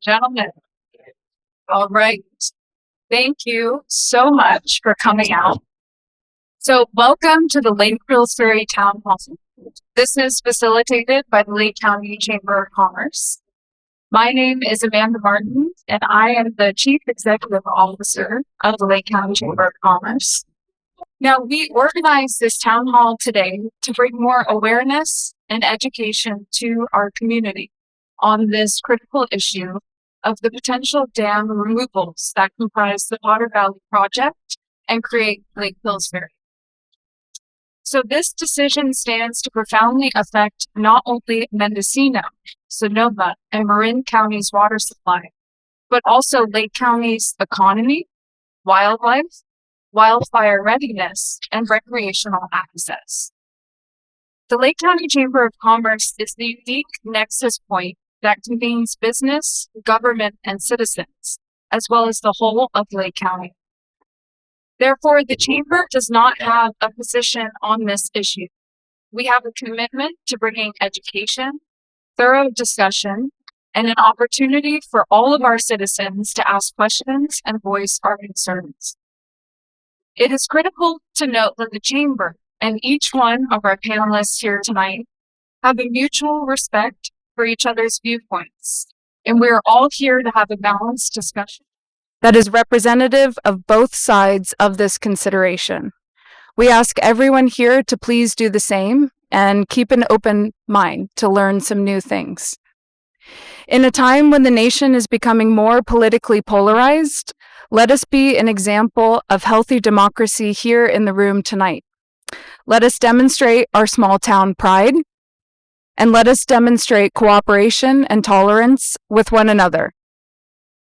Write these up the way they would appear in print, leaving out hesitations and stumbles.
Gentlemen. All right. Thank you so much for coming out. So welcome to the Lake Pillsbury Town Hall. This is facilitated by the Lake County Chamber of Commerce. My name is Amanda Martin, and I am the Chief Executive Officer of the Lake County Chamber of Commerce. Now, we organized this town hall today to bring more awareness and education to our community on this critical issue of the potential dam removals that comprise the Potter Valley project and create Lake Pillsbury. So this decision stands to profoundly affect not only Mendocino, Sonoma, and Marin County's water supply, but also Lake County's economy, wildlife, wildfire readiness, and recreational access. The Lake County Chamber of Commerce is the unique nexus point that convenes business, government, and citizens, as well as the whole of Lake County. Therefore, the Chamber does not have a position on this issue. We have a commitment to bringing education, thorough discussion, and an opportunity for all of our citizens to ask questions and voice our concerns. It is critical to note that the Chamber and each one of our panelists here tonight have a mutual respect for each other's viewpoints, and we are all here to have a balanced discussion that is representative of both sides of this consideration. We ask everyone here to please do the same and keep an open mind to learn some new things. In a time when the nation is becoming more politically polarized, let us be an example of healthy democracy here in the room tonight. Let us demonstrate our small town pride, and let us demonstrate cooperation and tolerance with one another.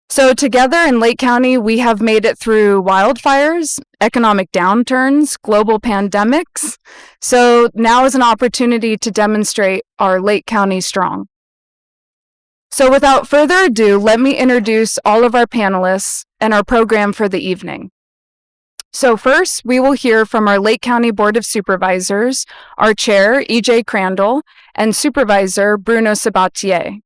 So together in Lake County, we have made it through wildfires, economic downturns, global pandemics. So now is an opportunity to demonstrate our Lake County strong. So without further ado, let me introduce all of our panelists and our program for the evening. So first, we will hear from our Lake County Board of Supervisors, our Chair, E.J. Crandell, and Supervisor, Bruno Sabatier.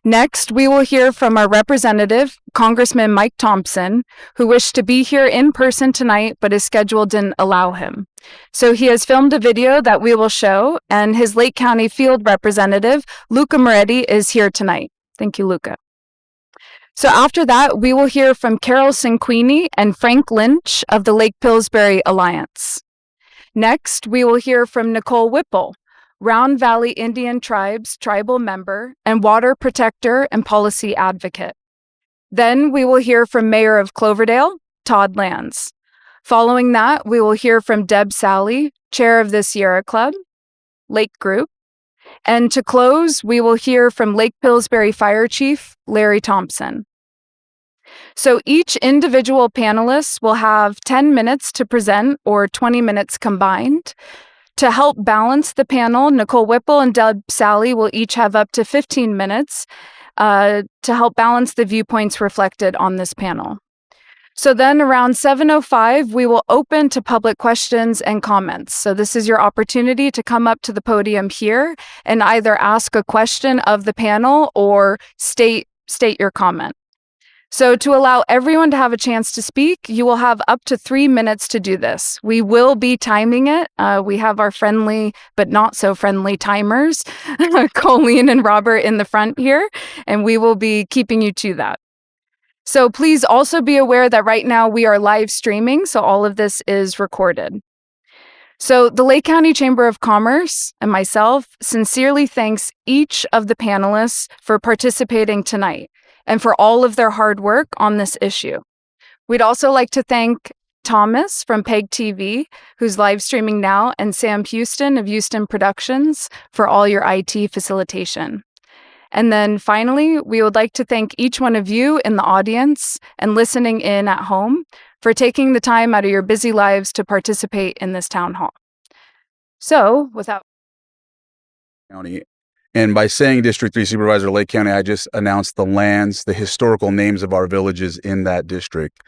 Next, we will hear from our representative, Congressman Mike Thompson, who wished to be here in person tonight, but his schedule didn't allow him. So he has filmed a video that we will show, and his Lake County field representative, Luca Moretti, is here tonight. Thank you, Luca. So after that, we will hear from Carol Cinquini and Frank Lynch of the Lake Pillsbury Alliance. Next, we will hear from Nickole Whipple, Round Valley Indian Tribes tribal member and water protector and policy advocate. Then we will hear from Mayor of Cloverdale, Todd Lands. Following that, we will hear from Deb Sally, Chair of the Sierra Club, Lake Group. And to close, we will hear from Lake Pillsbury Fire Chief, Larry Thompson. So each individual panelist will have 10 minutes to present, or 20 minutes combined. To help balance the panel, Nickole Whipple and Deb Sally will each have up to 15 minutes to help balance the viewpoints reflected on this panel. So then around 7:05, we will open to public questions and comments. So this is your opportunity to come up to the podium here and either ask a question of the panel or state your comment. So to allow everyone to have a chance to speak, you will have up to 3 minutes to do this. We will be timing it. We have our friendly but not so friendly timers, Colleen and Robert in the front here, and we will be keeping you to that. So please also be aware that right now we are live streaming, so all of this is recorded. So the Lake County Chamber of Commerce and myself sincerely thanks each of the panelists for participating tonight and for all of their hard work on this issue. We'd also like to thank Thomas from PEG TV, who's live streaming now, and Sam Houston of Houston Productions for all your IT facilitation. And then finally, we would like to thank each one of you in the audience and listening in at home for taking the time out of your busy lives to participate in this town hall. So without County. And by saying District 3 Supervisor Lake County, I just announced the lands, the historical names of our villages in that district.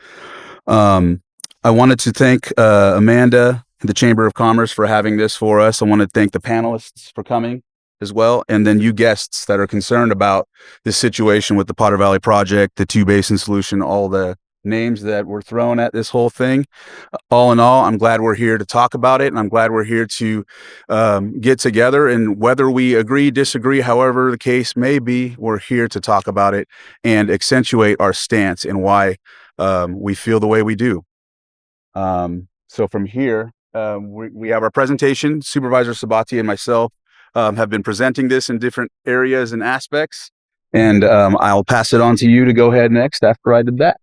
I wanted to thank Amanda and the Chamber of Commerce for having this for us. I want to thank the panelists for coming as well. And then you guests that are concerned about this situation with the Potter Valley project, the two basin solution, all the names that were thrown at this whole thing. All in all, I'm glad we're here to talk about it, and I'm glad we're here to get together. And whether we agree, disagree, however the case may be, we're here to talk about it and accentuate our stance and why we feel the way we do. So from here, we have our presentation. Supervisor Sabatier and myself have been presenting this in different areas and aspects, and I'll pass it on to you to go ahead next after I did that.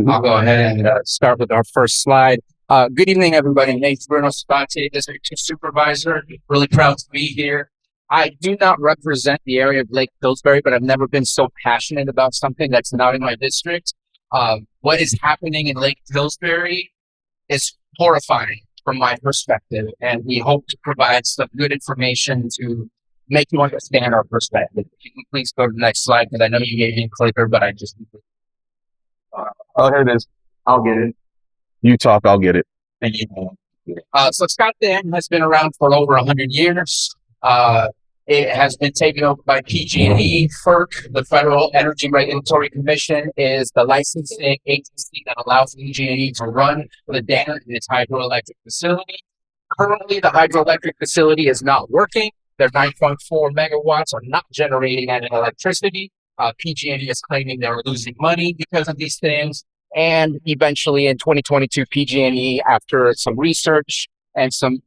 I'll go ahead and start with our first slide. Good evening, everybody. My name's Bruno Sabatier, District 2 Supervisor. Really proud to be here. I do not represent the area of Lake Pillsbury, but I've never been so passionate about something that's not in my district. What is happening in Lake Pillsbury is horrifying from my perspective, and we hope to provide some good information to make you understand our perspective. If you can please go to the next slide, because I know you gave me a clicker, but I just... Oh, here it is. I'll get it. You talk, I'll get it. Thank you. So Scott Dam has been around for over 100 years. It has been taken over by PG&E. FERC, the Federal Energy Regulatory Commission, is the licensing agency that allows PG&E to run the dam in its hydroelectric facility. Currently, the hydroelectric facility is not working. Their 9.4 megawatts are not generating any electricity. PG&E is claiming they're losing money because of these things. And eventually in 2022, PG&E, after some research and some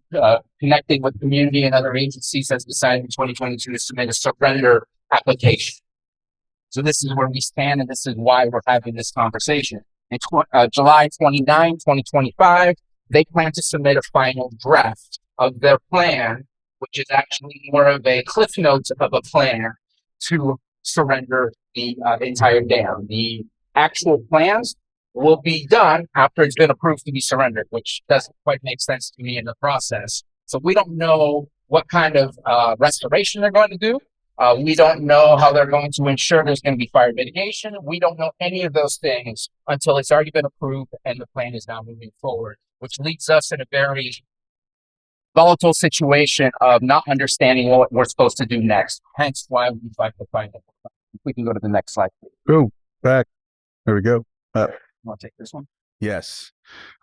connecting with community and other agencies, has decided in 2022 to submit a surrender application. So this is where we stand, and this is why we're having this conversation. In July 29, 2025, they plan to submit a final draft of their plan, which is actually more of a cliff notes of a plan to surrender the entire dam. The actual plans will be done after it's been approved to be surrendered, which doesn't quite make sense to me in the process. So we don't know what kind of restoration they're going to do. We don't know how they're going to ensure there's going to be fire mitigation. We don't know any of those things until it's already been approved and the plan is now moving forward, which leaves us in a very volatile situation of not understanding what we're supposed to do next. Hence why we'd like to find it. If we can go to the next slide, please. Oh, back. There we go. You want to take this one? Yes,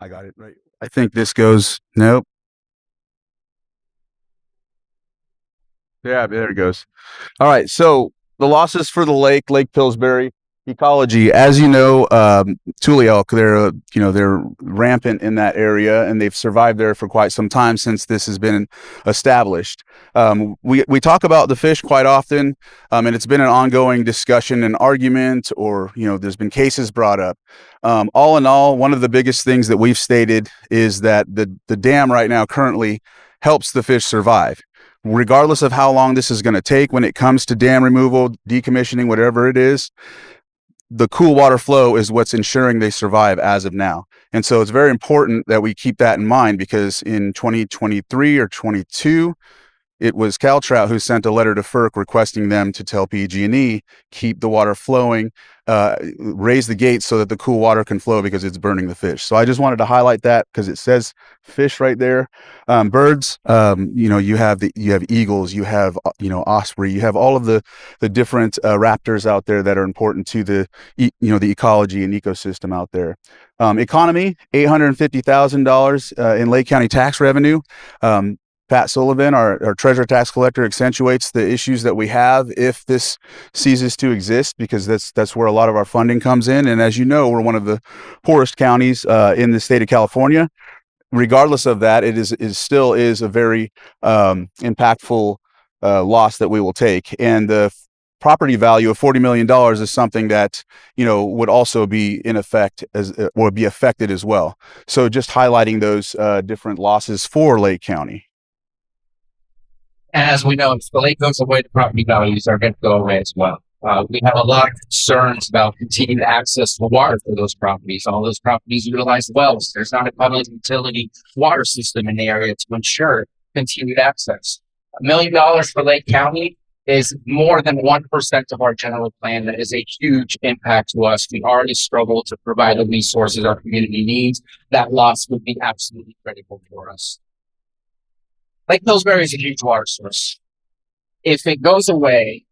I got it right. I think this goes, nope. Yeah, there it goes. All right. So the losses for the Lake Pillsbury ecology, as you know, tule elk, they're rampant in that area, and they've survived there for quite some time since this has been established. We talk about the fish quite often, and it's been an ongoing discussion and argument, or there's been cases brought up. All in all, one of the biggest things that we've stated is that the dam right now currently helps the fish survive. Regardless of how long this is going to take when it comes to dam removal, decommissioning, whatever it is, the cool water flow is what's ensuring they survive as of now. And so it's very important that we keep that in mind, because in 2023 or 22, it was Caltrout who sent a letter to FERC requesting them to tell PG&E, keep the water flowing, raise the gates so that the cool water can flow because it's burning the fish. So I just wanted to highlight that because it says fish right there. Birds, you have eagles, you have, osprey, you have all of the different raptors out there that are important to the ecology and ecosystem out there. Economy, $850,000 in Lake County tax revenue. Pat Sullivan, our treasurer tax collector, accentuates the issues that we have if this ceases to exist, because that's where a lot of our funding comes in. And as you know, we're one of the poorest counties in the state of California. Regardless of that, it still is a very impactful loss that we will take. And the property value of $40 million is something that would also be in effect or be affected as well. So just highlighting those different losses for Lake County. And as we know, if the lake goes away, the property values are going to go away as well. We have a lot of concerns about continued access to water for those properties. All those properties utilize wells. There's not a public utility water system in the area to ensure continued access. $1 million for Lake County is more than 1% of our general plan. That is a huge impact to us. We already struggle to provide the resources our community needs. That loss would be absolutely critical for us. Lake Pillsbury is a huge water source. if it goes away,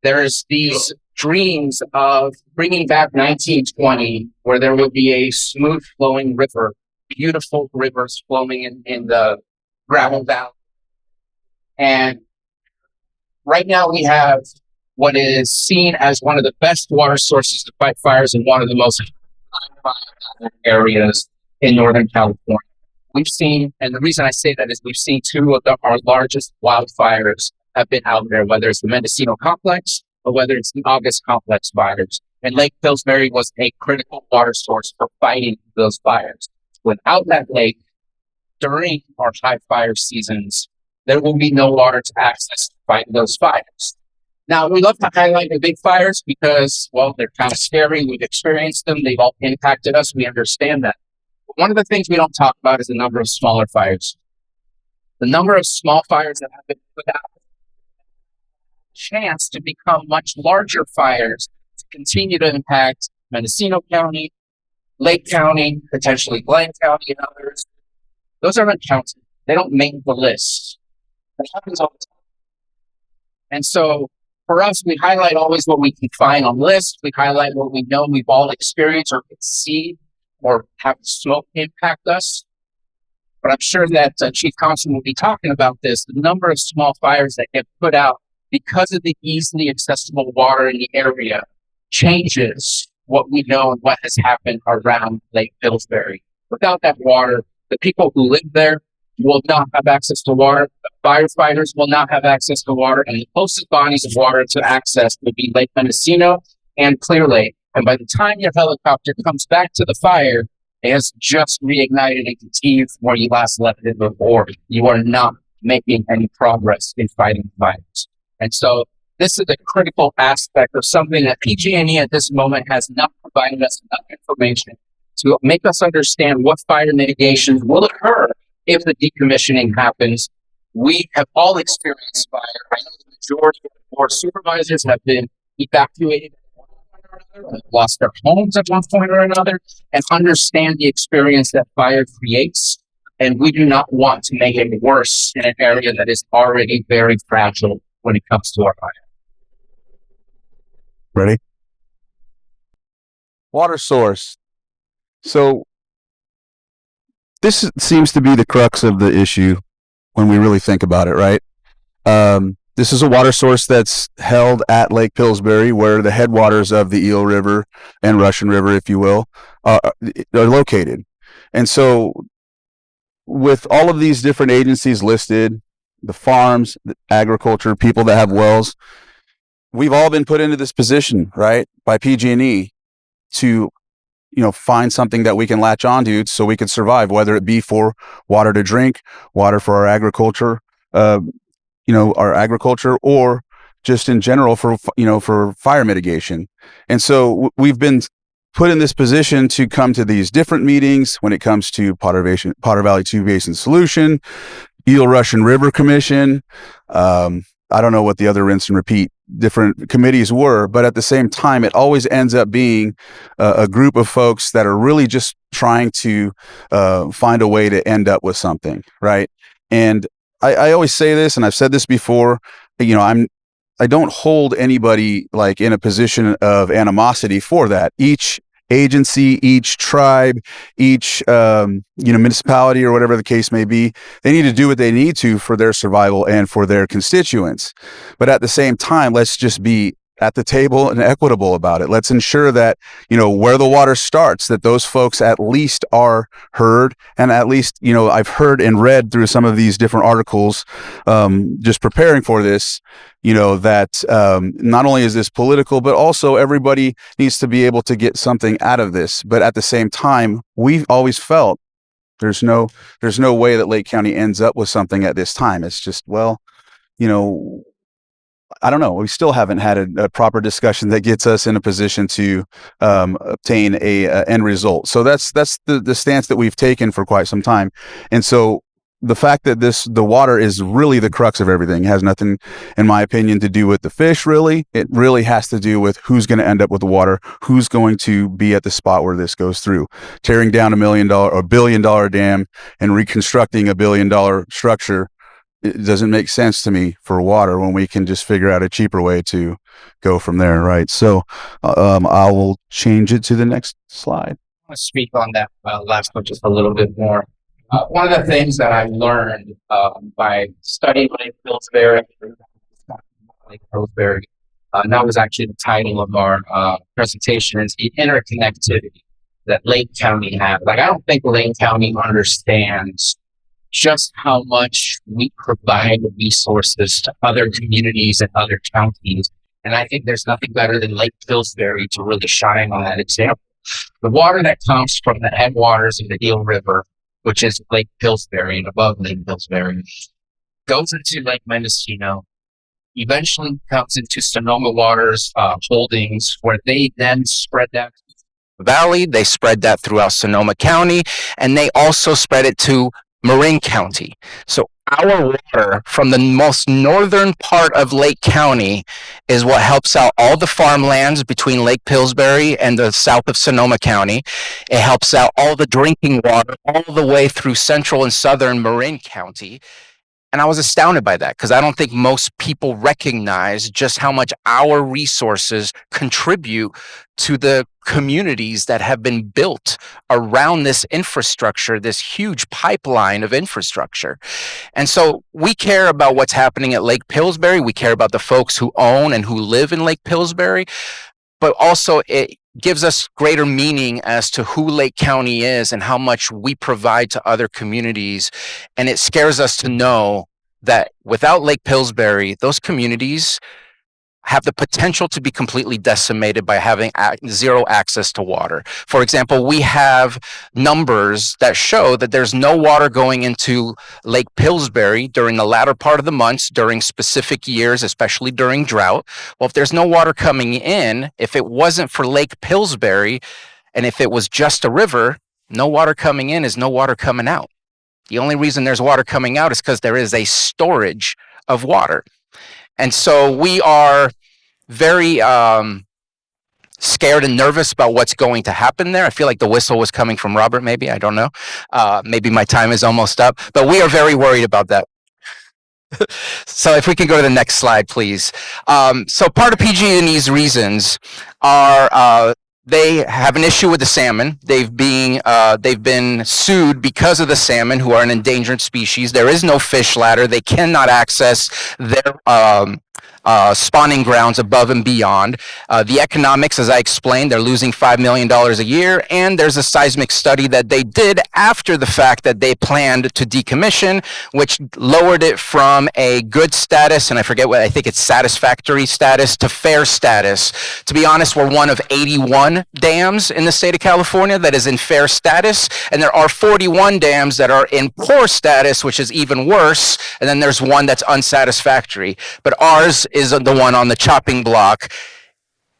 there's these dreams of bringing back 1920, where there will be a smooth flowing river, beautiful rivers flowing in the gravel valley. And right now we have what is seen as one of the best water sources to fight fires in one of the most areas in Northern California. We've seen, and the reason I say that is we've seen two of our largest wildfires have been out there, whether it's the Mendocino Complex or whether it's the August Complex fires. And Lake Pillsbury was a critical water source for fighting those fires. Without that lake, during our high fire seasons, there will be no water to access to fight those fires. Now, we love to highlight the big fires because, well, they're kind of scary. We've experienced them. They've all impacted us. We understand that. But one of the things we don't talk about is the number of smaller fires. The number of small fires that have been put out, chance to become much larger fires to continue to impact Mendocino County, Lake County, potentially Glenn County, and others. Those are uncounted. They don't make the list. That happens all the time. And so for us, we highlight always what we can find on lists. We highlight what we know we've all experienced or can see or have smoke impact us. But I'm sure that Chief Thompson will be talking about this. The number of small fires that get put out because of the easily accessible water in the area changes what we know and what has happened around Lake Pillsbury. Without that water, the people who live there will not have access to water. The firefighters will not have access to water, and the closest bodies of water to access would be Lake Mendocino and Clear Lake. And by the time your helicopter comes back to the fire, it has just reignited and continued from where you last left it before. You are not making any progress in fighting fires. And so this is a critical aspect of something that PG&E at this moment has not provided us enough information to make us understand what fire mitigations will occur if the decommissioning happens. We have all experienced fire. I know the majority of the board supervisors have been evacuated at one point or another, have lost their homes at one point or another, and understand the experience that fire creates. And we do not want to make it worse in an area that is already very fragile when it comes to our fire. Ready? Water source. So this seems to be the crux of the issue when we really think about it, right? This is a water source that's held at Lake Pillsbury, where the headwaters of the Eel River and Russian River, if you will, are located. And so with all of these different agencies listed, the farms, the agriculture, people that have wells, we've all been put into this position, right, by PG&E to, find something that we can latch onto so we can survive, whether it be for water to drink, water for our agriculture, or just in general for fire mitigation. And so we've been put in this position to come to these different meetings when it comes to Potter Valley 2 Basin Solution, Eel Russian River Commission. I don't know what the other rinse and repeat different committees were, but at the same time, it always ends up being a group of folks that are really just trying to find a way to end up with something, right? And I always say this, and I've said this before, I don't hold anybody like in a position of animosity for that. Each agency, each tribe, each municipality or whatever the case may be, they need to do what they need to for their survival and for their constituents. But at the same time, let's just be at the table and equitable about it. Let's ensure that, where the water starts, that those folks at least are heard. And at least, I've heard and read through some of these different articles, just preparing for this, that not only is this political, but also everybody needs to be able to get something out of this. But at the same time, we've always felt there's no way that Lake County ends up with something at this time. It's just, I don't know. We still haven't had a proper discussion that gets us in a position to obtain a end result. So that's the stance that we've taken for quite some time. And so the fact that the water is really the crux of everything has nothing, in my opinion, to do with the fish. Really, it really has to do with who's going to end up with the water, who's going to be at the spot where this goes through. Tearing down $1 billion dam and reconstructing $1 billion structure it doesn't make sense to me for water when we can just figure out a cheaper way to go from there, right? So I will change it to the next slide. I want to speak on that last one just a little bit more. One of the things that I learned by studying Lake Pillsbury, and that was actually the title of our presentation, is the interconnectivity that Lake County has. Like, I don't think Lake County understands just how much we provide resources to other communities and other counties. And I think there's nothing better than Lake Pillsbury to really shine on that example. The water that comes from the headwaters of the Eel River, which is Lake Pillsbury and above Lake Pillsbury, goes into Lake Mendocino, eventually comes into Sonoma Waters holdings, where they then spread that valley. They spread that throughout Sonoma County, and they also spread it to Marin County. So our water from the most northern part of Lake County is what helps out all the farmlands between Lake Pillsbury and the south of Sonoma County. It helps out all the drinking water all the way through central and southern Marin County. And I was astounded by that, because I don't think most people recognize just how much our resources contribute to the communities that have been built around this infrastructure, this huge pipeline of infrastructure. And so we care about what's happening at Lake Pillsbury. We care about the folks who own and who live in Lake Pillsbury, but also it gives us greater meaning as to who Lake County is and how much we provide to other communities. And it scares us to know that without Lake Pillsbury, those communities have the potential to be completely decimated by having zero access to water. For example, we have numbers that show that there's no water going into Lake Pillsbury during the latter part of the months, during specific years, especially during drought. Well, if there's no water coming in, if it wasn't for Lake Pillsbury, and if it was just a river, no water coming in is no water coming out. The only reason there's water coming out is because there is a storage of water. And so we are very scared and nervous about what's going to happen there. I feel like the whistle was coming from Robert, maybe. I don't know. Maybe my time is almost up. But we are very worried about that. So if we can go to the next slide, please. So part of PG&E's reasons are they have an issue with the salmon. They've been sued because of the salmon, who are an endangered species. There is no fish ladder. They cannot access their spawning grounds above and beyond. The economics, as I explained, they're losing $5 million a year, and there's a seismic study that they did after the fact that they planned to decommission, which lowered it from a good status, and I forget what, I think it's satisfactory status, to fair status. To be honest, we're one of 81 dams in the state of California that is in fair status, and there are 41 dams that are in poor status, which is even worse, and then there's one that's unsatisfactory. But ours is the one on the chopping block.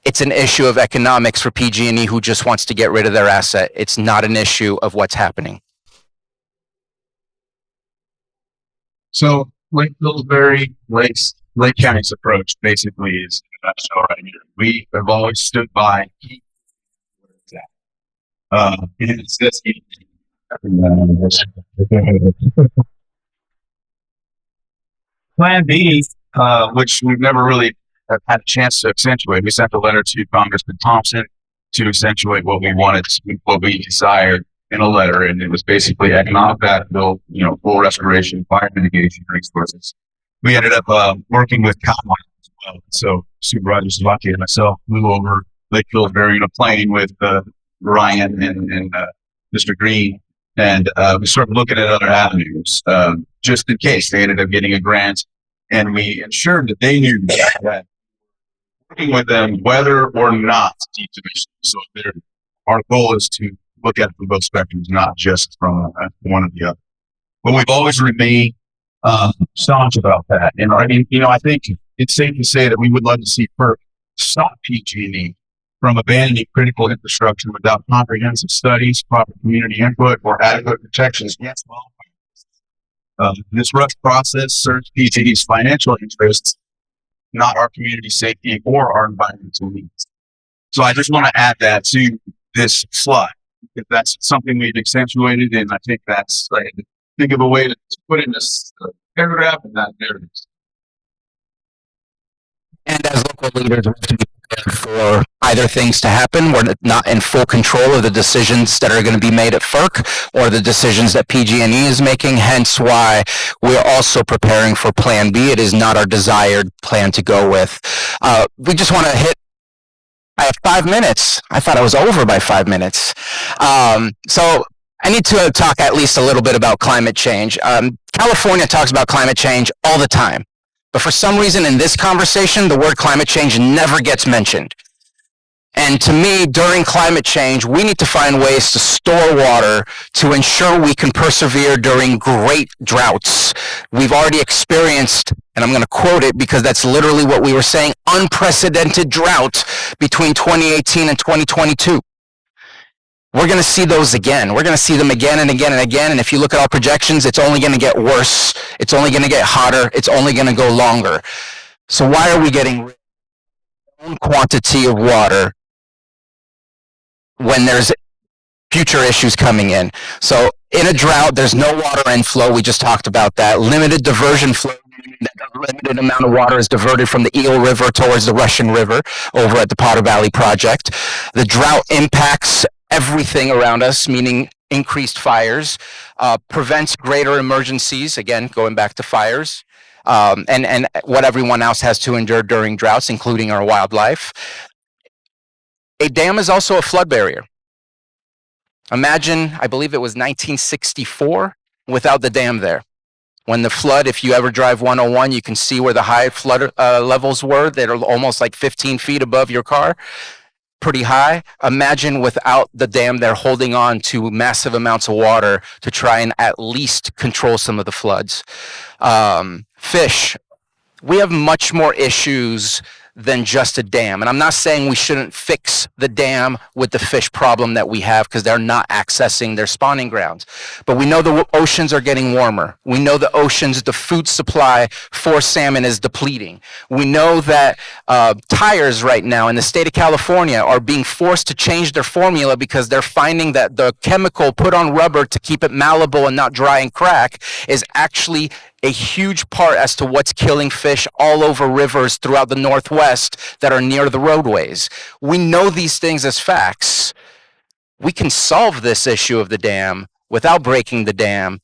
It's an issue of economics for PG&E, who just wants to get rid of their asset. It's not an issue of what's happening. So Lake Pillsbury, Lake County's approach basically is in a nutshell right here. We have always stood by where it's at. And it's this. Plan B, which we've never really had a chance to accentuate. We sent a letter to Congressman Thompson to accentuate what we wanted, what we desired in a letter, and it was basically economic backfill, full restoration, fire mitigation resources. We ended up working with Calif as well. So Supervisor Sabatier and myself flew over Lake Pillsbury in a plane with Ryan and Mr. Green, and we started looking at other avenues just in case. They ended up getting a grant, and we ensured that they knew that working with them whether or not decommission. So our goal is to look at it from both spectrums, not just from one or the other. But we've always remained staunch about that. And I mean, I think it's safe to say that we would love to see FERC stop PG&E from abandoning critical infrastructure without comprehensive studies, proper community input, or adequate protections against wildfire. This rush process serves PG&E's financial interests, not our community safety or our environmental needs. So I just want to add that to this slide, if that's something we've accentuated, and I think that's think of a way to put in this paragraph and that narrative. And as local leaders, we have to be prepared for either things to happen. We're not in full control of the decisions that are going to be made at FERC or the decisions that PG&E is making, hence why we're also preparing for Plan B. It is not our desired plan to go with. We just want to hit. I have 5 minutes. I thought I was over by 5 minutes. So I need to talk at least a little bit about climate change. California talks about climate change all the time. But for some reason in this conversation, the word climate change never gets mentioned. And to me, during climate change, we need to find ways to store water to ensure we can persevere during great droughts. We've already experienced, and I'm going to quote it because that's literally what we were saying, unprecedented drought between 2018 and 2022. We're going to see those again. We're going to see them again and again and again. And if you look at our projections, it's only going to get worse. It's only going to get hotter. It's only going to go longer. So why are we getting rid of a quantity of water when there's future issues coming in? So in a drought, there's no water inflow. We just talked about that. Limited diversion flow. A limited amount of water is diverted from the Eel River towards the Russian River over at the Potter Valley Project. The drought impacts everything around us, meaning increased fires, prevents greater emergencies, again, going back to fires, and what everyone else has to endure during droughts, including our wildlife. A dam is also a flood barrier. Imagine, I believe it was 1964, without the dam there. When the flood, if you ever drive 101, you can see where the high flood levels were that are almost like 15 feet above your car. Pretty high. Imagine without the dam there holding on to massive amounts of water to try and at least control some of the floods. Fish. We have much more issues than just a dam. And I'm not saying we shouldn't fix the dam with the fish problem that we have because they're not accessing their spawning grounds. But we know the oceans are getting warmer. We know the oceans, the food supply for salmon is depleting. We know that tires right now in the state of California are being forced to change their formula because they're finding that the chemical put on rubber to keep it malleable and not dry and crack is actually a huge part as to what's killing fish all over rivers throughout the Northwest that are near the roadways. We know these things as facts. We can solve this issue of the dam without breaking the dam,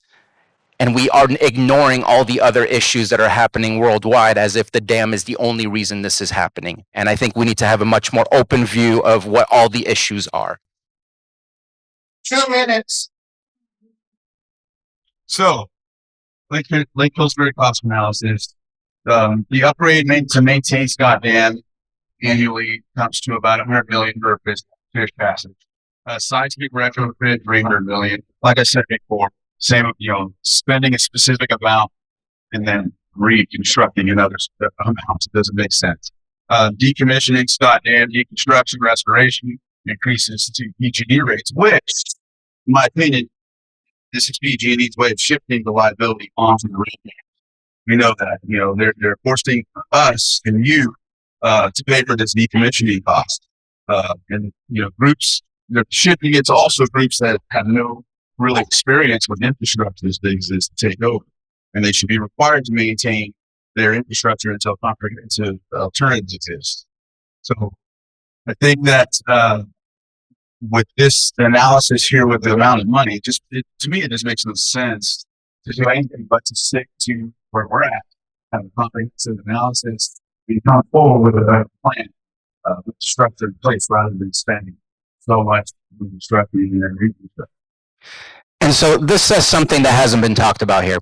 and we are ignoring all the other issues that are happening worldwide as if the dam is the only reason this is happening. And I think we need to have a much more open view of what all the issues are. 2 minutes. So, Lake Pillsbury cost analysis. The upgrade to maintain Scott Dam annually comes to about $100 million for fish passage. Seismic retrofit, $300 million. Like I said before, same, spending a specific amount and then reconstructing another amount. It doesn't make sense. Decommissioning Scott Dam, deconstruction, restoration, increases to PG&E rates, which, in my opinion, this is PG&E's way of shifting the liability onto the ratepayers. We know that, they're forcing us and you to pay for this decommissioning cost. And groups, they're shifting it to also groups that have no real experience with infrastructure as big as this to take over. And they should be required to maintain their infrastructure until comprehensive alternatives exist. So I think that with this analysis here with the amount of money, to me, it just makes no sense to do anything but to stick to where we're at, have a comprehensive analysis, and come forward with a better plan, with the structure in place rather than spending so much on constructing and reconstructing. And so this says something that hasn't been talked about here.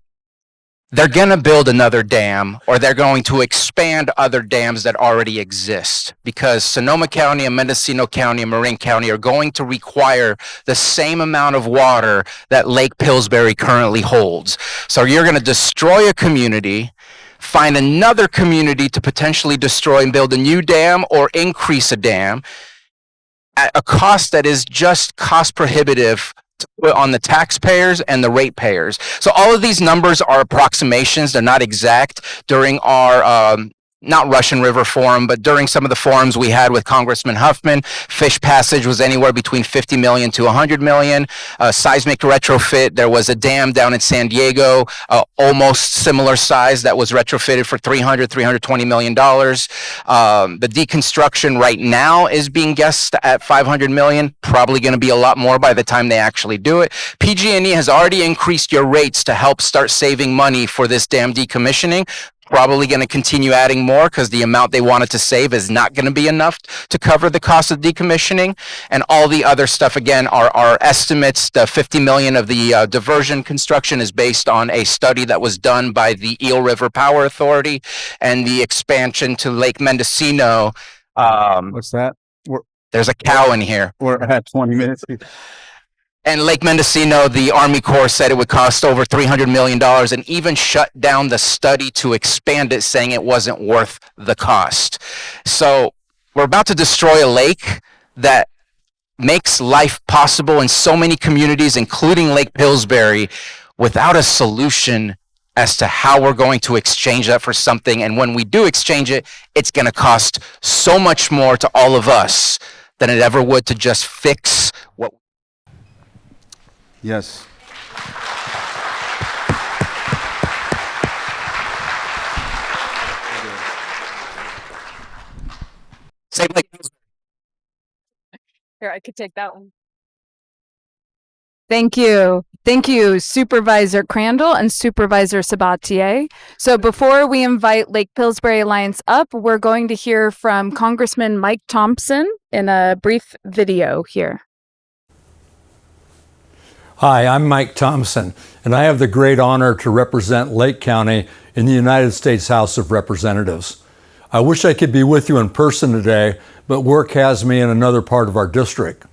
They're going to build another dam, or they're going to expand other dams that already exist, because Sonoma County and Mendocino County and Marin County are going to require the same amount of water that Lake Pillsbury currently holds. So you're going to destroy a community, find another community to potentially destroy and build a new dam or increase a dam at a cost that is just cost prohibitive on the taxpayers and the ratepayers. So all of these numbers are approximations. They're not exact. During our not Russian River Forum, but during some of the forums we had with Congressman Huffman, fish passage was anywhere between 50 million to 100 million. Seismic retrofit, there was a dam down in San Diego, almost similar size that was retrofitted for $320 million. The deconstruction right now is being guessed at 500 million, probably going to be a lot more by the time they actually do it. PG&E has already increased your rates to help start saving money for this dam decommissioning. Probably going to continue adding more because the amount they wanted to save is not going to be enough to cover the cost of decommissioning. And all the other stuff, again, are estimates. The 50 million of the diversion construction is based on a study that was done by the Eel River Power Authority, and the expansion to Lake Mendocino. What's that? There's a cow in here. We're at 20 minutes. And Lake Mendocino, the Army Corps said it would cost over $300 million, and even shut down the study to expand it, saying it wasn't worth the cost. So we're about to destroy a lake that makes life possible in so many communities, including Lake Pillsbury, without a solution as to how we're going to exchange that for something. And when we do exchange it, it's going to cost so much more to all of us than it ever would to just fix what. Yes. Same Lake Pillsbury. Here, I could take that one. Thank you. Thank you, Supervisor Crandell and Supervisor Sabatier. So before we invite Lake Pillsbury Alliance up, we're going to hear from Congressman Mike Thompson in a brief video here. Hi, I'm Mike Thompson, and I have the great honor to represent Lake County in the United States House of Representatives. I wish I could be with you in person today, but work has me in another part of our district.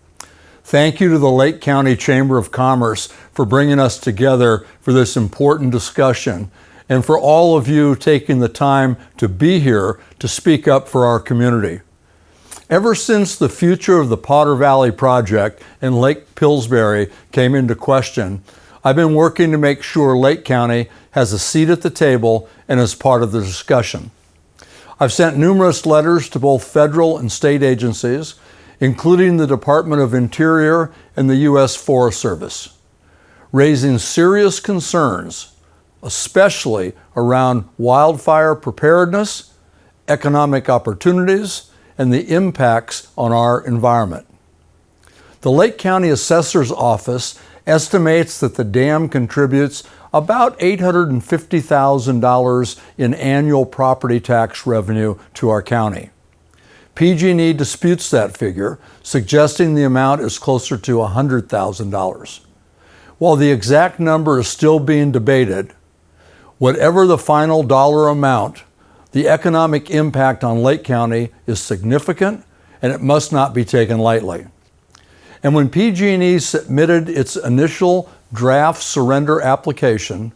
Thank you to the Lake County Chamber of Commerce for bringing us together for this important discussion, and for all of you taking the time to be here to speak up for our community. Ever since the future of the Potter Valley project in Lake Pillsbury came into question, I've been working to make sure Lake County has a seat at the table and is part of the discussion. I've sent numerous letters to both federal and state agencies, including the Department of Interior and the U.S. Forest Service, raising serious concerns, especially around wildfire preparedness, economic opportunities, and the impacts on our environment. The Lake County Assessor's Office estimates that the dam contributes about $850,000 in annual property tax revenue to our county. PG&E disputes that figure, suggesting the amount is closer to $100,000. While the exact number is still being debated, whatever the final dollar amount, the economic impact on Lake County is significant, and it must not be taken lightly. And when PG&E submitted its initial draft surrender application,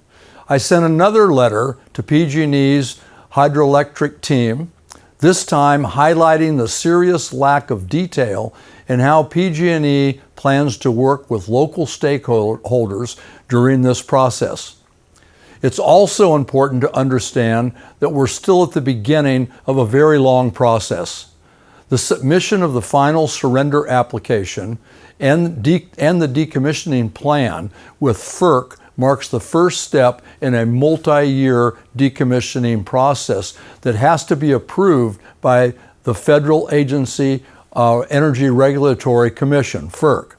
I sent another letter to PG&E's hydroelectric team, this time highlighting the serious lack of detail in how PG&E plans to work with local stakeholders during this process. It's also important to understand that we're still at the beginning of a very long process. The submission of the final surrender application and the decommissioning plan with FERC marks the first step in a multi-year decommissioning process that has to be approved by the Federal Agency Energy Regulatory Commission, FERC.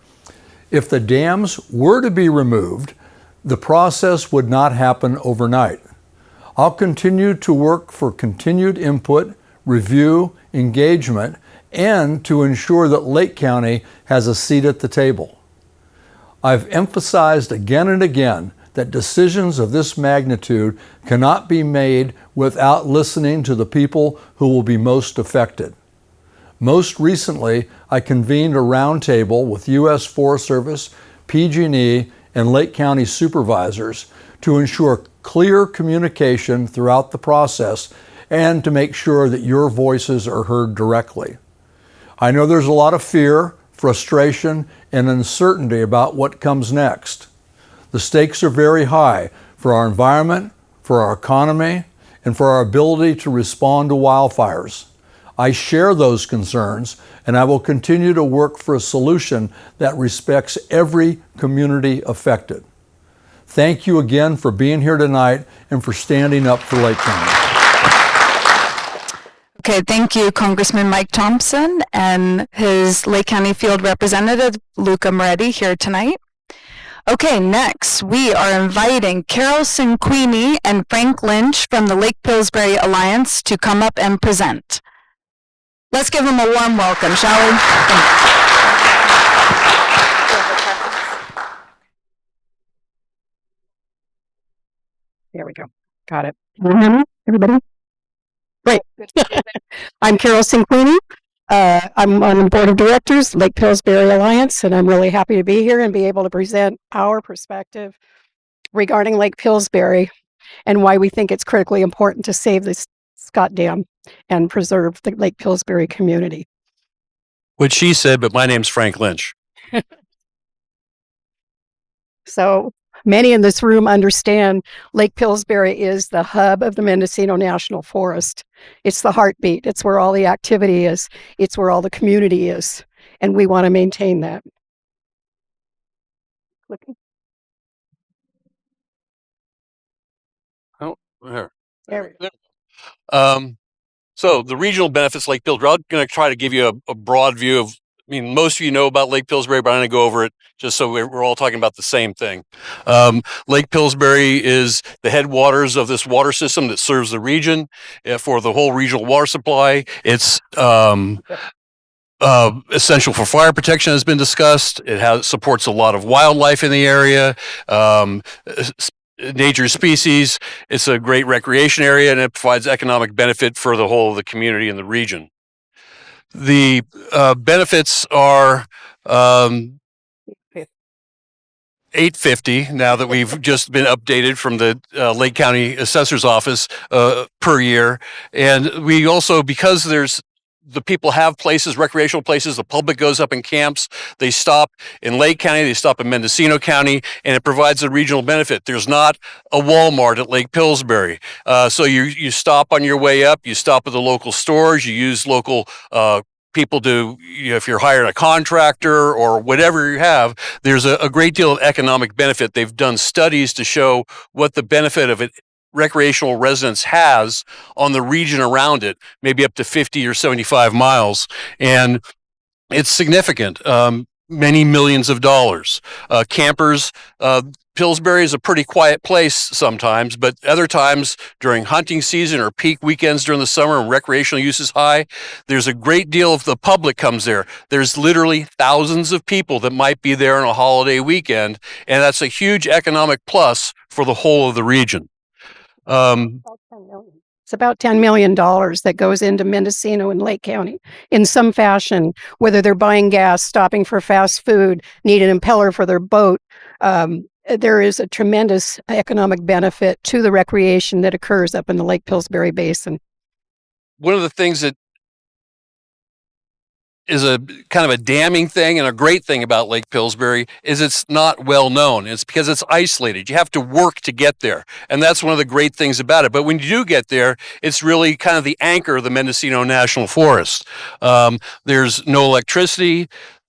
If the dams were to be removed, the process would not happen overnight. I'll continue to work for continued input, review, engagement, and to ensure that Lake County has a seat at the table. I've emphasized again and again that decisions of this magnitude cannot be made without listening to the people who will be most affected. Most recently, I convened a roundtable with U.S. Forest Service, PG&E, and Lake County supervisors to ensure clear communication throughout the process and to make sure that your voices are heard directly. I know there's a lot of fear, frustration, and uncertainty about what comes next. The stakes are very high for our environment, for our economy, and for our ability to respond to wildfires. I share those concerns, and I will continue to work for a solution that respects every community affected. Thank you again for being here tonight and for standing up for Lake County. Okay, thank you, Congressman Mike Thompson and his Lake County Field Representative, Luca Moretti, here tonight. Okay, next, we are inviting Carol Cinquini and Frank Lynch from the Lake Pillsbury Alliance to come up and present. Let's give them a warm welcome, shall we? There we go. Got it. Can you hear me, everybody? Great. I'm Carol Cinquini. I'm on the board of directors, Lake Pillsbury Alliance, and I'm really happy to be here and be able to present our perspective regarding Lake Pillsbury and why we think it's critically important to save this Scott Dam and preserve the Lake Pillsbury community. What she said, but my name's Frank Lynch. So many in this room understand Lake Pillsbury is the hub of the Mendocino National Forest. It's the heartbeat. It's where all the activity is. It's where all the community is. And we want to maintain that. Oh, there. There we go. So the regional benefits Lake Pillsbury, I'm going to try to give you a broad view of, I mean, most of you know about Lake Pillsbury, but I'm going to go over it just so we're all talking about the same thing. Lake Pillsbury is the headwaters of this water system that serves the region for the whole regional water supply. It's essential for fire protection, has been discussed. It supports a lot of wildlife in the area. Nature species. It's a great recreation area, and it provides economic benefit for the whole of the community in the region. The benefits are $850 now that we've just been updated from the Lake County Assessor's Office per year, and we also, because the people have places, recreational places, the public goes up and camps, they stop in Lake County, they stop in Mendocino County, and it provides a regional benefit. There's not a Walmart at Lake Pillsbury. So you stop on your way up, you stop at the local stores, you use local people to, if you're hiring a contractor or whatever you have, there's a great deal of economic benefit. They've done studies to show what the benefit of it recreational residence has on the region around it, maybe up to 50 or 75 miles. And it's significant, many millions of dollars. Campers, Pillsbury is a pretty quiet place sometimes, but other times during hunting season or peak weekends during the summer when recreational use is high, there's a great deal of the public comes there. There's literally thousands of people that might be there on a holiday weekend, and that's a huge economic plus for the whole of the region. It's about $10 million that goes into Mendocino and Lake County in some fashion, whether they're buying gas, stopping for fast food, need an impeller for their boat. There is a tremendous economic benefit to the recreation that occurs up in the Lake Pillsbury Basin. One of the things that is a kind of a damning thing and a great thing about Lake Pillsbury is it's not well known. It's because it's isolated. You have to work to get there. And that's one of the great things about it. But when you do get there, it's really kind of the anchor of the Mendocino National Forest. There's no electricity.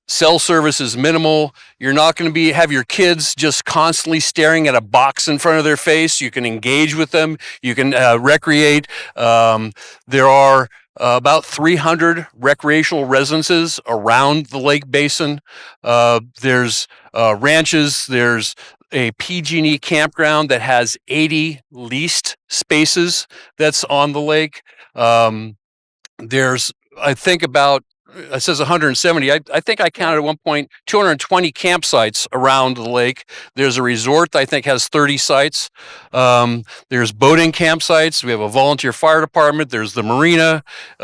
Cell service is minimal. You're not going to have your kids just constantly staring at a box in front of their face. You can engage with them. You can recreate. There are about 300 recreational residences around the lake basin. There's ranches. There's a PG&E campground that has 80 leased spaces that's on the lake. There's, I think, about it says 170. I think I counted at one point 220 campsites around the lake. There's a resort that I think has 30 sites. There's boating campsites. We have a volunteer fire department. There's the marina,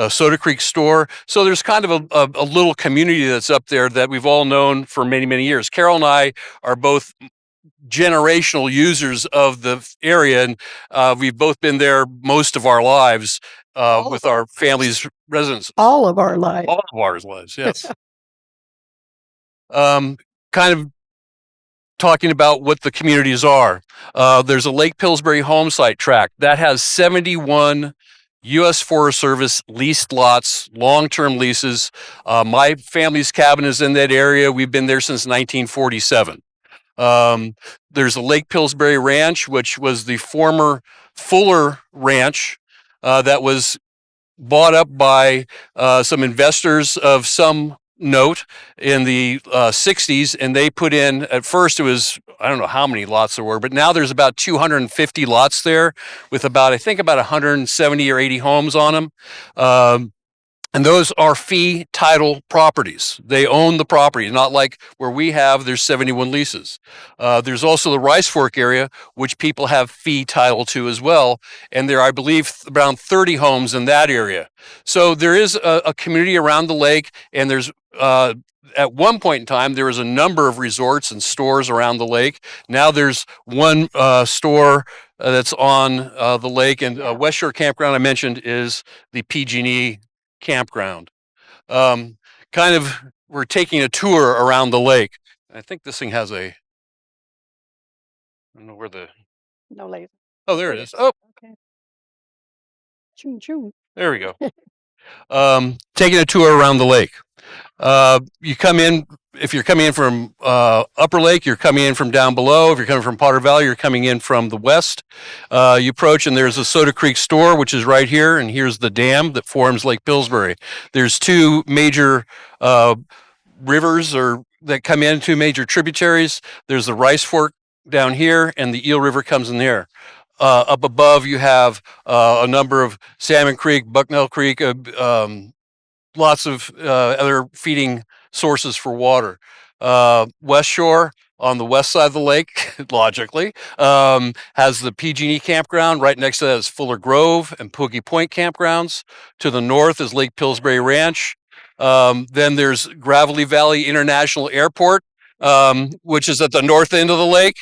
Soda Creek store. So there's kind of a little community that's up there that we've all known for many, many years. Carol and I are both generational users of the area, and we've both been there most of our lives. With our family's residence. All of our lives. All of our lives, yes. Kind of talking about what the communities are. There's a Lake Pillsbury home site tract that has 71 U.S. Forest Service leased lots, long-term leases. My family's cabin is in that area. We've been there since 1947. There's a Lake Pillsbury Ranch, which was the former Fuller Ranch that was bought up by some investors of some note in the 60s, and they put in, at first it was, I don't know how many lots there were, but now there's about 250 lots there with about, I think about 170 or 80 homes on them. And those are fee title properties. They own the property, not like where we have, there's 71 leases. There's also the Rice Fork area, which people have fee title to as well. And there are, I believe, around 30 homes in that area. So there is a community around the lake, and there's, at one point in time, there was a number of resorts and stores around the lake. Now there's one store that's on the lake, and West Shore Campground I mentioned is the PG&E campground. Kind of, we're taking a tour around the lake. I think this thing has I don't know where No laser. oh, there it is. Oh, Okay. Choo choo. there we go. Taking a tour around the lake. You come in, if you're coming in from Upper Lake, you're coming in from down below. If you're coming from Potter Valley, you're coming in from the west. You approach, and there's a Soda Creek store, which is right here, and here's the dam that forms Lake Pillsbury. There's two major rivers that come in, two major tributaries. There's the Rice Fork down here, and the Eel River comes in there. Up above, you have a number of Salmon Creek, Bucknell Creek, lots of other feeding sources for water. West Shore, on the west side of the lake, logically, has the PG&E campground. Right next to that is Fuller Grove and Poogie Point campgrounds. To the north is Lake Pillsbury Ranch. Then there's Gravelly Valley International Airport, which is at the north end of the lake.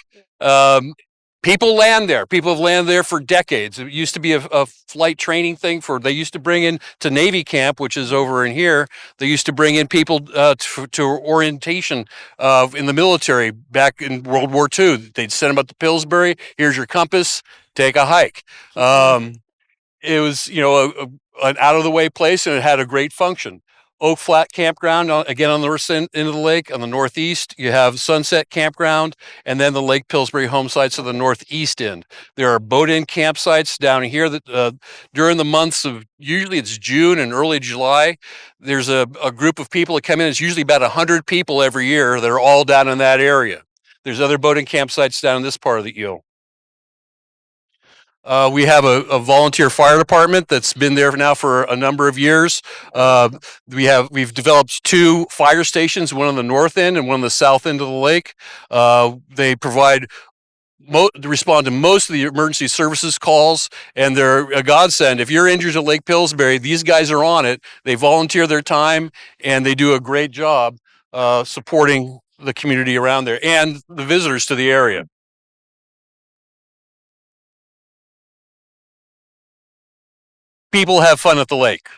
People land there. People have landed there for decades. It used to be a flight training thing they used to bring in to Navy camp, which is over in here. They used to bring in people to orientation in the military back in World War II. They'd send them up to Pillsbury. Here's your compass. Take a hike. It was, an out of the way place, and it had a great function. Oak Flat Campground, again on the north end of the lake. On the northeast, you have Sunset Campground, and then the Lake Pillsbury home sites of the northeast end. There are boat-in campsites down here that during the months of, usually it's June and early July, there's a group of people that come in. It's usually about 100 people every year that are all down in that area. There's other boat-in campsites down in this part of the eel. We have a volunteer fire department that's been there now for a number of years. We've developed two fire stations, one on the north end and one on the south end of the lake. They respond to most of the emergency services calls, and they're a godsend. If you're injured at Lake Pillsbury, these guys are on it. They volunteer their time, and they do a great job supporting the community around there and the visitors to the area. People have fun at the lake.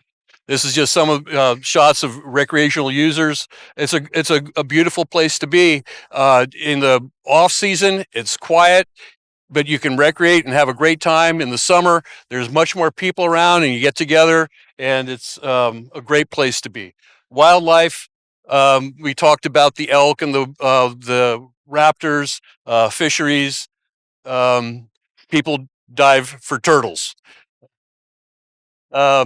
This is just some of shots of recreational users. It's a beautiful place to be. In the off season, it's quiet, but you can recreate and have a great time. In the summer, there's much more people around, and you get together, and it's a great place to be. Wildlife, we talked about the elk and the raptors, fisheries. People dive for turtles. Yeah,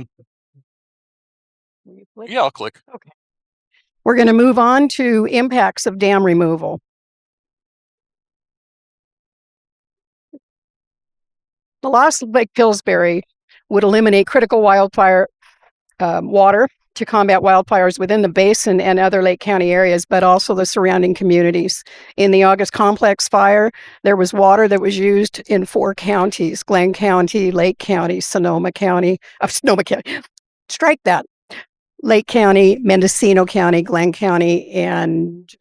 I'll click. Okay. We're going to move on to impacts of dam removal. The loss of Lake Pillsbury would eliminate critical wildfire water to combat wildfires within the basin and other Lake County areas, but also the surrounding communities. In the August Complex fire, there was water that was used in 4 counties: Glenn County, Lake County, Sonoma County, strike that, Lake County, Mendocino County, Glenn County, and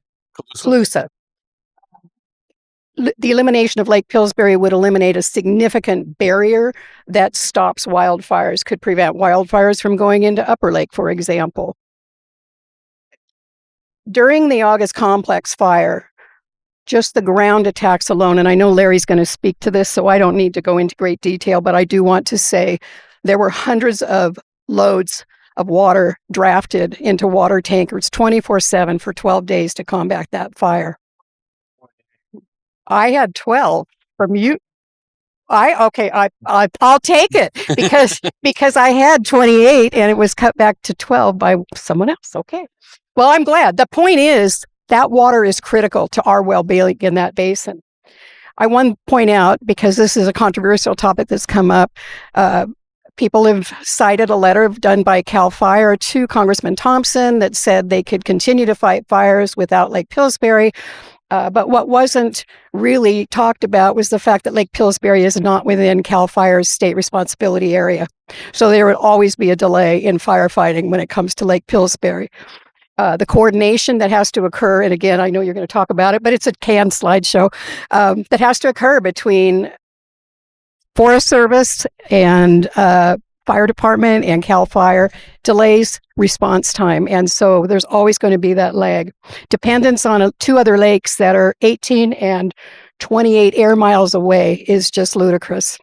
Colusa. The elimination of Lake Pillsbury would eliminate a significant barrier that stops wildfires, could prevent wildfires from going into Upper Lake, for example. During the August Complex fire, just the ground attacks alone, and I know Larry's going to speak to this, so I don't need to go into great detail, but I do want to say there were hundreds of loads of water drafted into water tankers 24/7 for 12 days to combat that fire. I had 12 from you. I'll take it because I had 28 and it was cut back to 12 by someone else. Okay. Well, I'm glad. The point is that water is critical to our well-being in that basin. I want to point out, because this is a controversial topic that's come up, people have cited a letter done by CAL FIRE to Congressman Thompson that said they could continue to fight fires without Lake Pillsbury. But what wasn't really talked about was the fact that Lake Pillsbury is not within CAL FIRE's state responsibility area. So there would always be a delay in firefighting when it comes to Lake Pillsbury. The coordination that has to occur, and again, I know you're going to talk about it, but it's a canned slideshow, that has to occur between Forest Service and Fire Department and CAL FIRE delays response time. And so there's always going to be that lag. Dependence on two other lakes that are 18 and 28 air miles away is just ludicrous.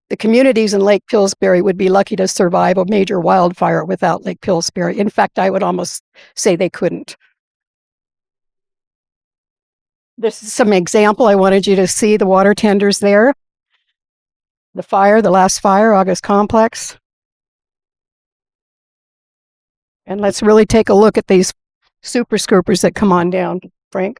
The communities in Lake Pillsbury would be lucky to survive a major wildfire without Lake Pillsbury. In fact, I would almost say they couldn't. This is some example. I wanted you to see the water tenders there. The last fire, August Complex. And let's really take a look at these super scoopers that come on down, Frank.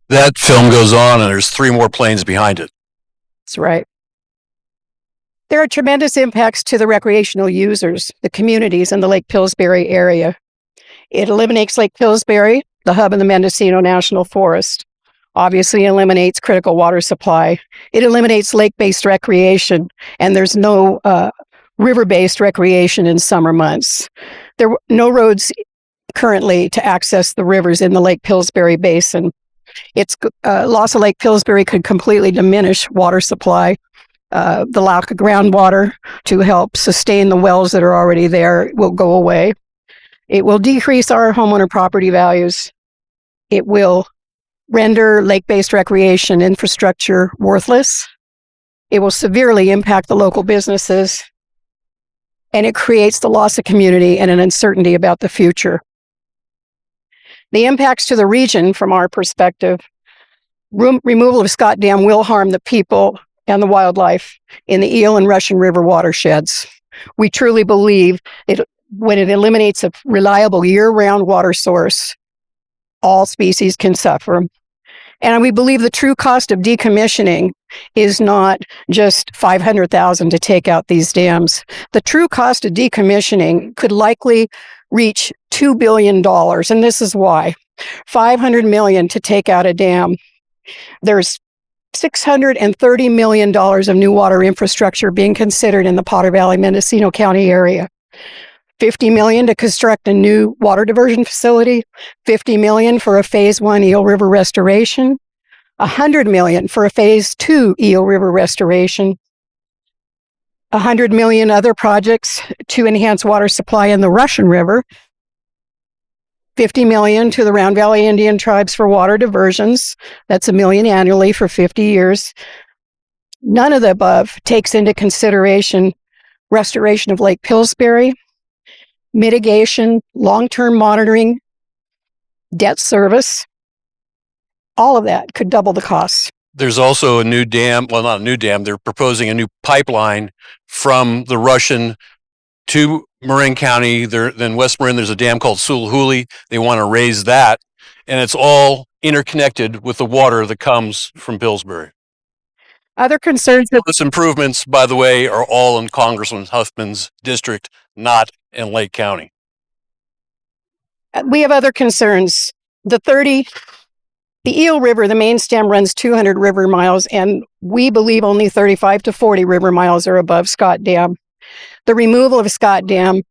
That film goes on and there's 3 more planes behind it. That's right. There are tremendous impacts to the recreational users, the communities in the Lake Pillsbury area. It eliminates Lake Pillsbury, the hub of the Mendocino National Forest. Obviously eliminates critical water supply. It eliminates lake-based recreation, and there's no river-based recreation in summer months. There are no roads currently to access the rivers in the Lake Pillsbury Basin. Its loss of Lake Pillsbury could completely diminish water supply. The lack of groundwater to help sustain the wells that are already there will go away. It will decrease our homeowner property values. It will render lake-based recreation infrastructure worthless. It will severely impact the local businesses. And it creates the loss of community and an uncertainty about the future. The impacts to the region, from our perspective, removal of Scott Dam will harm the people and the wildlife in the Eel and Russian River watersheds. We truly believe when it eliminates a reliable year-round water source, all species can suffer. And we believe the true cost of decommissioning is not just $500,000 to take out these dams. The true cost of decommissioning could likely reach $2 billion, and this is why. $500 million to take out a dam. There's $630 million of new water infrastructure being considered in the Potter Valley, Mendocino County area. $50 million to construct a new water diversion facility, $50 million for a phase 1 Eel River restoration, $100 million for a phase 2 Eel River restoration, $100 million other projects to enhance water supply in the Russian River, 50 million to the Round Valley Indian tribes for water diversions. That's $1 million annually for 50 years. None of the above takes into consideration restoration of Lake Pillsbury, mitigation, long-term monitoring, debt service. All of that could double the cost. There's also a new dam. Well, not a new dam. They're proposing a new pipeline from the Russian to Marin County. Then West Marin, there's a dam called Sulhuli. They want to raise that. And it's all interconnected with the water that comes from Pillsbury. Other concerns that Those improvements, by the way, are all in Congressman Huffman's district, not in Lake County. we have other concerns. The Eel River, the main stem runs 200 river miles, and we believe only 35 to 40 river miles are above Scott Dam. The removal of Scott Dam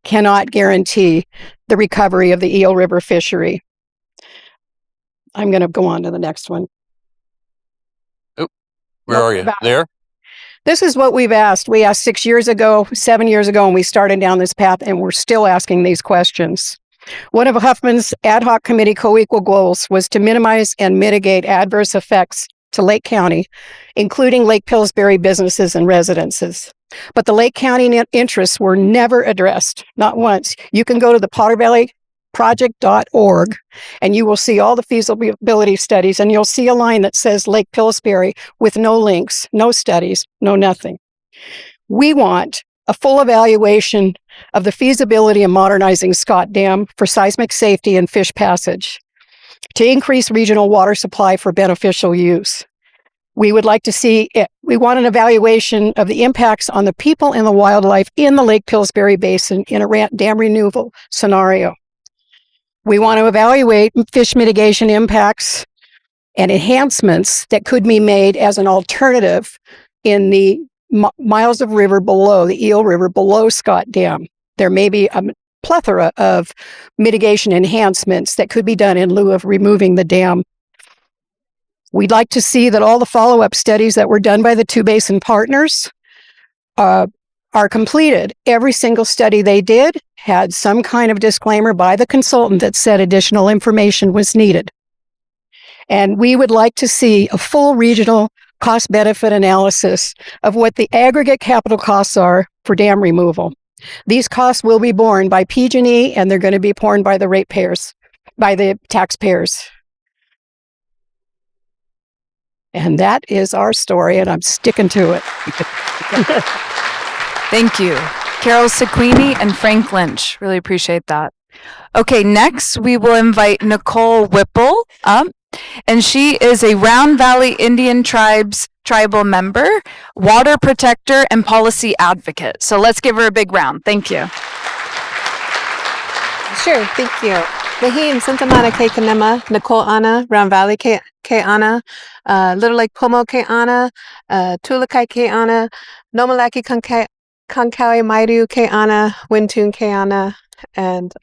cannot guarantee the recovery of the Eel River fishery. I'm going to go on to the next one. Where are you? There? This is what we've asked. We asked 6 years ago, 7 years ago, and we started down this path, and we're still asking these questions. One of Huffman's ad hoc committee co-equal goals was to minimize and mitigate adverse effects to Lake County, including Lake Pillsbury businesses and residences. But the Lake County interests were never addressed, not once. You can go to the pottervalleyproject.org and you will see all the feasibility studies, and you'll see a line that says Lake Pillsbury with no links, no studies, no nothing. We want a full evaluation of the feasibility of modernizing Scott Dam for seismic safety and fish passage to increase regional water supply for beneficial use. We would like to see it. We want an evaluation of the impacts on the people and the wildlife in the Lake Pillsbury Basin in a dam renewal scenario. We want to evaluate fish mitigation impacts and enhancements that could be made as an alternative in the miles of river below, the Eel River below Scott Dam. There may be a plethora of mitigation enhancements that could be done in lieu of removing the dam. We'd like to see that all the follow-up studies that were done by the two basin partners are completed. Every single study they did had some kind of disclaimer by the consultant that said additional information was needed. And we would like to see a full regional cost-benefit analysis of what the aggregate capital costs are for dam removal. These costs will be borne by PG&E, and they're going to be borne by the ratepayers, by the taxpayers. And that is our story, and I'm sticking to it. Thank you. Carol Cinquini and Frank Lynch. Really appreciate that. Okay, next we will invite Nickole Whipple up. And she is a Round Valley Indian tribal member, water protector, and policy advocate. So let's give her a big round. Thank you. Sure, thank you. Mahim Santamana Ke Kanema, Nickole Ana, Round Valley Ke Ana, Little Lake Pomo Ke Ana, Tulakai Ke Ana, Nomalaki Kankawi Maidu Ke Ana, Wintun Ke Ana, and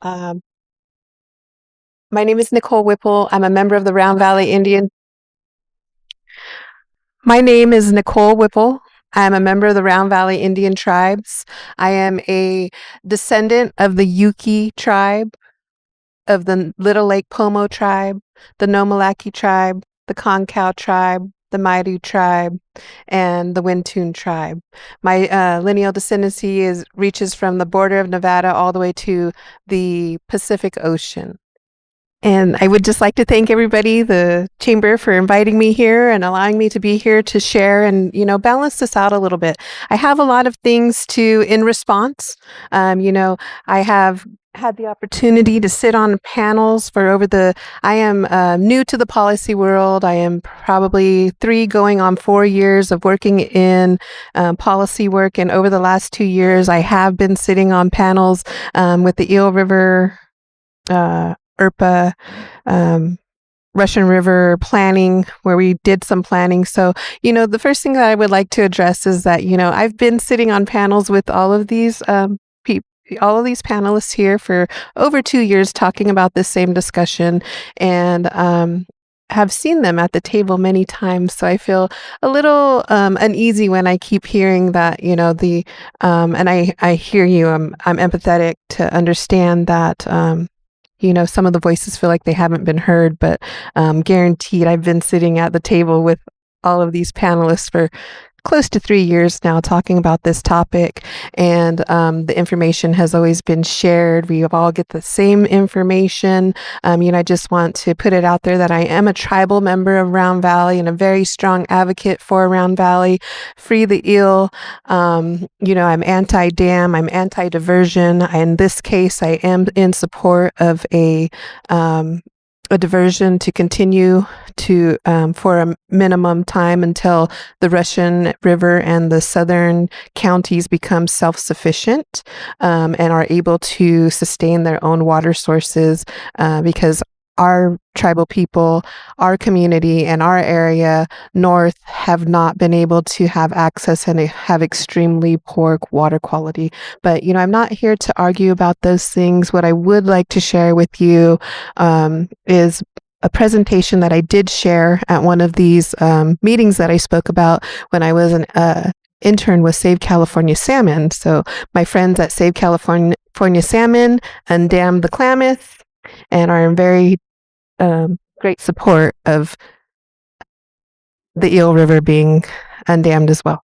my name is Nickole Whipple. I'm a member of the Round Valley Indian. My name is Nickole Whipple. I am a member of the Round Valley Indian tribes. I am a descendant of the Yuki tribe, of the Little Lake Pomo tribe, the Nomalaki tribe, the Concow tribe, the Maidu tribe, and the Wintun tribe. My lineal descendancy reaches from the border of Nevada all the way to the Pacific Ocean. And I would just like to thank everybody, the chamber, for inviting me here and allowing me to be here to share and, balance this out a little bit. I have a lot of things in response. I have had the opportunity to sit on panels I am new to the policy world. I am probably 3 going on 4 years of working in policy work. And over the last 2 years, I have been sitting on panels with the Eel River, IRPA, Russian River planning, where we did some planning. So, the first thing that I would like to address is that, I've been sitting on panels with all of these panelists here for over 2 years talking about this same discussion, and have seen them at the table many times. So I feel a little uneasy when I keep hearing that, and I hear you. I'm empathetic to understand that some of the voices feel like they haven't been heard, but guaranteed, I've been sitting at the table with all of these panelists for close to 3 years now talking about this topic, and the information has always been shared. We all get the same information. I just want to put it out there that I am a tribal member of Round Valley and a very strong advocate for Round Valley. Free the eel. I'm anti-dam. I'm anti-diversion. In this case, I am in support of a diversion to continue to for a minimum time until the Russian River and the southern counties become self-sufficient and are able to sustain their own water sources, because our tribal people, our community, and our area north have not been able to have access and have extremely poor water quality. But, I'm not here to argue about those things. What I would like to share with you is a presentation that I did share at one of these meetings that I spoke about when I was an intern with Save California Salmon. So my friends at Save California Salmon undammed the Klamath and are in very great support of the Eel River being undammed as well.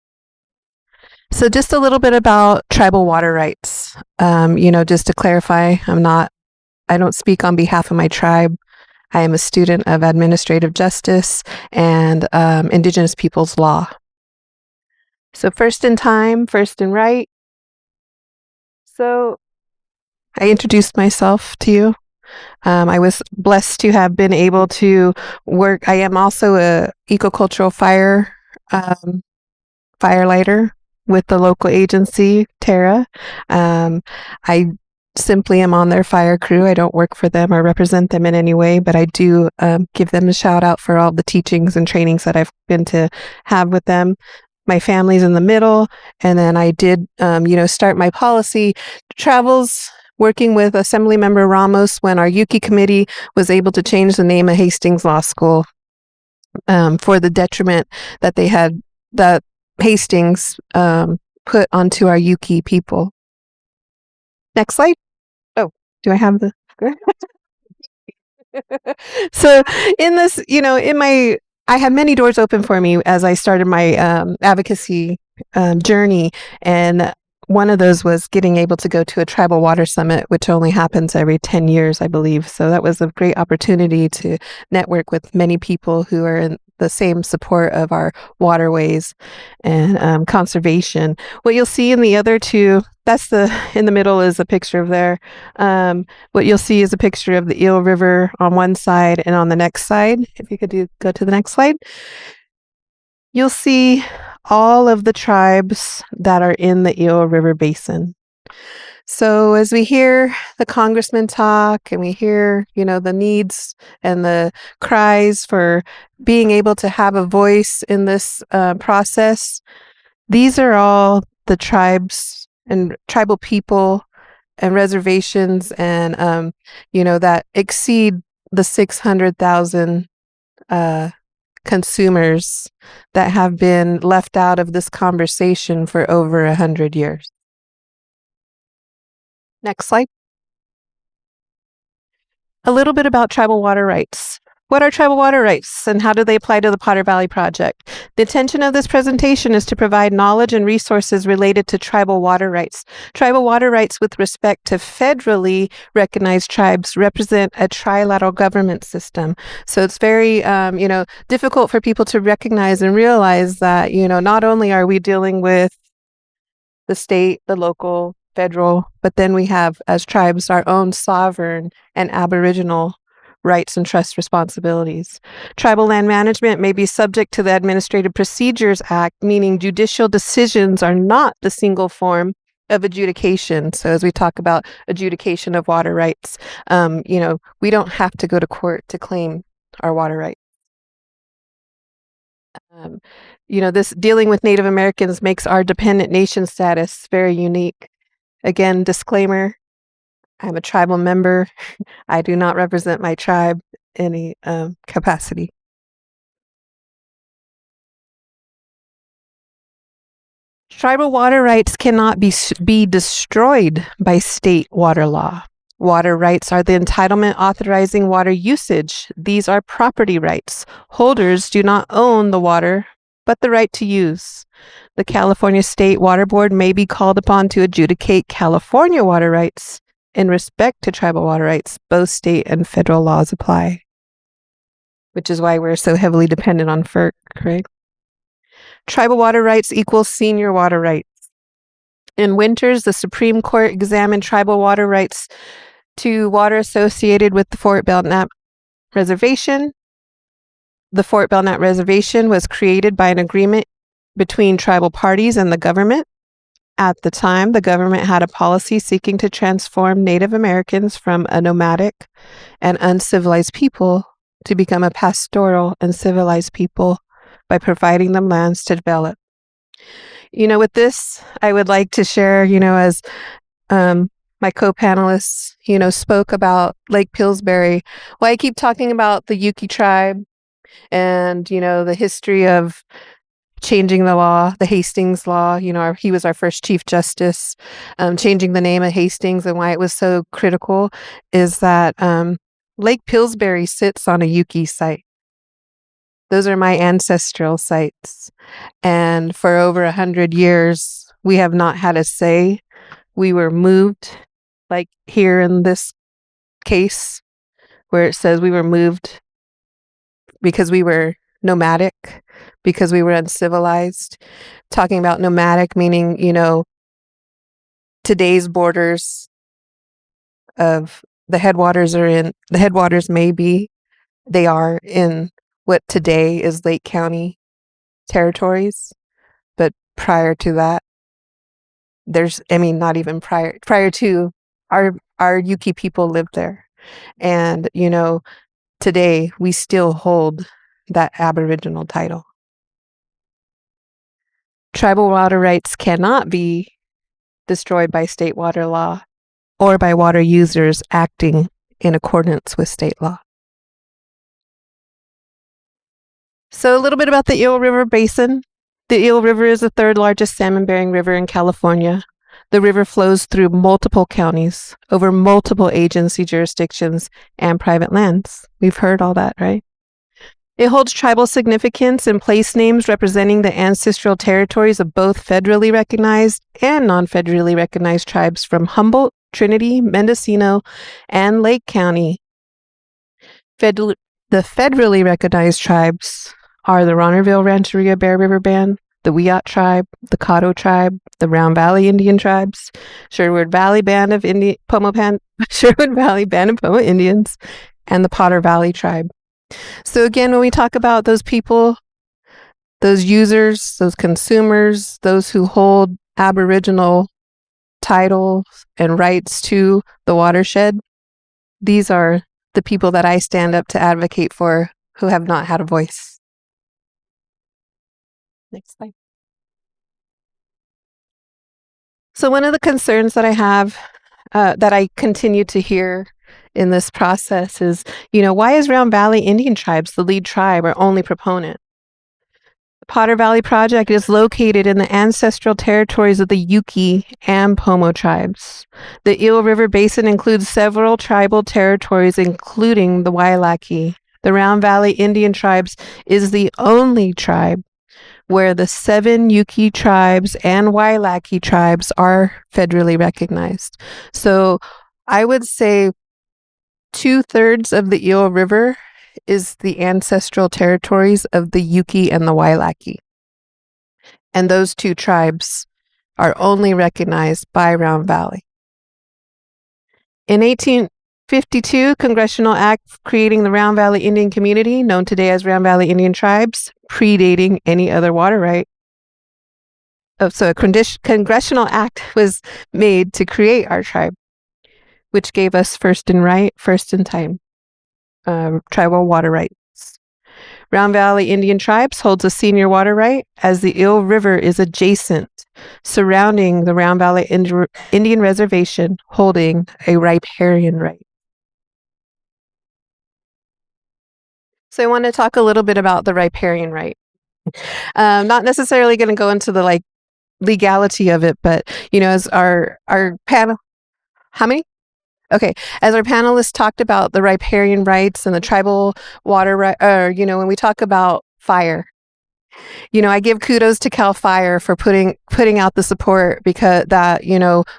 So just a little bit about tribal water rights. Just to clarify, I don't speak on behalf of my tribe. I am a student of administrative justice and Indigenous peoples law. So first in time, first in right. So I introduced myself to you. I was blessed to have been able to work. I am also a ecocultural firelighter with the local agency, Terra. I simply am on their fire crew. I don't work for them or represent them in any way, but I do give them a shout out for all the teachings and trainings that I've been to have with them. My family's in the middle, and then I did, start my policy travels working with Assemblymember Ramos when our Yuki committee was able to change the name of Hastings Law School for the detriment that they had, that Hastings put onto our Yuki people. Next slide. Oh, do I have the? So in this, I had many doors open for me as I started my advocacy journey, and one of those was getting able to go to a tribal water summit, which only happens every 10 years, I believe. So that was a great opportunity to network with many people who are in the same support of our waterways and conservation. What you'll see in the other two, in the middle is a picture of there. What you'll see is a picture of the Eel River on one side, and on the next side, if you could go to the next slide, you'll see all of the tribes that are in the Eel River Basin. So as we hear the congressman talk and we hear, the needs and the cries for being able to have a voice in this process, these are all the tribes and tribal people and reservations and, that exceed the 600,000 consumers that have been left out of this conversation for over 100 years. Next slide. A little bit about tribal water rights. What are tribal water rights and how do they apply to the Potter Valley Project? The intention of this presentation is to provide knowledge and resources related to tribal water rights. Tribal water rights with respect to federally recognized tribes represent a trilateral government system. So it's very, difficult for people to recognize and realize that, not only are we dealing with the state, the local, federal, but then we have, as tribes, our own sovereign and Aboriginal rights and trust responsibilities. Tribal land management may be subject to the Administrative Procedures Act, meaning judicial decisions are not the single form of adjudication. So as we talk about adjudication of water rights, we don't have to go to court to claim our water rights. This dealing with Native Americans makes our dependent nation status very unique. Again, disclaimer, I'm a tribal member. I do not represent my tribe in any capacity. Tribal water rights cannot be destroyed by state water law. Water rights are the entitlement authorizing water usage. These are property rights. Holders do not own the water, but the right to use. The California State Water Board may be called upon to adjudicate California water rights. In respect to tribal water rights, both state and federal laws apply, which is why we're so heavily dependent on FERC, right? Tribal water rights equals senior water rights. In Winters, the Supreme Court examined tribal water rights to water associated with the Fort Belknap Reservation. The Fort Belknap Reservation was created by an agreement between tribal parties and the government. At the time, the government had a policy seeking to transform Native Americans from a nomadic and uncivilized people to become a pastoral and civilized people by providing them lands to develop. With this, I would like to share, as my co-panelists, spoke about Lake Pillsbury. Well, I keep talking about the Yuki tribe and, the history of changing the law, the Hastings law. He was our first Chief Justice. Changing the name of Hastings, and why it was so critical is that Lake Pillsbury sits on a Yuki site. Those are my ancestral sites. And for over 100 years, we have not had a say. We were moved, like here in this case, where it says we were moved because we were nomadic, because we were uncivilized. Talking about nomadic, meaning, today's borders of the headwaters they are in what today is Lake County territories. But prior to that, not even prior to our Yuki people lived there. And, today we still hold that Aboriginal title. Tribal water rights cannot be destroyed by state water law or by water users acting in accordance with state law. So a little bit about the Eel River Basin. The Eel River is the third largest salmon-bearing river in California. The river flows through multiple counties, over multiple agency jurisdictions, and private lands. We've heard all that, right? It holds tribal significance and place names representing the ancestral territories of both federally recognized and non-federally recognized tribes from Humboldt, Trinity, Mendocino, and Lake County. The federally recognized tribes are the Ronnerville Rancheria Bear River Band, the Wiyot Tribe, the Caddo Tribe, the Round Valley Indian Tribes, Sherwood Valley Band of Pomo Indians, and the Potter Valley Tribe. So again, when we talk about those people, those users, those consumers, those who hold Aboriginal titles and rights to the watershed, these are the people that I stand up to advocate for who have not had a voice. Next slide. So one of the concerns that I have, that I continue to hear in this process is, why is Round Valley Indian Tribes the lead tribe or only proponent? The Potter Valley Project is located in the ancestral territories of the Yuki and Pomo tribes. The Eel River Basin includes several tribal territories, including the Wailaki. The Round Valley Indian Tribes is the only tribe where the 7 Yuki tribes and Wailaki tribes are federally recognized. So I would say 2/3 of the Eel River is the ancestral territories of the Yuki and the Wailaki. And those 2 tribes are only recognized by Round Valley. In 1852, Congressional Act creating the Round Valley Indian Community, known today as Round Valley Indian Tribes, predating any other water right. So a Congressional Act was made to create our tribe, which gave us first in time, tribal water rights. Round Valley Indian Tribes holds a senior water right as the Eel River is adjacent, surrounding the Round Valley Indian Reservation, holding a riparian right. So I want to talk a little bit about the riparian right. Not necessarily going to go into the legality of it, but as our panel, how many? Okay, as our panelists talked about the riparian rights and the tribal water right, when we talk about fire, I give kudos to Cal Fire for putting out the support, because that,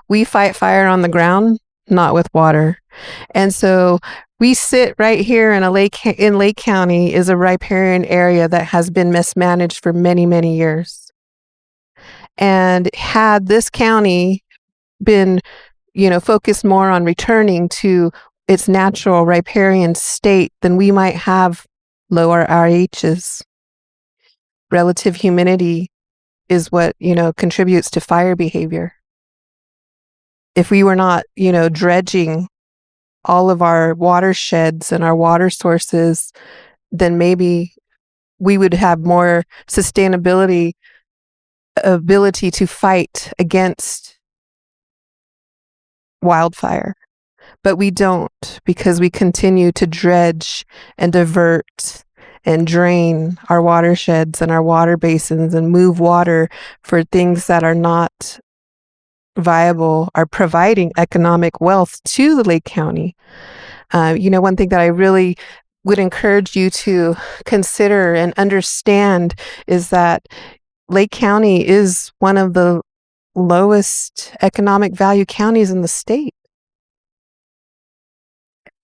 we fight fire on the ground, not with water. And so we sit right here in Lake County is a riparian area that has been mismanaged for many, many years. And had this county been focused more on returning to its natural riparian state, then we might have lower RHs. Relative humidity is what, contributes to fire behavior. If we were not, dredging all of our watersheds and our water sources, then maybe we would have more ability to fight against wildfire. But we don't, because we continue to dredge and divert and drain our watersheds and our water basins and move water for things that are not viable, are providing economic wealth to the Lake County. One thing that I really would encourage you to consider and understand is that Lake County is one of the lowest economic value counties in the state.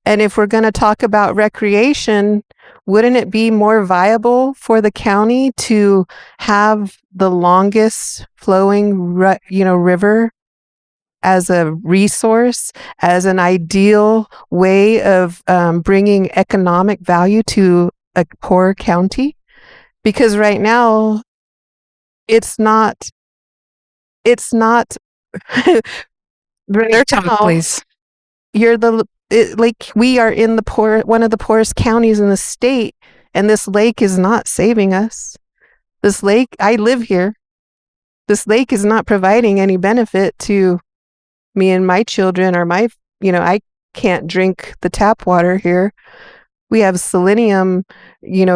And if we're going to talk about recreation, wouldn't it be more viable for the county to have the longest flowing, river as a resource, as an ideal way of bringing economic value to a poor county? Because right now, it's not. Their time, please. We are in one of the poorest counties in the state, and this lake is not saving us. This lake, I live here. This lake is not providing any benefit to me and my children, or I can't drink the tap water here. We have selenium,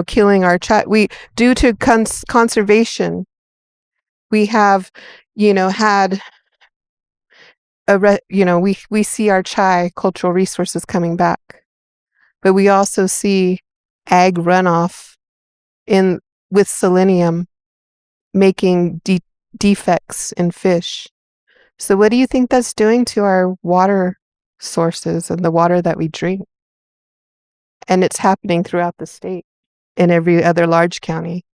killing our child. Due to conservation, we have, had we see our chai cultural resources coming back, but we also see ag runoff with selenium making defects in fish. So what do you think that's doing to our water sources and the water that we drink? And it's happening throughout the state in every other large county.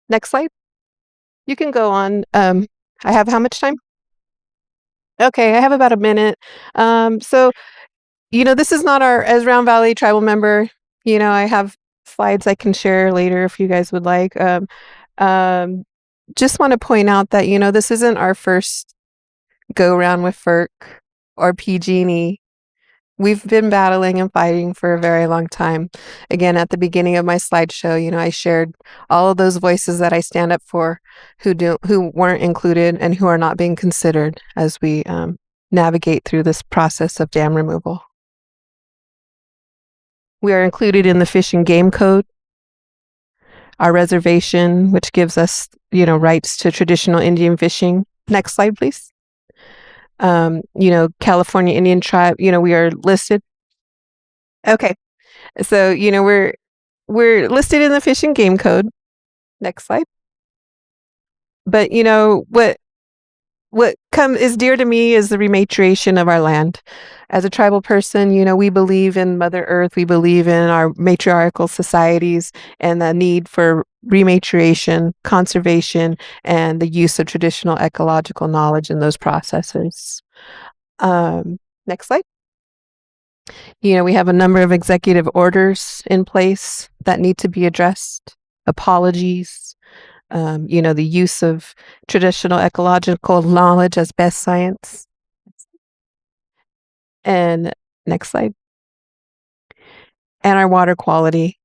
Next slide. You can go on. I have how much time? Okay, I have about a minute. So, this is not as Round Valley tribal member, I have slides I can share later if you guys would like. Just want to point out that, this isn't our first go around with FERC or PG&E. We've been battling and fighting for a very long time. Again, at the beginning of my slideshow, I shared all of those voices that I stand up for who weren't included and who are not being considered as we navigate through this process of dam removal. We are included in the Fish and Game Code, our reservation, which gives us, rights to traditional Indian fishing. Next slide, please. California Indian tribe, we are listed. Okay. So, we're listed in the Fish and Game Code. Next slide. But, what is dear to me is the rematriation of our land. As a tribal person, we believe in Mother Earth. We believe in our matriarchal societies and the need for rematriation, conservation, and the use of traditional ecological knowledge in those processes. Next slide. We have a number of executive orders in place that need to be addressed. Apologies. The use of traditional ecological knowledge as best science. And next slide. And our water quality,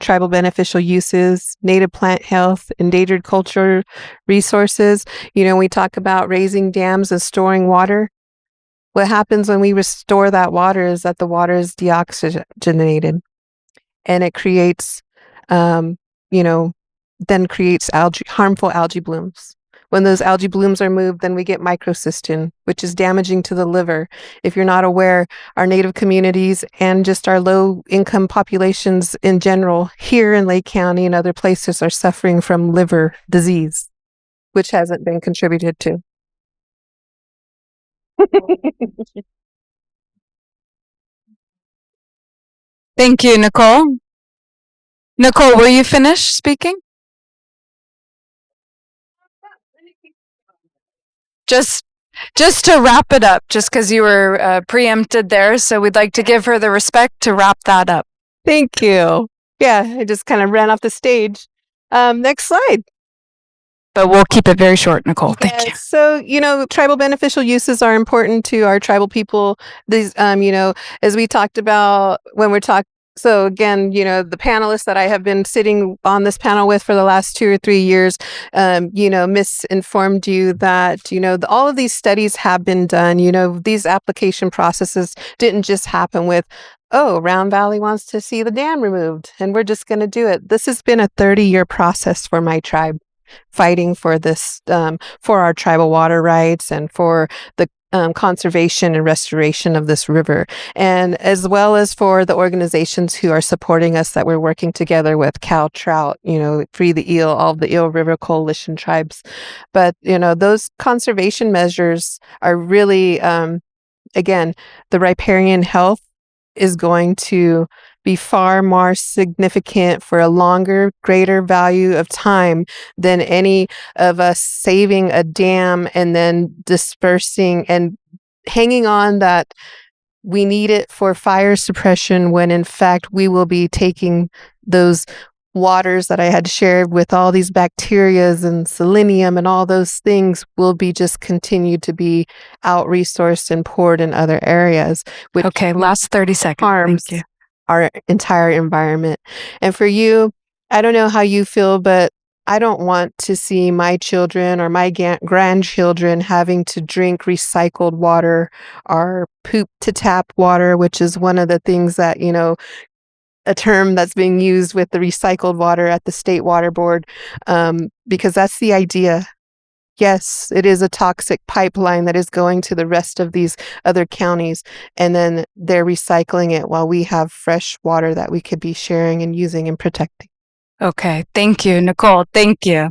tribal beneficial uses, native plant health, endangered culture resources. We talk about raising dams and storing water. What happens when we restore that water is that the water is deoxygenated, and it creates, then creates harmful algae blooms. When those algae blooms are moved, then we get microcystin, which is damaging to the liver. If you're not aware, our native communities and just our low income populations in general here in Lake County and other places are suffering from liver disease, which hasn't been contributed to. Thank you, Nickole. Nickole, were you finished speaking? Just to wrap it up, just because you were preempted there, so we'd like to give her the respect to wrap that up. Thank you. Yeah, I just kind of ran off the stage. Next slide. But we'll keep it very short, Nickole. Thank you. So, tribal beneficial uses are important to our tribal people. These, as we talked about when we're talking. So again, the panelists that I have been sitting on this panel with for the last 2 or 3 years, misinformed you that, all of these studies have been done. These application processes didn't just happen with, oh, Round Valley wants to see the dam removed and we're just going to do it. This has been a 30-year process for my tribe, fighting for this, for our tribal water rights and for the conservation and restoration of this river, and as well as for the organizations who are supporting us that we're working together with, Cal Trout, Free the Eel, all of the Eel River Coalition tribes. But, those conservation measures are really, again, the riparian health is going to be far more significant for a longer, greater value of time than any of us saving a dam and then dispersing and hanging on that we need it for fire suppression, when in fact we will be taking those waters that I had shared with all these bacterias and selenium and all those things will be just continue to be out-resourced and poured in other areas, which Okay, last 30 seconds. harms Thank you. our entire environment. And for you, I don't know how you feel, but I don't want to see my children or my grandchildren having to drink recycled water or poop to tap water, which is one of the things that, a term that's being used with the recycled water at the State Water Board, because that's the idea. Yes, it is a toxic pipeline that is going to the rest of these other counties, and then they're recycling it while we have fresh water that we could be sharing and using and protecting. Okay, thank you, Nickole. Thank you.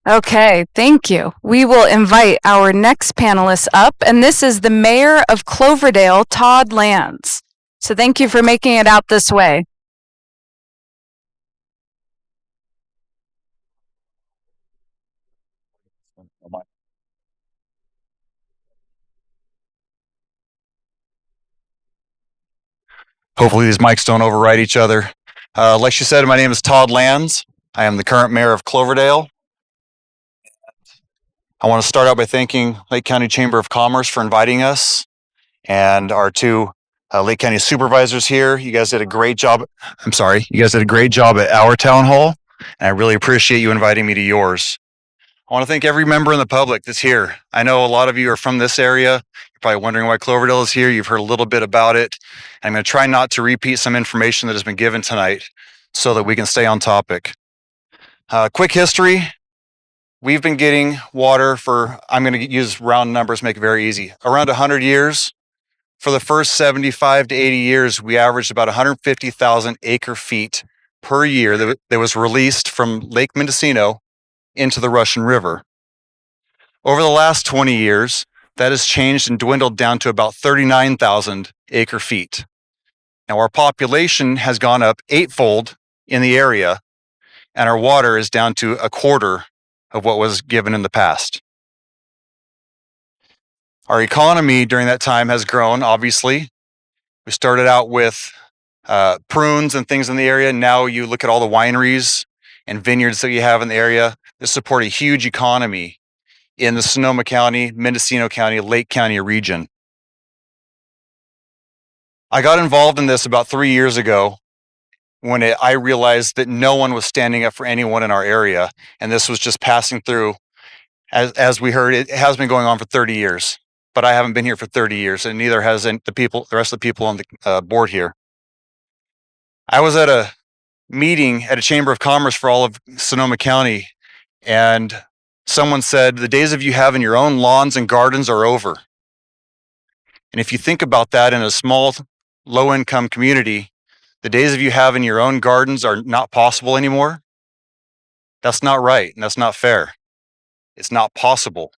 Okay, thank you. We will invite our next panelist up, and this is the Mayor of Cloverdale, Todd Lands. So thank you for making it out this way. Hopefully these mics don't override each other. Like she said, my name is Todd Lands. I am the current mayor of Cloverdale. I want to start out by thanking Lake County Chamber of Commerce for inviting us, and our two Lake County supervisors here. You guys did a great job. You guys did a great job at our town hall, and I really appreciate you inviting me to yours. I want to thank every member in the public that's here. I know a lot of you are from this area. You're probably wondering why Cloverdale is here. You've heard a little bit about it. I'm going to try not to repeat some information that has been given tonight so that we can stay on topic. Quick history. We've been getting water for, I'm going to use round numbers, make it very easy, around 100 years. For the first 75 to 80 years, we averaged about 150,000 acre feet per year that was released from Lake Mendocino into the Russian River. Over the last 20 years, that has changed and dwindled down to about 39,000 acre feet. Now, our population has gone up 8-fold in the area, and our water is down to a quarter of what was given in the past. Our economy during that time has grown, obviously. We started out with prunes and things in the area. Now you look at all the wineries and vineyards that you have in the area that support a huge economy in the Sonoma County, Mendocino County, Lake County region. I got involved in this about 3 years ago when I realized that no one was standing up for anyone in our area, and this was just passing through. As we heard, it has been going on for 30 years, but I haven't been here for 30 years, and neither has the rest of the people on the board here. I was at a meeting at a Chamber of Commerce for all of Sonoma County, and someone said, the days of you having your own lawns and gardens are over. And if you think about that in a small, low-income community, the days of you having your own gardens are not possible anymore. That's not right, and that's not fair. It's not possible.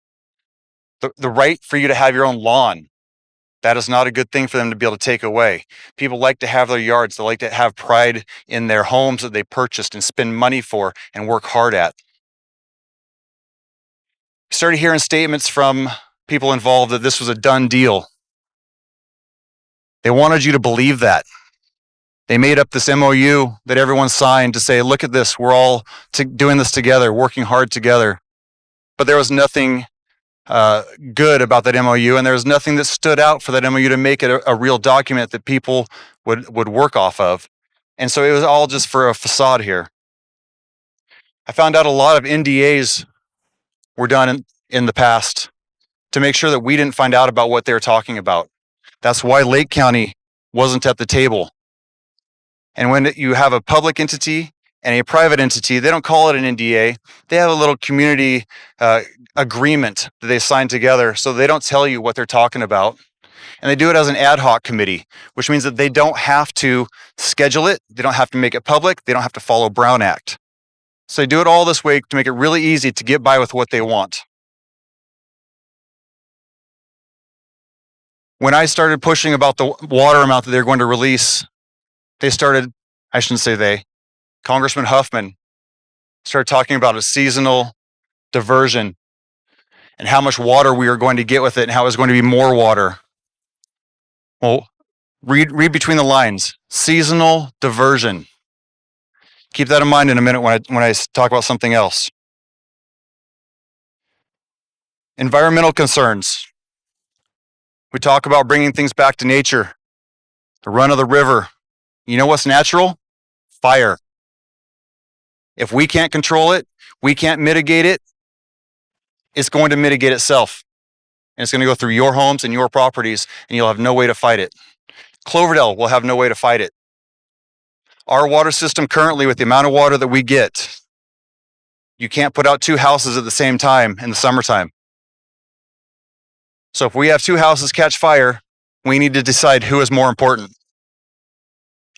The right for you to have your own lawn, that is not a good thing for them to be able to take away. People like to have their yards. They like to have pride in their homes that they purchased and spend money for and work hard at. Started hearing statements from people involved that this was a done deal. They wanted you to believe that. They made up this MOU that everyone signed to say, look at this, we're all doing this together, working hard together. But there was nothing good about that MOU, and there was nothing that stood out for that MOU to make it a real document that people would work off of. And so it was all just for a facade here. I found out a lot of NDAs were done in the past to make sure that we didn't find out about what they were talking about. That's why Lake County wasn't at the table. And when you have a public entity and a private entity, they don't call it an NDA. They have a little community agreement that they sign together, so they don't tell you what they're talking about. And they do it as an ad hoc committee, which means that they don't have to schedule it. They don't have to make it public. They don't have to follow Brown Act. So they do it all this way to make it really easy to get by with what they want. When I started pushing about the water amount that they're going to release, Congressman Huffman started talking about a seasonal diversion and how much water we are going to get with it and how it's going to be more water. Well, read between the lines. Seasonal diversion. Keep that in mind in a minute when I talk about something else. Environmental concerns. We talk about bringing things back to nature. The run of the river. You know what's natural? Fire. If we can't control it, we can't mitigate it, it's going to mitigate itself. And it's going to go through your homes and your properties, and you'll have no way to fight it. Cloverdale will have no way to fight it. Our water system currently, with the amount of water that we get, you can't put out two houses at the same time in the summertime. So if we have two houses catch fire, we need to decide who is more important.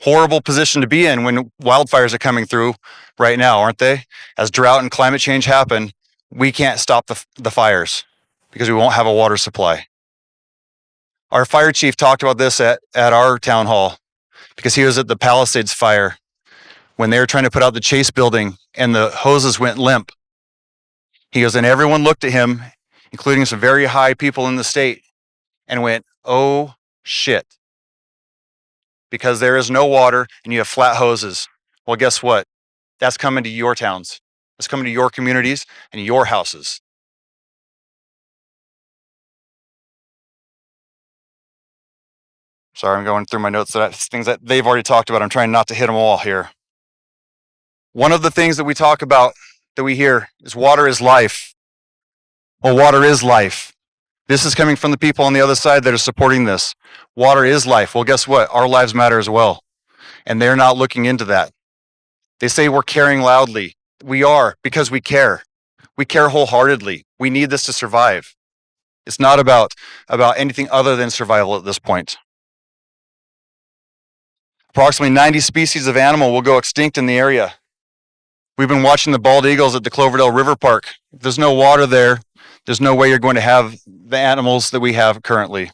Horrible position to be in when wildfires are coming through right now, aren't they? As drought and climate change happen, we can't stop the fires because we won't have a water supply. Our fire chief talked about this at our town hall because he was at the Palisades fire when they were trying to put out the Chase building and the hoses went limp. He goes, and everyone looked at him, including some very high people in the state, and went, oh shit. Because there is no water and you have flat hoses. Well, guess what? That's coming to your towns. That's coming to your communities and your houses. Sorry, I'm going through my notes. Things that they've already talked about. I'm trying not to hit them all here. One of the things that we talk about, that we hear, is water is life. Well, water is life. This is coming from the people on the other side that are supporting this. Water is life. Well, guess what? Our lives matter as well. And they're not looking into that. They say we're caring loudly. We are, because we care. We care wholeheartedly. We need this to survive. It's not about anything other than survival at this point. Approximately 90 species of animal will go extinct in the area. We've been watching the bald eagles at the Cloverdale River Park. If there's no water there, there's no way you're going to have the animals that we have currently.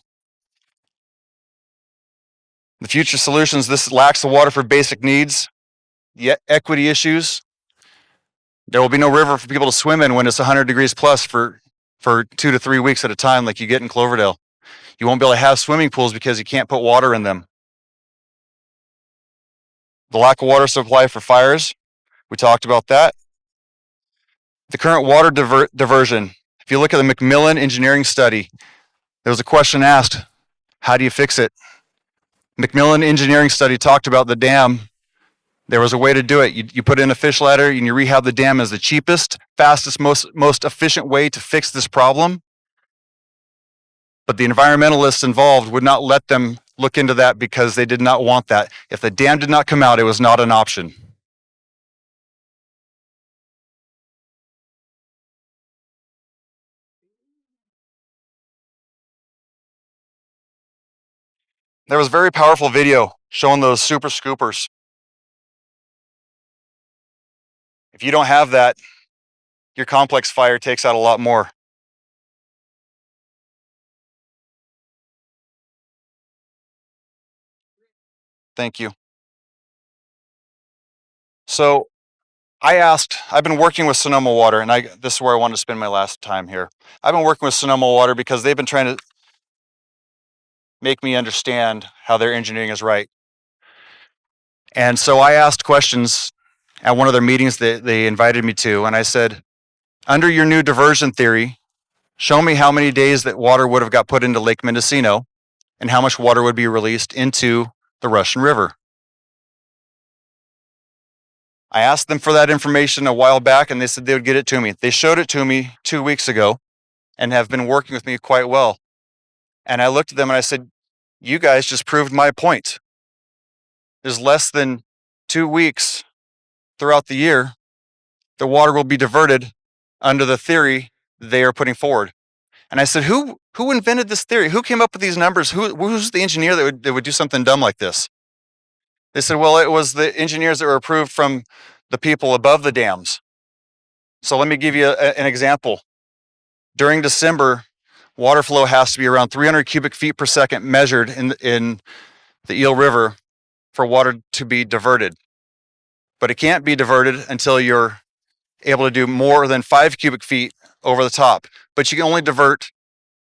The future solutions, this lacks the water for basic needs, yet equity issues. There will be no river for people to swim in when it's 100 degrees plus for 2 to 3 weeks at a time like you get in Cloverdale. You won't be able to have swimming pools because you can't put water in them. The lack of water supply for fires, we talked about that. The current water diversion. If you look at the Macmillan engineering study, there was a question asked, how do you fix it? Macmillan engineering study talked about the dam. There was a way to do it. You put in a fish ladder and you rehab the dam as the cheapest, fastest, most efficient way to fix this problem. But the environmentalists involved would not let them look into that because they did not want that. If the dam did not come out, it was not an option. There was a very powerful video showing those super scoopers. If you don't have that, your complex fire takes out a lot more. Thank you. So I've been working with Sonoma Water, and this is where I want to spend my last time here. I've been working with Sonoma Water because they've been trying to make me understand how their engineering is right. And so I asked questions at one of their meetings that they invited me to, and I said, under your new diversion theory, show me how many days that water would have got put into Lake Mendocino and how much water would be released into the Russian River. I asked them for that information a while back, and they said they would get it to me. They showed it to me 2 weeks ago and have been working with me quite well. And I looked at them and I said, you guys just proved my point. There's less than 2 weeks throughout the year, the water will be diverted under the theory they are putting forward. And I said, who invented this theory? Who came up with these numbers? Who's the engineer that would do something dumb like this? They said, well, it was the engineers that were approved from the people above the dams. So let me give you an example. During December, water flow has to be around 300 cubic feet per second measured in the Eel River for water to be diverted. But it can't be diverted until you're able to do more than 5 cubic feet over the top. But you can only divert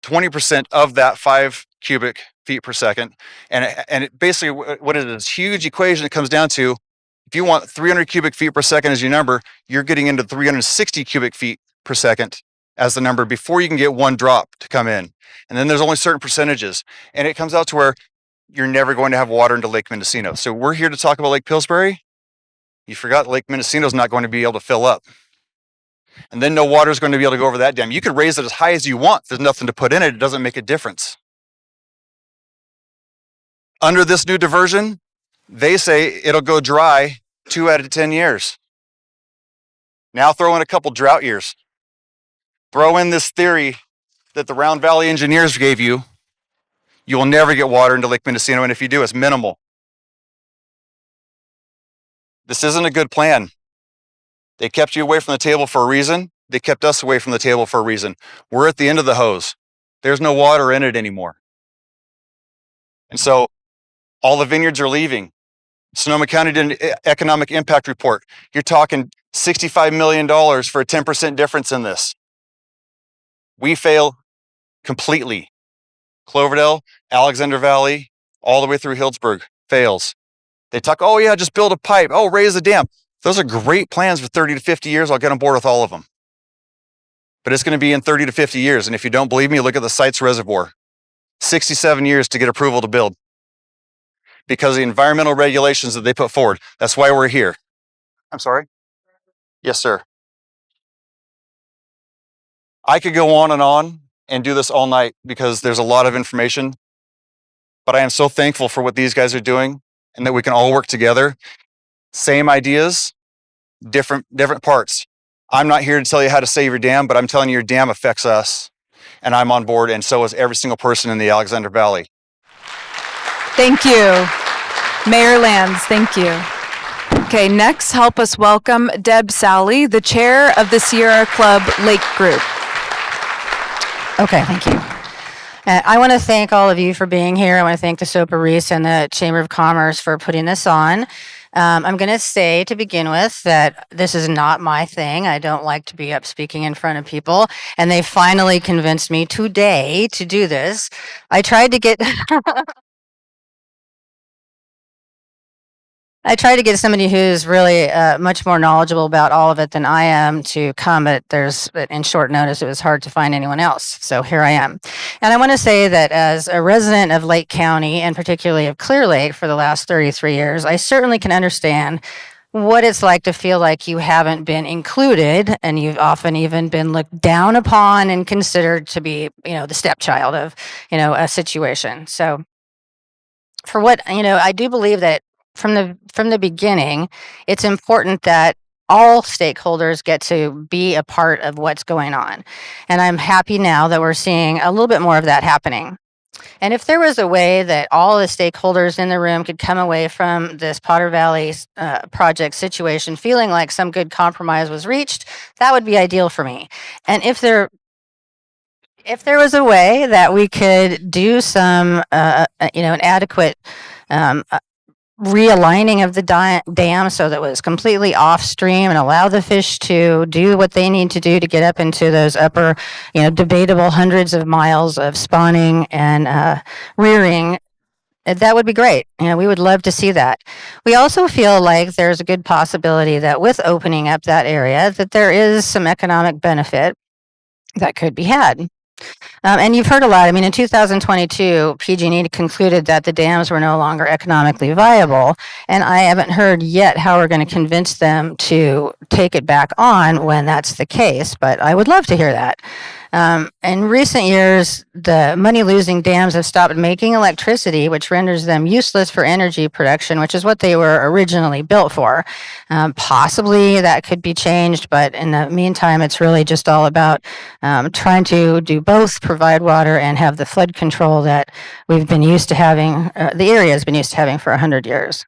20% of that 5 cubic feet per second. And it basically, what it is, this huge equation it comes down to, if you want 300 cubic feet per second as your number, you're getting into 360 cubic feet per second as the number before you can get one drop to come in. And then there's only certain percentages. And it comes out to where you're never going to have water into Lake Mendocino. So we're here to talk about Lake Pillsbury. You forgot Lake Mendocino is not going to be able to fill up. And then no water is going to be able to go over that dam. You could raise it as high as you want. There's nothing to put in it. It doesn't make a difference. Under this new diversion, they say it'll go dry 2 out of 10 years. Now throw in a couple drought years. Throw in this theory that the Round Valley engineers gave you. You will never get water into Lake Mendocino, and if you do, it's minimal. This isn't a good plan. They kept you away from the table for a reason. They kept us away from the table for a reason. We're at the end of the hose. There's no water in it anymore. And so all the vineyards are leaving. Sonoma County did an economic impact report. You're talking $65 million for a 10% difference in this. We fail completely. Cloverdale, Alexander Valley, all the way through Healdsburg fails. They talk, oh yeah, just build a pipe. Oh, raise a dam. Those are great plans for 30 to 50 years. I'll get on board with all of them. But it's going to be in 30 to 50 years. And if you don't believe me, look at the Sites Reservoir. 67 years to get approval to build because of the environmental regulations that they put forward. That's why we're here. I'm sorry? Yes, sir. I could go on and do this all night because there's a lot of information, but I am so thankful for what these guys are doing and that we can all work together. Same ideas, different parts. I'm not here to tell you how to save your dam, but I'm telling you your dam affects us, and I'm on board, and so is every single person in the Alexander Valley. Thank you. Mayor Lands, thank you. Okay, next, help us welcome Deb Sally, the chair of the Sierra Club Lake Group. Okay, thank you. I want to thank all of you for being here. I want to thank the Soper, Reese, and the Chamber of Commerce for putting this on. I'm going to say to begin with that this is not my thing. I don't like to be up speaking in front of people, and they finally convinced me today to do this. I tried to get somebody who's really much more knowledgeable about all of it than I am to come, but in short notice, it was hard to find anyone else. So here I am. And I want to say that as a resident of Lake County, and particularly of Clear Lake for the last 33 years, I certainly can understand what it's like to feel like you haven't been included, and you've often even been looked down upon and considered to be, the stepchild of, a situation. So for what, I do believe that from the beginning, it's important that all stakeholders get to be a part of what's going on. And I'm happy now that we're seeing a little bit more of that happening. And if there was a way that all the stakeholders in the room could come away from this Potter Valley project situation feeling like some good compromise was reached, that would be ideal for me. And if there was a way that we could do some, an adequate realigning of the dam so that it was completely off stream and allow the fish to do what they need to do to get up into those upper, debatable hundreds of miles of spawning and rearing, that would be great. We would love to see that. We also feel like there's a good possibility that with opening up that area, that there is some economic benefit that could be had. And you've heard a lot. In 2022, PG&E concluded that the dams were no longer economically viable, and I haven't heard yet how we're going to convince them to take it back on when that's the case, but I would love to hear that. In recent years, the money-losing dams have stopped making electricity, which renders them useless for energy production, which is what they were originally built for. Possibly that could be changed, but in the meantime, it's really just all about trying to do both, provide water and have the flood control that we've been used to having, the area has been used to having for 100 years.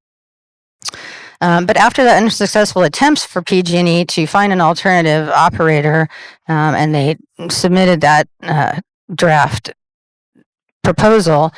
But after the unsuccessful attempts for PG&E to find an alternative operator, and they submitted that draft proposal,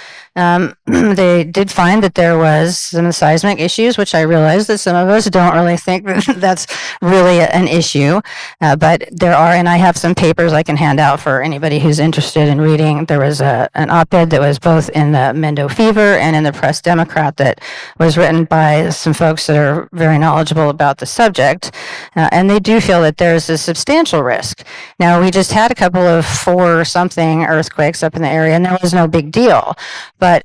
they did find that there was some seismic issues, which I realize that some of us don't really think that's really an issue, but there are, and I have some papers I can hand out for anybody who's interested in reading. There was an op-ed that was both in the Mendo Fever and in the Press Democrat that was written by some folks that are very knowledgeable about the subject, and they do feel that there's a substantial risk. Now, we just had a couple of 4-something earthquakes up in the area, and there was no big deal, but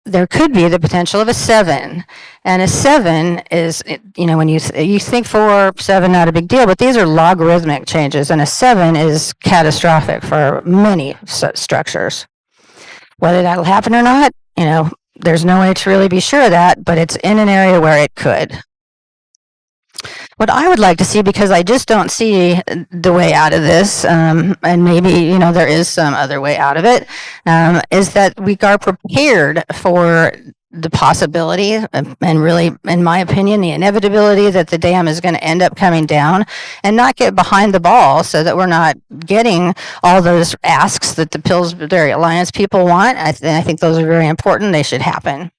there could be the potential of a 7, and a 7 is, when you think 4, 7, not a big deal, but these are logarithmic changes, and a 7 is catastrophic for many structures. Whether that'll happen or not, there's no way to really be sure of that, but it's in an area where it could. What I would like to see, because I just don't see the way out of this, and maybe, there is some other way out of it, is that we are prepared for the possibility, and really, in my opinion, the inevitability that the dam is going to end up coming down, and not get behind the ball so that we're not getting all those asks that the Pillsbury Alliance people want. I think those are very important. They should happen.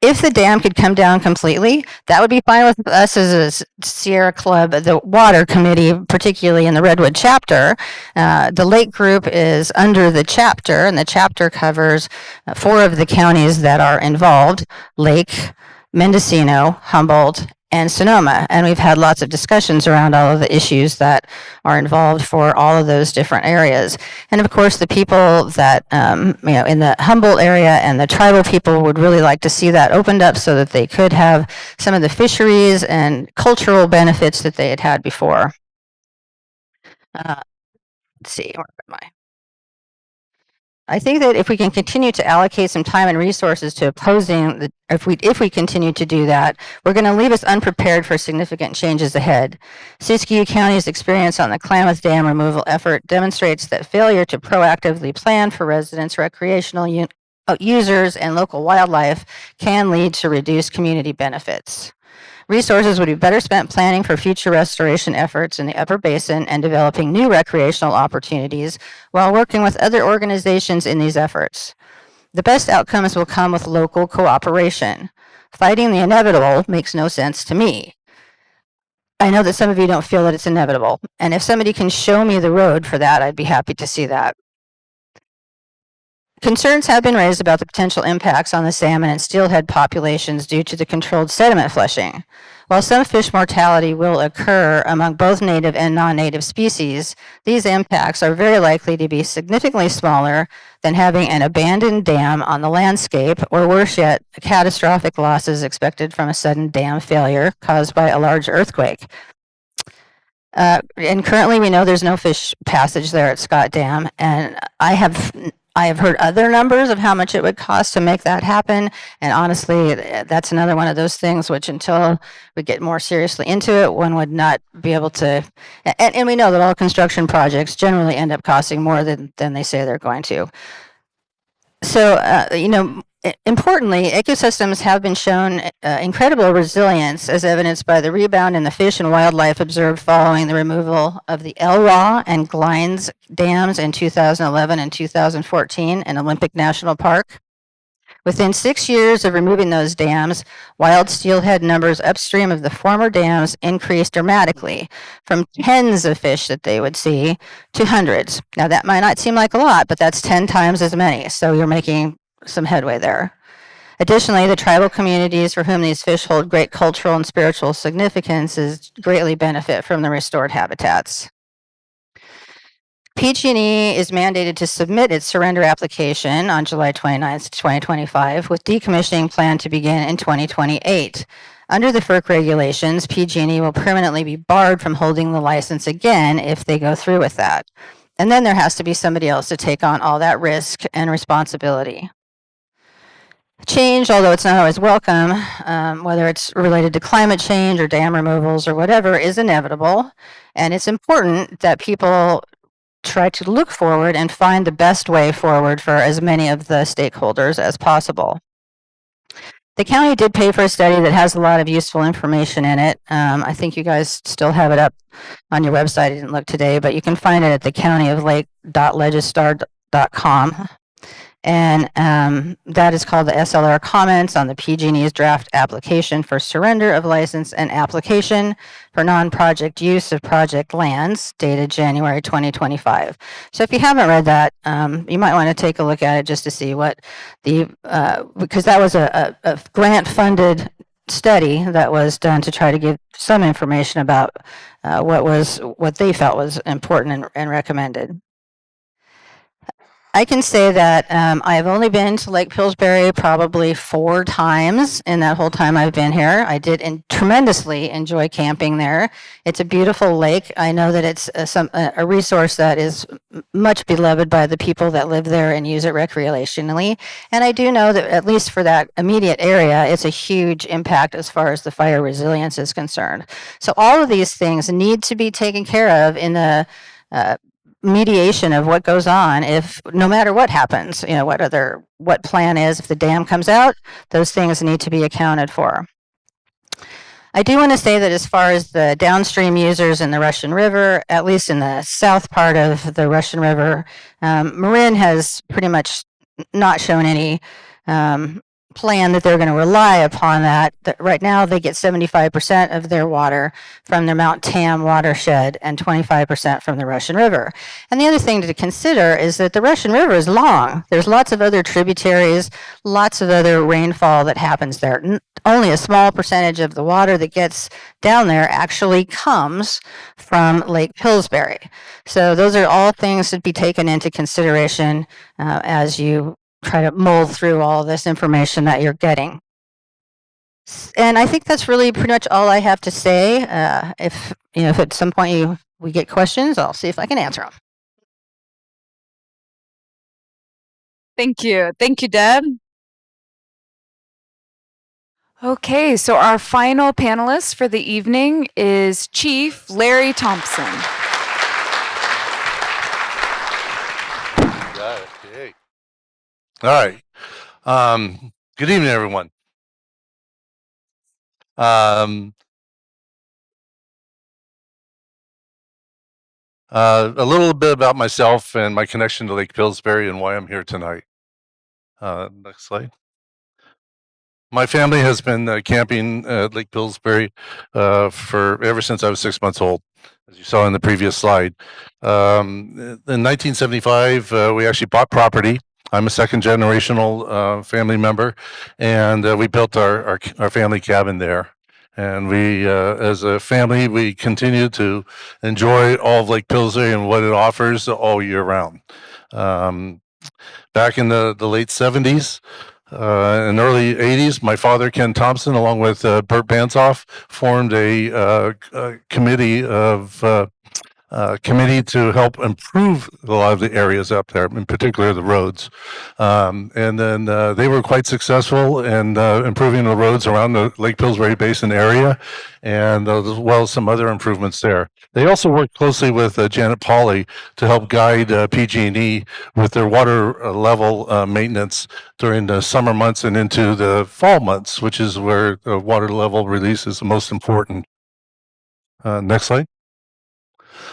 If the dam could come down completely, that would be fine with us as a Sierra Club, the water committee, particularly in the Redwood chapter. The Lake group is under the chapter, and the chapter covers 4 of the counties that are involved: Lake, Mendocino, Humboldt, and Sonoma. And we've had lots of discussions around all of the issues that are involved for all of those different areas. And of course, the people that, in the Humboldt area and the tribal people would really like to see that opened up so that they could have some of the fisheries and cultural benefits that they had had before. Let's see, where am I? I think that if we can continue to allocate some time and resources to opposing, if we continue to do that, we're going to leave us unprepared for significant changes ahead. Siskiyou County's experience on the Klamath Dam removal effort demonstrates that failure to proactively plan for residents, recreational users, and local wildlife can lead to reduced community benefits. Resources would be better spent planning for future restoration efforts in the Upper Basin and developing new recreational opportunities while working with other organizations in these efforts. The best outcomes will come with local cooperation. Fighting the inevitable makes no sense to me. I know that some of you don't feel that it's inevitable, and if somebody can show me the road for that, I'd be happy to see that. Concerns have been raised about the potential impacts on the salmon and steelhead populations due to the controlled sediment flushing. While some fish mortality will occur among both native and non-native species, these impacts are very likely to be significantly smaller than having an abandoned dam on the landscape, or worse yet, catastrophic losses expected from a sudden dam failure caused by a large earthquake. And currently we know there's no fish passage there at Scott Dam, and I have heard other numbers of how much it would cost to make that happen. And honestly, that's another one of those things which, until we get more seriously into it, one would not be able to. And we know that all construction projects generally end up costing more than they say they're going to. Importantly, ecosystems have been shown incredible resilience as evidenced by the rebound in the fish and wildlife observed following the removal of the Elwha and Glines dams in 2011 and 2014 in Olympic National Park. Within 6 years of removing those dams, wild steelhead numbers upstream of the former dams increased dramatically from tens of fish that they would see to hundreds. Now, that might not seem like a lot, but that's 10 times as many. So you're making some headway there. Additionally, the tribal communities for whom these fish hold great cultural and spiritual significance greatly benefit from the restored habitats. PG&E is mandated to submit its surrender application on July 29th, 2025, with decommissioning planned to begin in 2028. Under the FERC regulations, PG&E will permanently be barred from holding the license again if they go through with that. And then there has to be somebody else to take on all that risk and responsibility. Change, although it's not always welcome, whether it's related to climate change or dam removals or whatever, is inevitable. And it's important that people try to look forward and find the best way forward for as many of the stakeholders as possible. The county did pay for a study that has a lot of useful information in it. I think you guys still have it up on your website. I didn't look today, but you can find it at thecountyoflake.legistar.com. And that is called the SLR comments on the PG&E's draft application for surrender of license and application for non-project use of project lands dated January 2025. So if you haven't read that, you might want to take a look at it just to see what because that was a grant-funded study that was done to try to give some information about what they felt was important and recommended. I can say that I've only been to Lake Pillsbury probably 4 times in that whole time I've been here. I did tremendously enjoy camping there. It's a beautiful lake. I know that it's a resource that is much beloved by the people that live there and use it recreationally. And I do know that at least for that immediate area, it's a huge impact as far as the fire resilience is concerned. So all of these things need to be taken care of in the mediation of what goes on if no matter what happens, what plan is, if the dam comes out, those things need to be accounted for. I do want to say that as far as the downstream users in the Russian River, at least in the south part of the Russian River, Marin has pretty much not shown any plan that they're going to rely upon that. Right now they get 75% of their water from their Mount Tam watershed and 25% from the Russian River. And the other thing to consider is that the Russian River is long. There's lots of other tributaries, lots of other rainfall that happens there. Only a small percentage of the water that gets down there actually comes from Lake Pillsbury. So those are all things to be taken into consideration as you try to mull through all this information that you're getting. And I think that's really pretty much all I have to say. If at some point we get questions, I'll see if I can answer them. Thank you. Thank you, Deb. Okay, so our final panelist for the evening is Chief Larry Thompson. Okay. All right. Good evening, everyone. A little bit about myself and my connection to Lake Pillsbury and why I'm here tonight. Next slide. My family has been camping at Lake Pillsbury for ever since I was 6 months old, as you saw in the previous slide. In 1975, we actually bought property. I'm a second generational family member, and we built our family cabin there. And we, as a family, we continue to enjoy all of Lake Pillsbury and what it offers all year round. Back in the late 70s and early 80s, my father, Ken Thompson, along with Bert Banzoff, formed a committee of committee to help improve a lot of the areas up there, in particular the roads. And then they were quite successful in improving the roads around the Lake Pillsbury Basin area, and as well as some other improvements there. They also worked closely with Janet Pauley to help guide PG&E with their water level maintenance during the summer months and into the fall months, which is where the water level release is the most important. Next slide.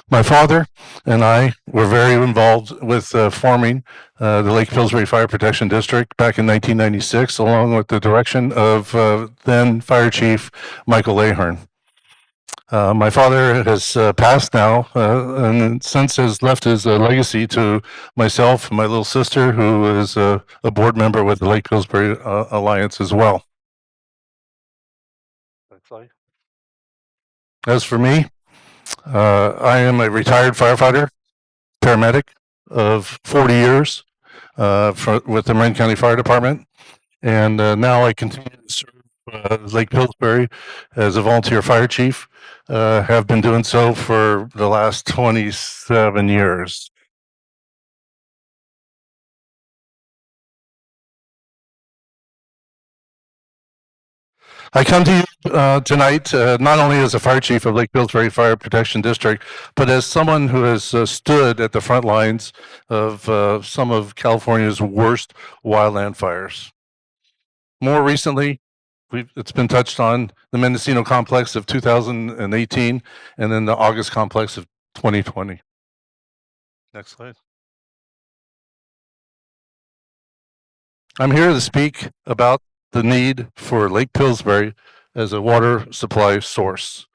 My father and I were very involved with forming the Lake Pillsbury Fire Protection District back in 1996, along with the direction of then Fire Chief Michael Ahern. My father has passed now, and since has left his legacy to myself and my little sister, who is a board member with the Lake Pillsbury Alliance as well. Next slide. As for me, I am a retired firefighter, paramedic of 40 years with the Marin County Fire Department. And now I continue to serve Lake Pillsbury as a volunteer fire chief. Have been doing so for the last 27 years. I come to you tonight not only as a fire chief of Lake Pillsbury Fire Protection District, but as someone who has stood at the front lines of some of California's worst wildland fires. More recently, it's been touched on the Mendocino complex of 2018 and then the August complex of 2020. Next slide. I'm here to speak about the need for Lake Pillsbury as a water supply source,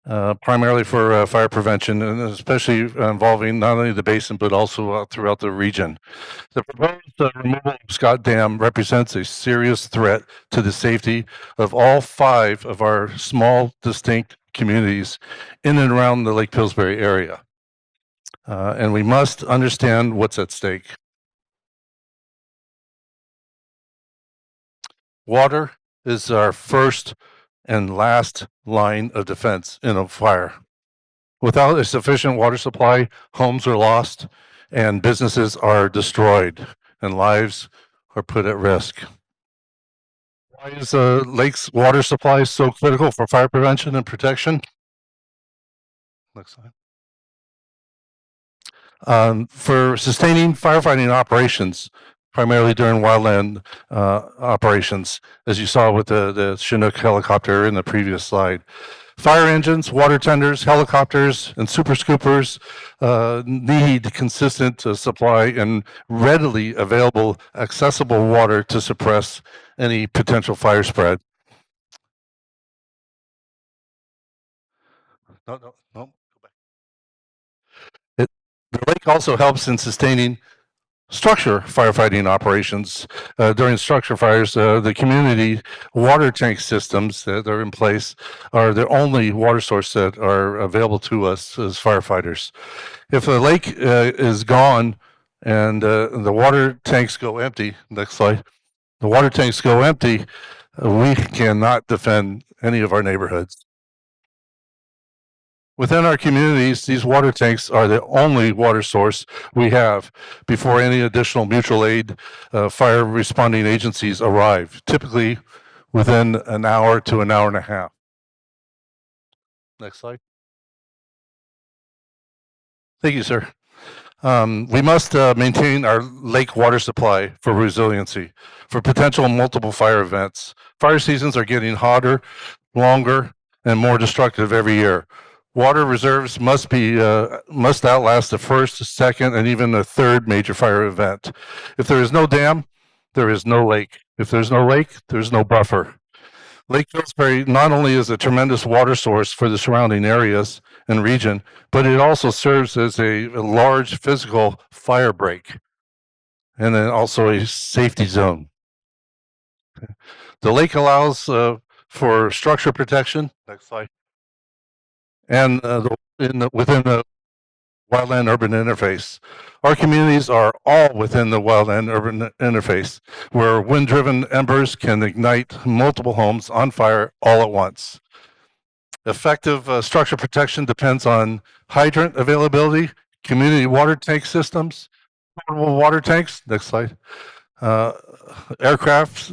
primarily for fire prevention, and especially involving not only the basin but also throughout the region. The proposed removal of Scott Dam represents a serious threat to the safety of all 5 of our small, distinct communities in and around the Lake Pillsbury area. And we must understand what's at stake. Water is our first and last line of defense in a fire. Without a sufficient water supply, homes are lost and businesses are destroyed and lives are put at risk. Why is the lake's water supply so critical for fire prevention and protection? Next slide. For sustaining firefighting operations, primarily during wildland operations, as you saw with the Chinook helicopter in the previous slide. Fire engines, water tenders, helicopters, and super scoopers need consistent supply and readily available, accessible water to suppress any potential fire spread. No, go back. The lake also helps in sustaining structure firefighting operations. During structure fires, the community water tank systems that are in place are the only water source that are available to us as firefighters. If the lake is gone and the water tanks go empty, next slide, the water tanks go empty, we cannot defend any of our neighborhoods. Within our communities, these water tanks are the only water source we have before any additional mutual aid fire responding agencies arrive, typically within an hour to an hour and a half. Next slide. Thank you, sir. We must maintain our lake water supply for resiliency, for potential multiple fire events. Fire seasons are getting hotter, longer, and more destructive every year. Water reserves must outlast the first, second, and even the third major fire event. If there is no dam, there is no lake. If there's no lake, there's no buffer. Lake Pillsbury not only is a tremendous water source for the surrounding areas and region, but it also serves as a large physical fire break and then also a safety zone. The lake allows for structure protection. Next slide. And within the wildland urban interface. Our communities are all within the wildland urban interface, where wind-driven embers can ignite multiple homes on fire all at once. Effective structure protection depends on hydrant availability, community water tank systems, portable water tanks. Next slide. Aircraft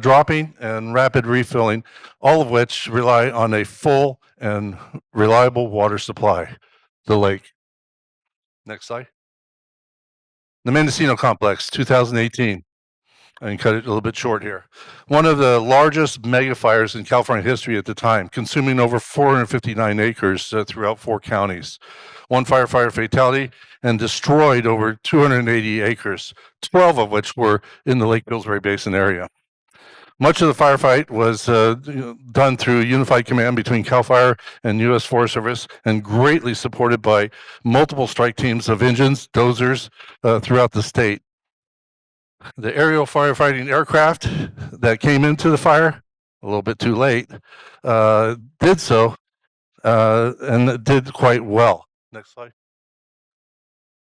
dropping and rapid refilling, all of which rely on a full and reliable water supply. The lake. Next slide. The Mendocino Complex, 2018. I can cut it a little bit short here. One of the largest mega fires in California history at the time, consuming over 459 acres throughout 4 counties. 1 firefighter fatality and destroyed over 280 acres, 12 of which were in the Lake Pillsbury Basin area. Much of the firefight was done through unified command between CAL FIRE and U.S. Forest Service, and greatly supported by multiple strike teams of engines, dozers throughout the state. The aerial firefighting aircraft that came into the fire, a little bit too late, did so and did quite well. Next slide.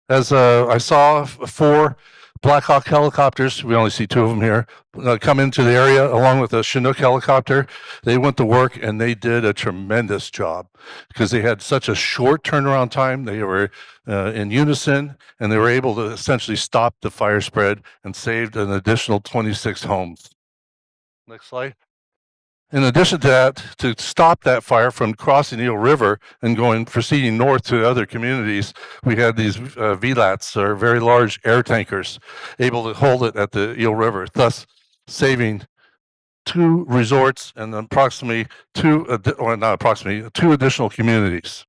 As I saw 4 Black Hawk helicopters, we only see 2 of them here, come into the area along with a Chinook helicopter. They went to work and they did a tremendous job because they had such a short turnaround time. They were in unison and they were able to essentially stop the fire spread and saved an additional 26 homes. Next slide. In addition to that, to stop that fire from crossing the Eel River and proceeding north to other communities, we had these VLATs, or very large air tankers, able to hold it at the Eel River, thus saving 2 resorts and approximately 2 additional communities.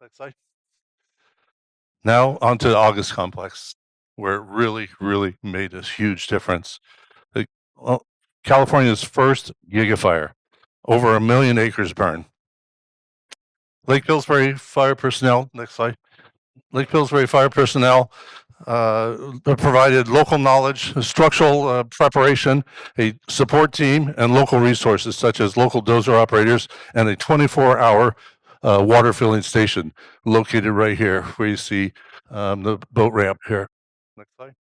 Next slide. Now onto the August Complex, where it really made a huge difference. California's first gigafire, over 1 million acres burned. Lake Pillsbury fire personnel, next slide. Lake Pillsbury fire personnel provided local knowledge, structural preparation, a support team, and local resources such as local dozer operators and a 24-hour water filling station located right here where you see the boat ramp here. Next slide.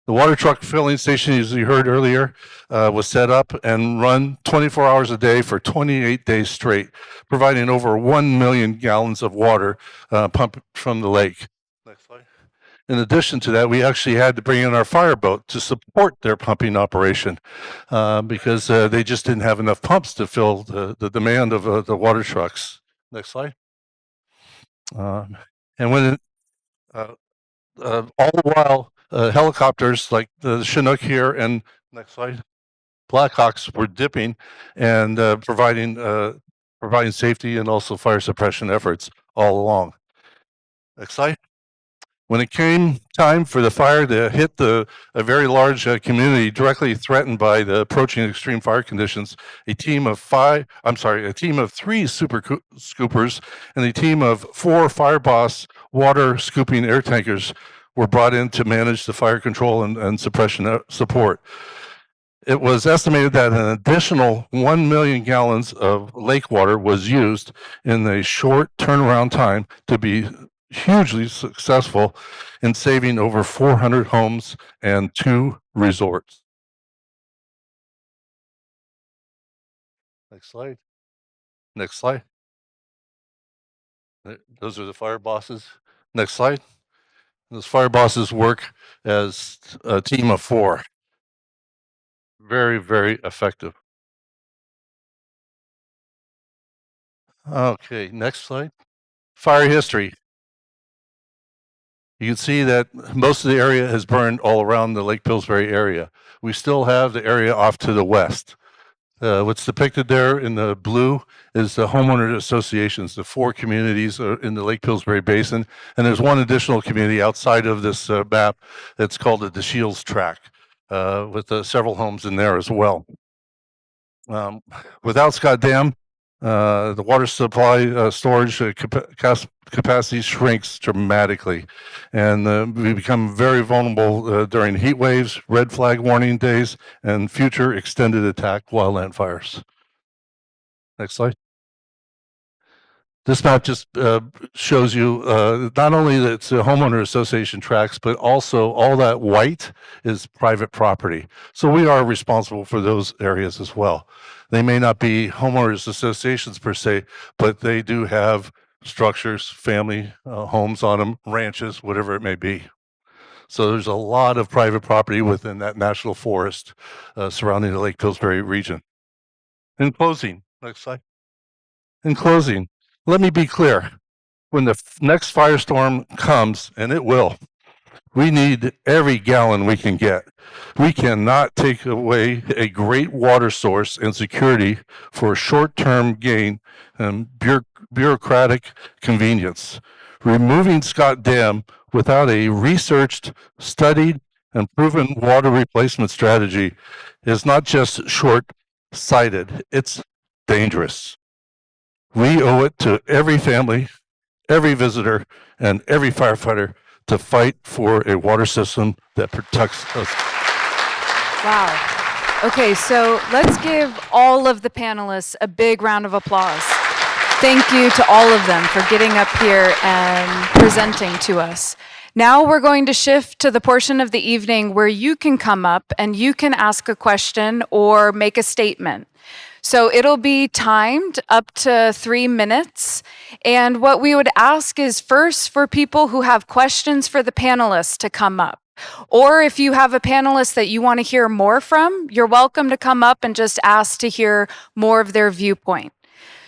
The water truck filling station, as you heard earlier, was set up and run 24 hours a day for 28 days straight, providing over 1 million gallons of water pumped from the lake. Next slide. In addition to that, we actually had to bring in our fireboat to support their pumping operation because they just didn't have enough pumps to fill the demand of the water trucks. Next slide. And when all the while, helicopters like the Chinook here and next slide, Blackhawks were dipping and providing safety and also fire suppression efforts all along. Next slide. When it came time for the fire to hit a very large community directly threatened by the approaching extreme fire conditions, a team of 3 super scoopers and a team of 4 fire boss water scooping air tankers were brought in to manage the fire control and suppression support. It was estimated that an additional 1 million gallons of lake water was used in a short turnaround time to be hugely successful in saving over 400 homes and 2 resorts. Next slide. Next slide. Those are the fire bosses. Next slide. Those fire bosses work as a team of 4. Very effective. Okay, next slide. Fire history. You can see that most of the area has burned all around the Lake Pillsbury area. We still have the area off to the west. What's depicted there in the blue is the homeowner associations, the 4 communities in the Lake Pillsbury Basin. And there's one additional community outside of this map that's called the DeShields Tract with several homes in there as well. Without Scott Dam, the water supply storage capacity shrinks dramatically, and we become very vulnerable during heat waves, red flag warning days, and future extended attack wildland fires. Next slide. This map just shows you not only that it's a homeowner association tracks, but also all that white is private property. So we are responsible for those areas as well. They may not be homeowners associations per se, but they do have structures, family homes on them, ranches, whatever it may be. So there's a lot of private property within that national forest surrounding the Lake Pillsbury region. In closing, next slide. In closing, let me be clear. When the next firestorm comes, and it will, we need every gallon we can get. We cannot take away a great water source and security for short-term gain and bureaucratic convenience. Removing Scott Dam without a researched, studied, and proven water replacement strategy is not just short-sighted, it's dangerous. We owe it to every family, every visitor, and every firefighter to fight for a water system that protects us. Wow. Okay, so let's give all of the panelists a big round of applause. Thank you to all of them for getting up here and presenting to us. Now we're going to shift to the portion of the evening where you can come up and you can ask a question or make a statement. So it'll be timed up to 3 minutes. And what we would ask is first for people who have questions for the panelists to come up. Or if you have a panelist that you want to hear more from, you're welcome to come up and just ask to hear more of their viewpoint.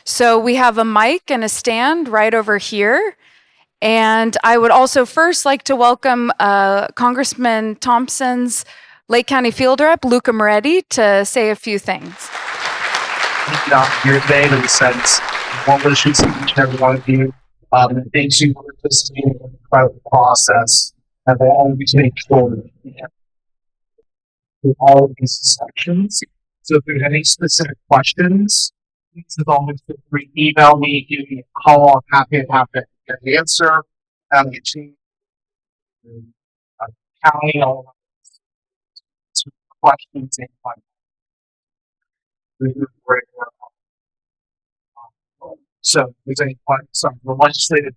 So we have a mic and a stand right over here. And I would also first like to welcome Congressman Thompson's Lake County Field Rep, Luca Moretti, to say a few things. Here today to the sense one wishes to each and every one of you. Thanks you for participating in the incredible process and will always make sure with all of these sections. So if there's any specific questions, please as always feel free to email me, give me a call. I'm happy to have the answer. Get to county all questions and so if there's any questions on the legislative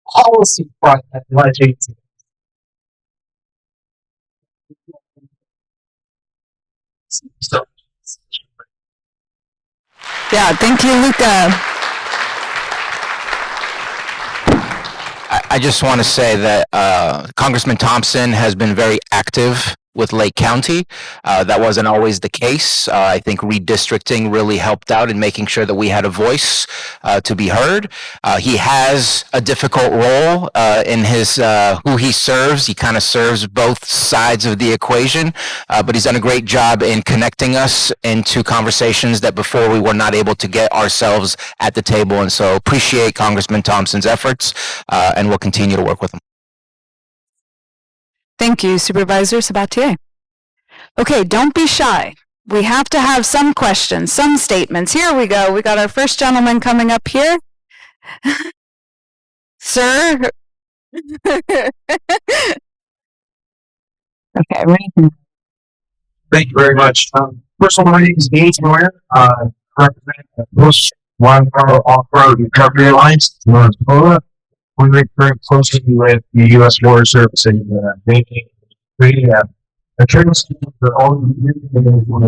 policy front that legislates. So, Yeah, thank you, Luca. I just want to say that Congressman Thompson has been very active with Lake County. That wasn't always the case. I think redistricting really helped out in making sure that we had a voice to be heard. He has a difficult role in his who he serves. He kind of serves both sides of the equation, but he's done a great job in connecting us into conversations that before we were not able to get ourselves at the table. And so appreciate Congressman Thompson's efforts, and we'll continue to work with him. Thank you, Supervisor Sabatier. Okay, don't be shy. We have to have some questions, some statements. Here we go. We got our first gentleman coming up here. Sir. okay, ready. Thank you very much. First of all, my name is Gage Moyer. I represent the Bush Wildfire Off-Road Recovery Alliance, North Dakota. We work very closely with the U.S. Water Service and making a training school for all the communities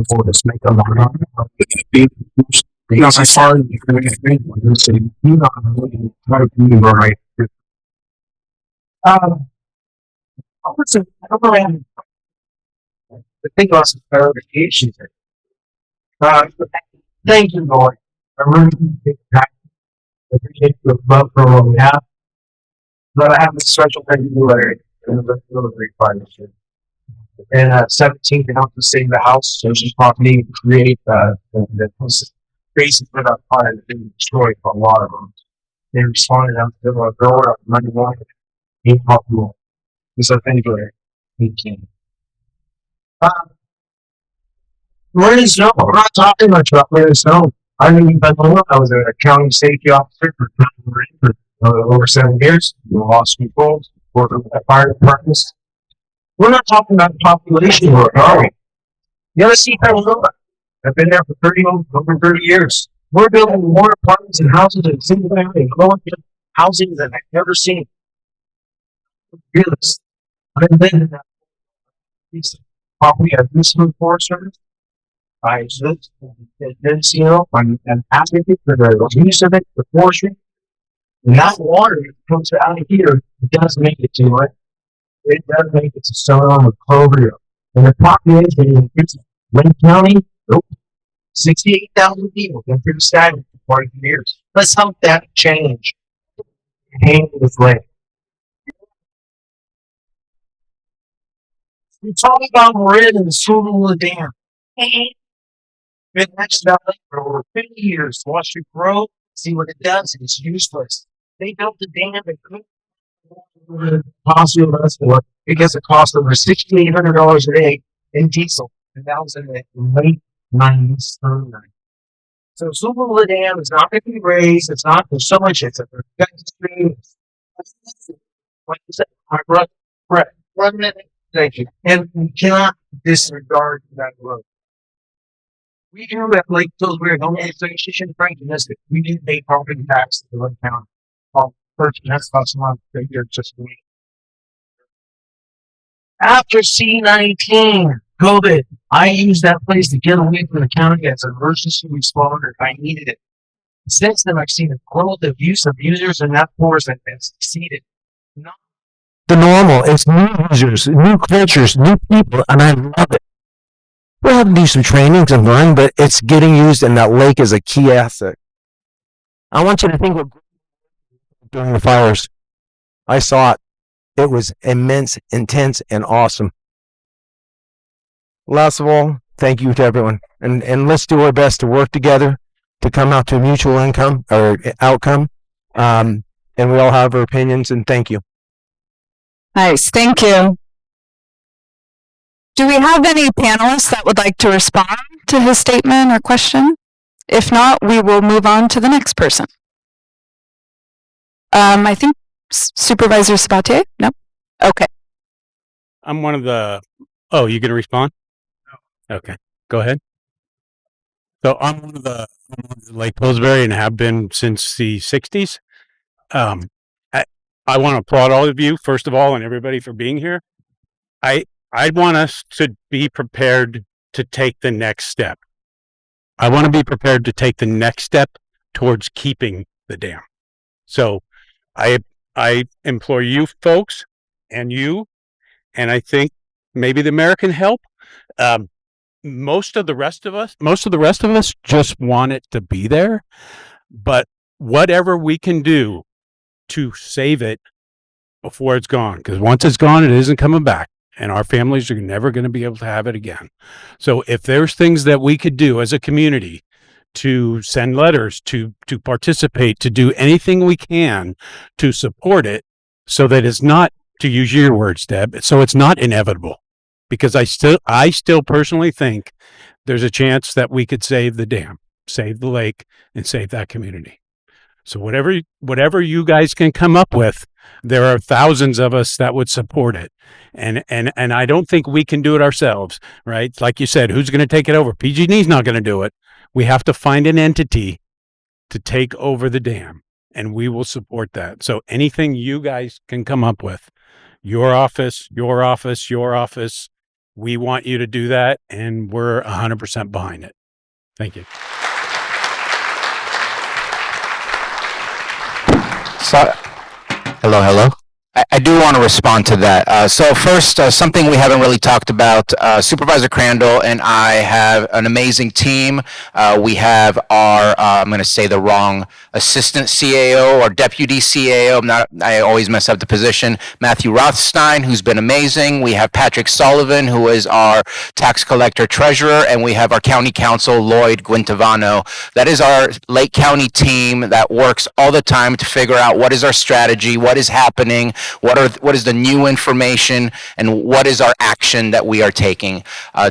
for this make on the because I started to get things like this city, you know, how to do right. Listen, the thing about some clarification here. Thank you, Lord. I really appreciate the love for what we have. But I have a special thank you letter in the delivery partnership. And 17 to help the state of the house, social property, create the basis for that fire that been destroyed for a lot of them. They responded out to a grower on Monday morning, 8 o'clock. So thank you. Thank you. Where is snow? We're not talking much about where is snow. I mean, I was a county safety officer for over 7 years. We lost control, working with the fire departments. We're not talking about population work, are we? You ever see Pennsylvania? I've been there for over 30 years. We're building more apartments and houses and single family and low income housing than I've ever seen. Realist. I've been in that property at this Forest Service. I lived in Encino. I'm an advocate for the use of it, the forestry. And that water that comes out of here, it does make it to it. It does make it to Soper with Cloverdale. And the population increases. Lake County, nope. 68,000 people been through the stagnant for 40 years. Let's help that change. Hang with Lake. We talk about Red and the Soper Dam. Been next to that lake for over 50 years. Watch it grow, see what it does, and it's useless. They built the dam and couldn't possibly less for it because it cost over $6,800 a day in diesel. And that was in the late 90s, early 90s. So Soper Dam is not going to be raised. It's not for so much. It's a protected stream. Like you said, my brother, Brett, 1 minute. Thank you. And we cannot disregard that road. We do at Lake Pillsbury Homeowners Association, Frank, missed it. We do pay property tax to the Lake County. That's about a month a year just for me. After C-19, COVID, I used that place to get away from the county as an emergency responder. I needed it. Since then, I've seen a growth of users in that force that has succeeded. The normal, it's new users, new cultures, new people, and I love it. We'll have to do some trainings and learn, but it's getting used, and that lake is a key asset. I want you to think what during the fires. I saw it. It was immense, intense, and awesome. Last of all, thank you to everyone, and let's do our best to work together to come out to a mutual income or outcome. And we all have our opinions, and thank you. Nice, thank you. Do we have any panelists that would like to respond to his statement or question? If not, we will move on to the next person. I think Supervisor Sabatier? No? Okay. I'm one of the, oh, you going to respond? No. Okay, go ahead. So I'm one of the Lake Pillsbury and have been since the 60s. I want to applaud all of you, first of all, and everybody for being here. I want us to be prepared to take the next step. I want to be prepared to take the next step towards keeping the dam. So I implore you folks and you, and I think maybe the mayor can help. Most of the rest of us just want it to be there, but whatever we can do to save it before it's gone, because once it's gone, it isn't coming back, and our families are never going to be able to have it again. So if there's things that we could do as a community to send letters, to participate, to do anything we can to support it so that it's not, to use your words, Deb, so it's not inevitable. Because I still personally think there's a chance that we could save the dam, save the lake, and save that community. So whatever you guys can come up with, there are thousands of us that would support it. And I don't think we can do it ourselves, right? Like you said, who's going to take it over? PG&E's not going to do it. We have to find an entity to take over the dam, and we will support that. So anything you guys can come up with, your office, we want you to do that, and we're 100% behind it. Thank you. So, hello. I do want to respond to that. So first, something we haven't really talked about, Supervisor Crandell and I have an amazing team. We have our, I'm going to say the wrong, assistant CAO or deputy CAO. I always mess up the position. Matthew Rothstein, who's been amazing. We have Patrick Sullivan, who is our tax collector treasurer. And we have our county counsel, Lloyd Guintavano. That is our Lake County team that works all the time to figure out what is our strategy, what is happening, what is the new information, and what is our action that we are taking.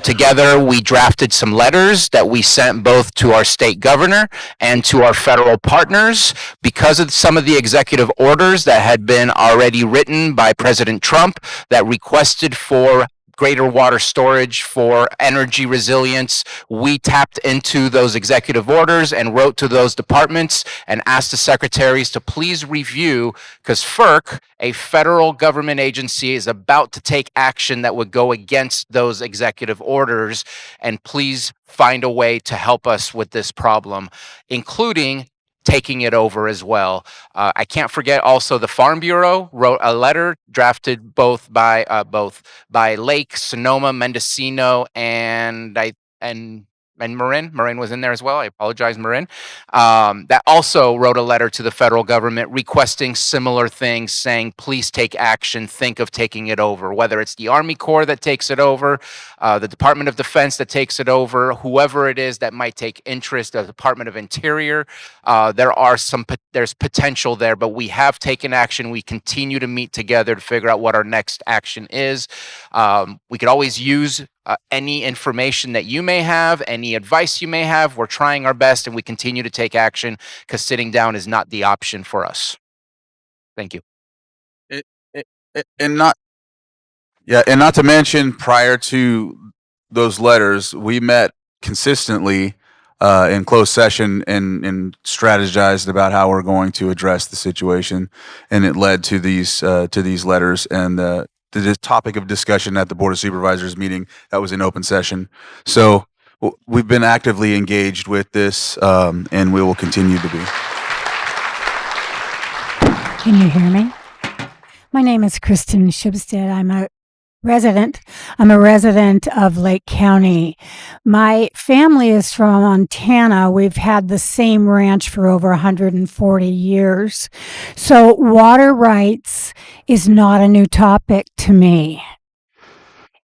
Together, we drafted some letters that we sent both to our state governor and to our federal partners because of some of the executive orders that had been already written by President Trump that requested for greater water storage, for energy resilience. We tapped into those executive orders and wrote to those departments and asked the secretaries to please review, because FERC, a federal government agency, is about to take action that would go against those executive orders, and please find a way to help us with this problem, including taking it over as well. I can't forget also the Farm Bureau wrote a letter drafted both by Lake, Sonoma, Mendocino, and Marin. Marin was in there as well. I apologize, Marin. That also wrote a letter to the federal government requesting similar things, saying, please take action, think of taking it over, whether it's the Army Corps that takes it over, the Department of Defense that takes it over, whoever it is that might take interest, the Department of Interior. There's potential there, but we have taken action. We continue to meet together to figure out what our next action is. We could always use any information that you may have, any advice you may have. We're trying our best, and we continue to take action because sitting down is not the option for us. Thank you. And not to mention, prior to those letters, we met consistently in closed session and strategized about how we're going to address the situation, and it led to these letters and the topic of discussion at the Board of Supervisors meeting that was in open session. So we've been actively engaged with this, and we will continue to be. Can you hear me? My name is Kristen Shibstead. I'm a resident of Lake County. My family is from Montana. We've had the same ranch for over 140 years. So water rights is not a new topic to me.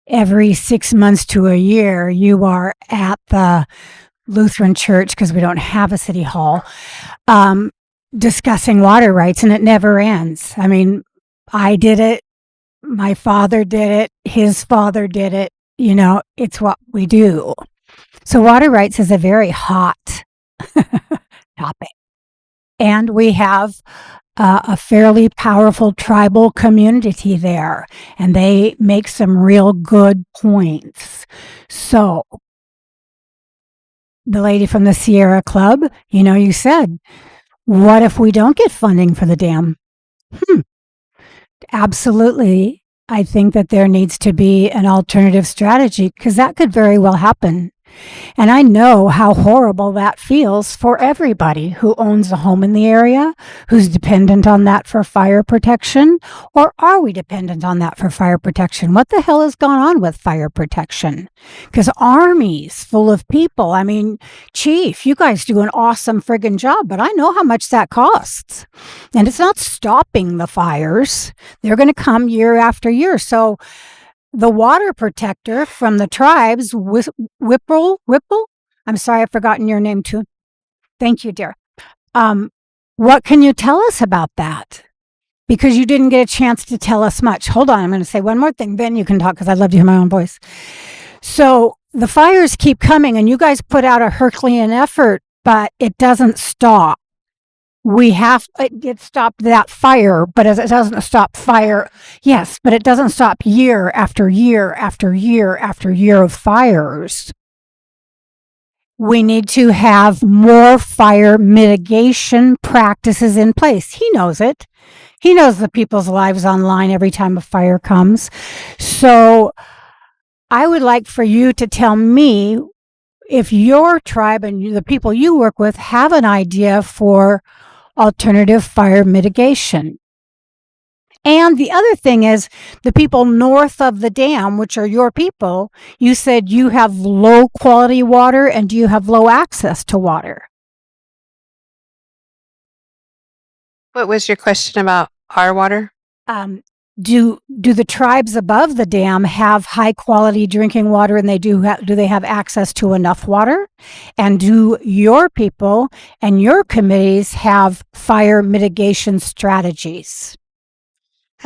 Every 6 months to a year, you are at the Lutheran church, because we don't have a city hall, discussing water rights, and it never ends. I mean, I did it. My father did it. His father did it. You know, it's what we do. So water rights is a very hot topic. And we have a fairly powerful tribal community there, and they make some real good points. So the lady from the Sierra Club, you said, what if we don't get funding for the dam? Absolutely. I think that there needs to be an alternative strategy, because that could very well happen. And I know how horrible that feels for everybody who owns a home in the area, who's dependent on that for fire protection. Or are we dependent on that for fire protection? What the hell has gone on with fire protection? Because armies full of people. I mean, Chief, you guys do an awesome friggin' job, but I know how much that costs. And it's not stopping the fires. They're going to come year after year. So the water protector from the tribes, Whipple, I'm sorry, I've forgotten your name too. Thank you, dear. What can you tell us about that? Because you didn't get a chance to tell us much. Hold on, I'm going to say one more thing, then you can talk, because I'd love to hear my own voice. So the fires keep coming, and you guys put out a Herculean effort, but it doesn't stop. It stopped that fire, but as it doesn't stop fire, yes, but it doesn't stop year after year after year after year of fires. We need to have more fire mitigation practices in place. He knows it. He knows the people's lives online every time a fire comes. So I would like for you to tell me if your tribe and the people you work with have an idea for alternative fire mitigation. And the other thing is, the people north of the dam, which are your people, you said you have low quality water, and do you have low access to water? What was your question about our water? Do the tribes above the dam have high quality drinking water, and do they have access to enough water? And do your people and your committees have fire mitigation strategies?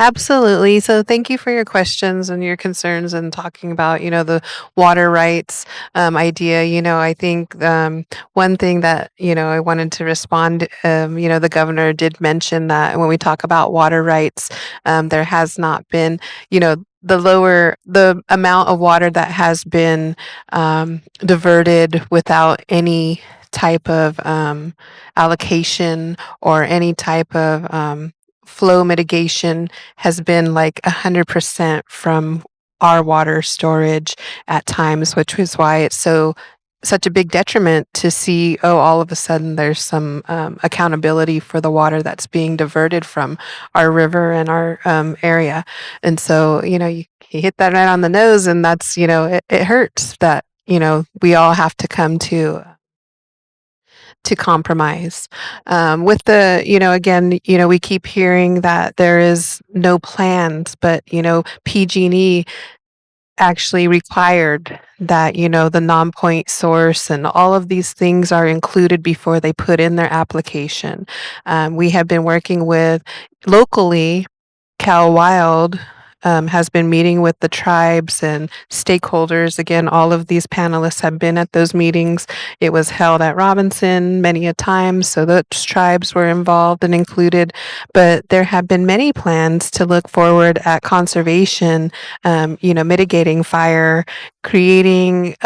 Absolutely. So thank you for your questions and your concerns and talking about, the water rights idea. I think one thing that, I wanted to respond, the governor did mention that when we talk about water rights, there has not been, the amount of water that has been diverted without any type of allocation or any type of flow mitigation has been like 100% from our water storage at times, which is why it's such a big detriment to see, all of a sudden there's some accountability for the water that's being diverted from our river and our area. And so, you hit that right on the nose, and that's, it hurts that, we all have to come to compromise. With the, again, we keep hearing that there is no plans, but, PG&E actually required that the non-point source and all of these things are included before they put in their application. We have been working with locally. Cal Wild has been meeting with the tribes and stakeholders. Again, all of these panelists have been at those meetings. It was held at Robinson many a time, so those tribes were involved and included. But there have been many plans to look forward at conservation, mitigating fire, creating,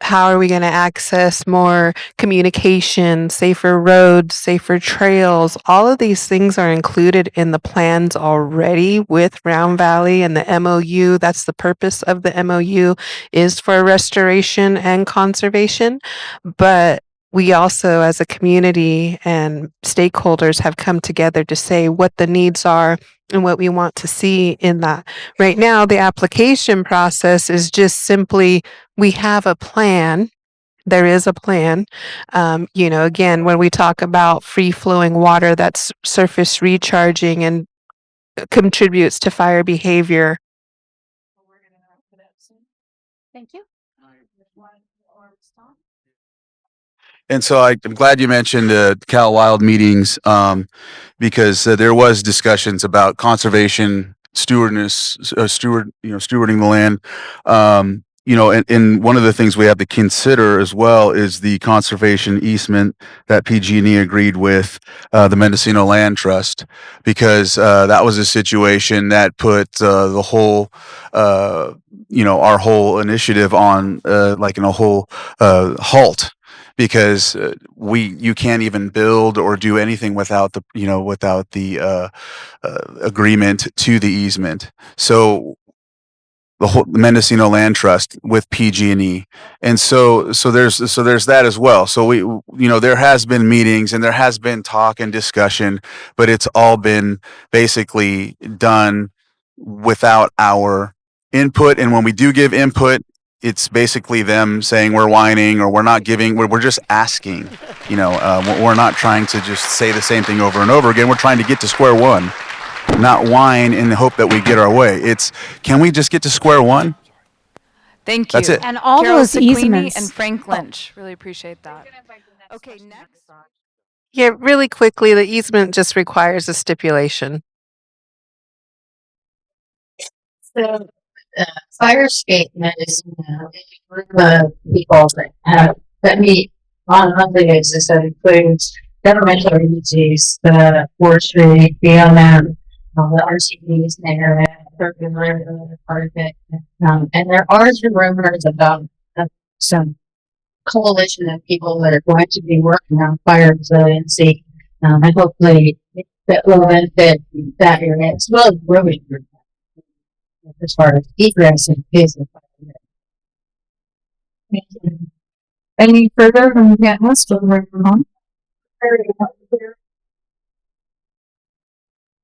how are we going to access more communication, safer roads, safer trails? All of these things are included in the plans already with Round Valley and the MOU. That's the purpose of the MOU, is for restoration and conservation. But we also, as a community and stakeholders, have come together to say what the needs are and what we want to see in that. Right now, the application process is just simply, we have a plan. There is a plan. Again, when we talk about free flowing water that's surface recharging and contributes to fire behavior. Thank you. And so I'm glad you mentioned Cal Wild meetings because there was discussions about conservation, stewarding the land. And one of the things we have to consider as well is the conservation easement that PG&E agreed with the Mendocino Land Trust, because that was a situation that put the whole, our whole initiative on in a whole halt. Because you can't even build or do anything without the agreement to the easement. So the whole Mendocino Land Trust with PG&E, and so there's that as well. So there has been meetings and there has been talk and discussion, but it's all been basically done without our input. And when we do give input, it's basically them saying we're whining or we're not giving. We're just asking. We're not trying to just say the same thing over and over again. We're trying to get to square one, not whine in the hope that we get our way. It's, can we just get to square one? Thank you. That's it. And all Carol those Cinquini easements. and Frank Lynch. Really appreciate that. Okay, next. Yeah, really quickly, the easement just requires a stipulation. So, fire escape is a group of people that meet on a monthly basis. That includes governmental agencies, the forestry, BLM, the RCDs, there, part of it. And there are some rumors about some coalition of people that are going to be working on fire resiliency, and hopefully that will benefit that area as well as growing as far as egress and pace of fire. Thank you. Any further from the panelists or from home?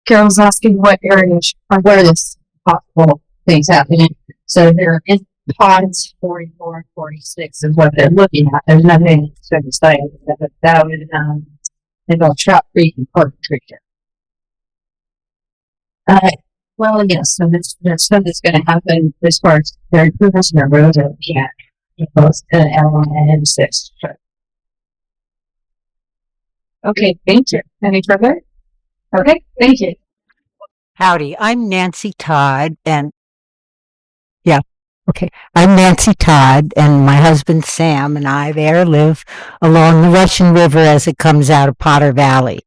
Carol's asking what areas or where this possible things happening. So they're in pods 44 and 46 is what they're looking at. There's nothing to decide that would involve Trout Creek and Park Creek. Well, yes, so there's stuff that's going to happen as far as their improvements in their roads are looking at both L1 and M6. Sure. Okay, thank you. Any further? Okay, thank you. Howdy, I'm Nancy Todd, and I'm Nancy Todd, and my husband Sam and I live along the Russian River as it comes out of Potter Valley.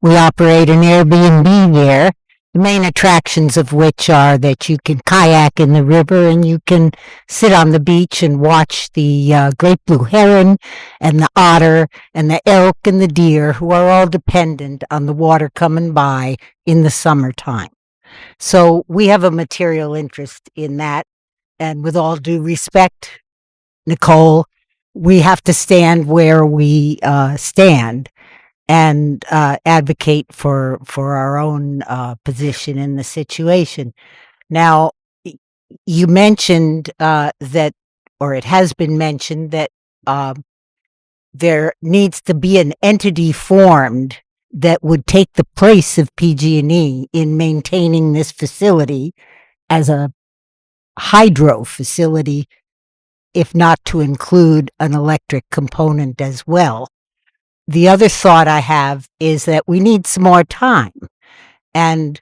We operate an Airbnb there. the main attractions of which are that you can kayak in the river and you can sit on the beach and watch the great blue heron and the otter and the elk and the deer, who are all dependent on the water coming by in the summertime. So we have a material interest in that. And with all due respect, Nickole, we have to stand where we stand and advocate for our own position in the situation. Now, you mentioned that, or it has been mentioned that there needs to be an entity formed that would take the place of PG&E in maintaining this facility as a hydro facility, if not to include an electric component as well. The other thought I have is that we need some more time. And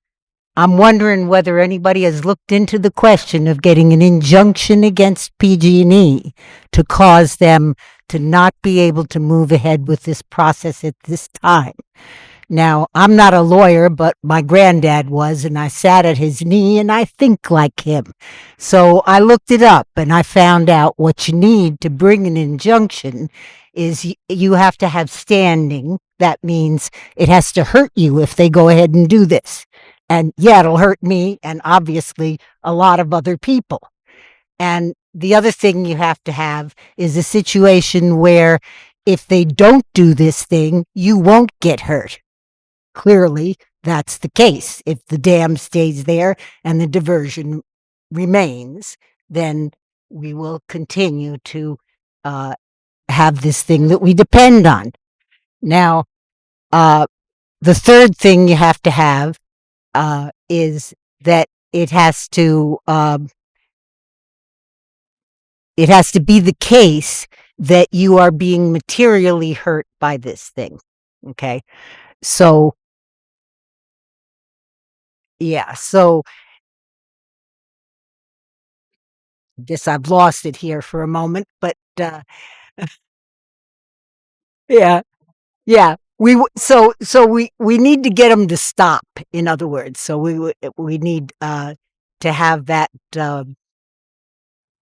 I'm wondering whether anybody has looked into the question of getting an injunction against PG&E to cause them to not be able to move ahead with this process at this time. Now, I'm not a lawyer, but my granddad was, and I sat at his knee and I think like him. So I looked it up and I found out what you need to bring an injunction is you have to have standing. That means it has to hurt you if they go ahead and do this. And yeah, it'll hurt me and obviously a lot of other people. And the other thing you have to have is a situation where if they don't do this thing, you won't get hurt. Clearly, that's the case. If the dam stays there and the diversion remains, then we will continue to have this thing that we depend on. Now, the third thing you have to have is that it has to be the case that you are being materially hurt by this thing. Okay. So, yeah. So, guess I've lost it here for a moment, but yeah. Yeah. So we need to get them to stop, in other words. So we need to have that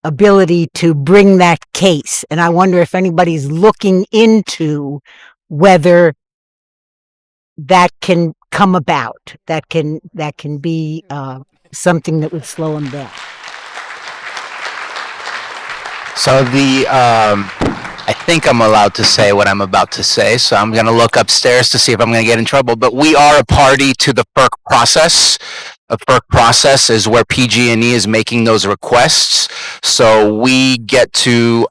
ability to bring that case. And I wonder if anybody's looking into whether that can come about, that can be something that would slow them down. So I think I'm allowed to say what I'm about to say, so I'm going to look upstairs to see if I'm going to get in trouble. But we are a party to the FERC process. A FERC process is where PG&E is making those requests. So we get to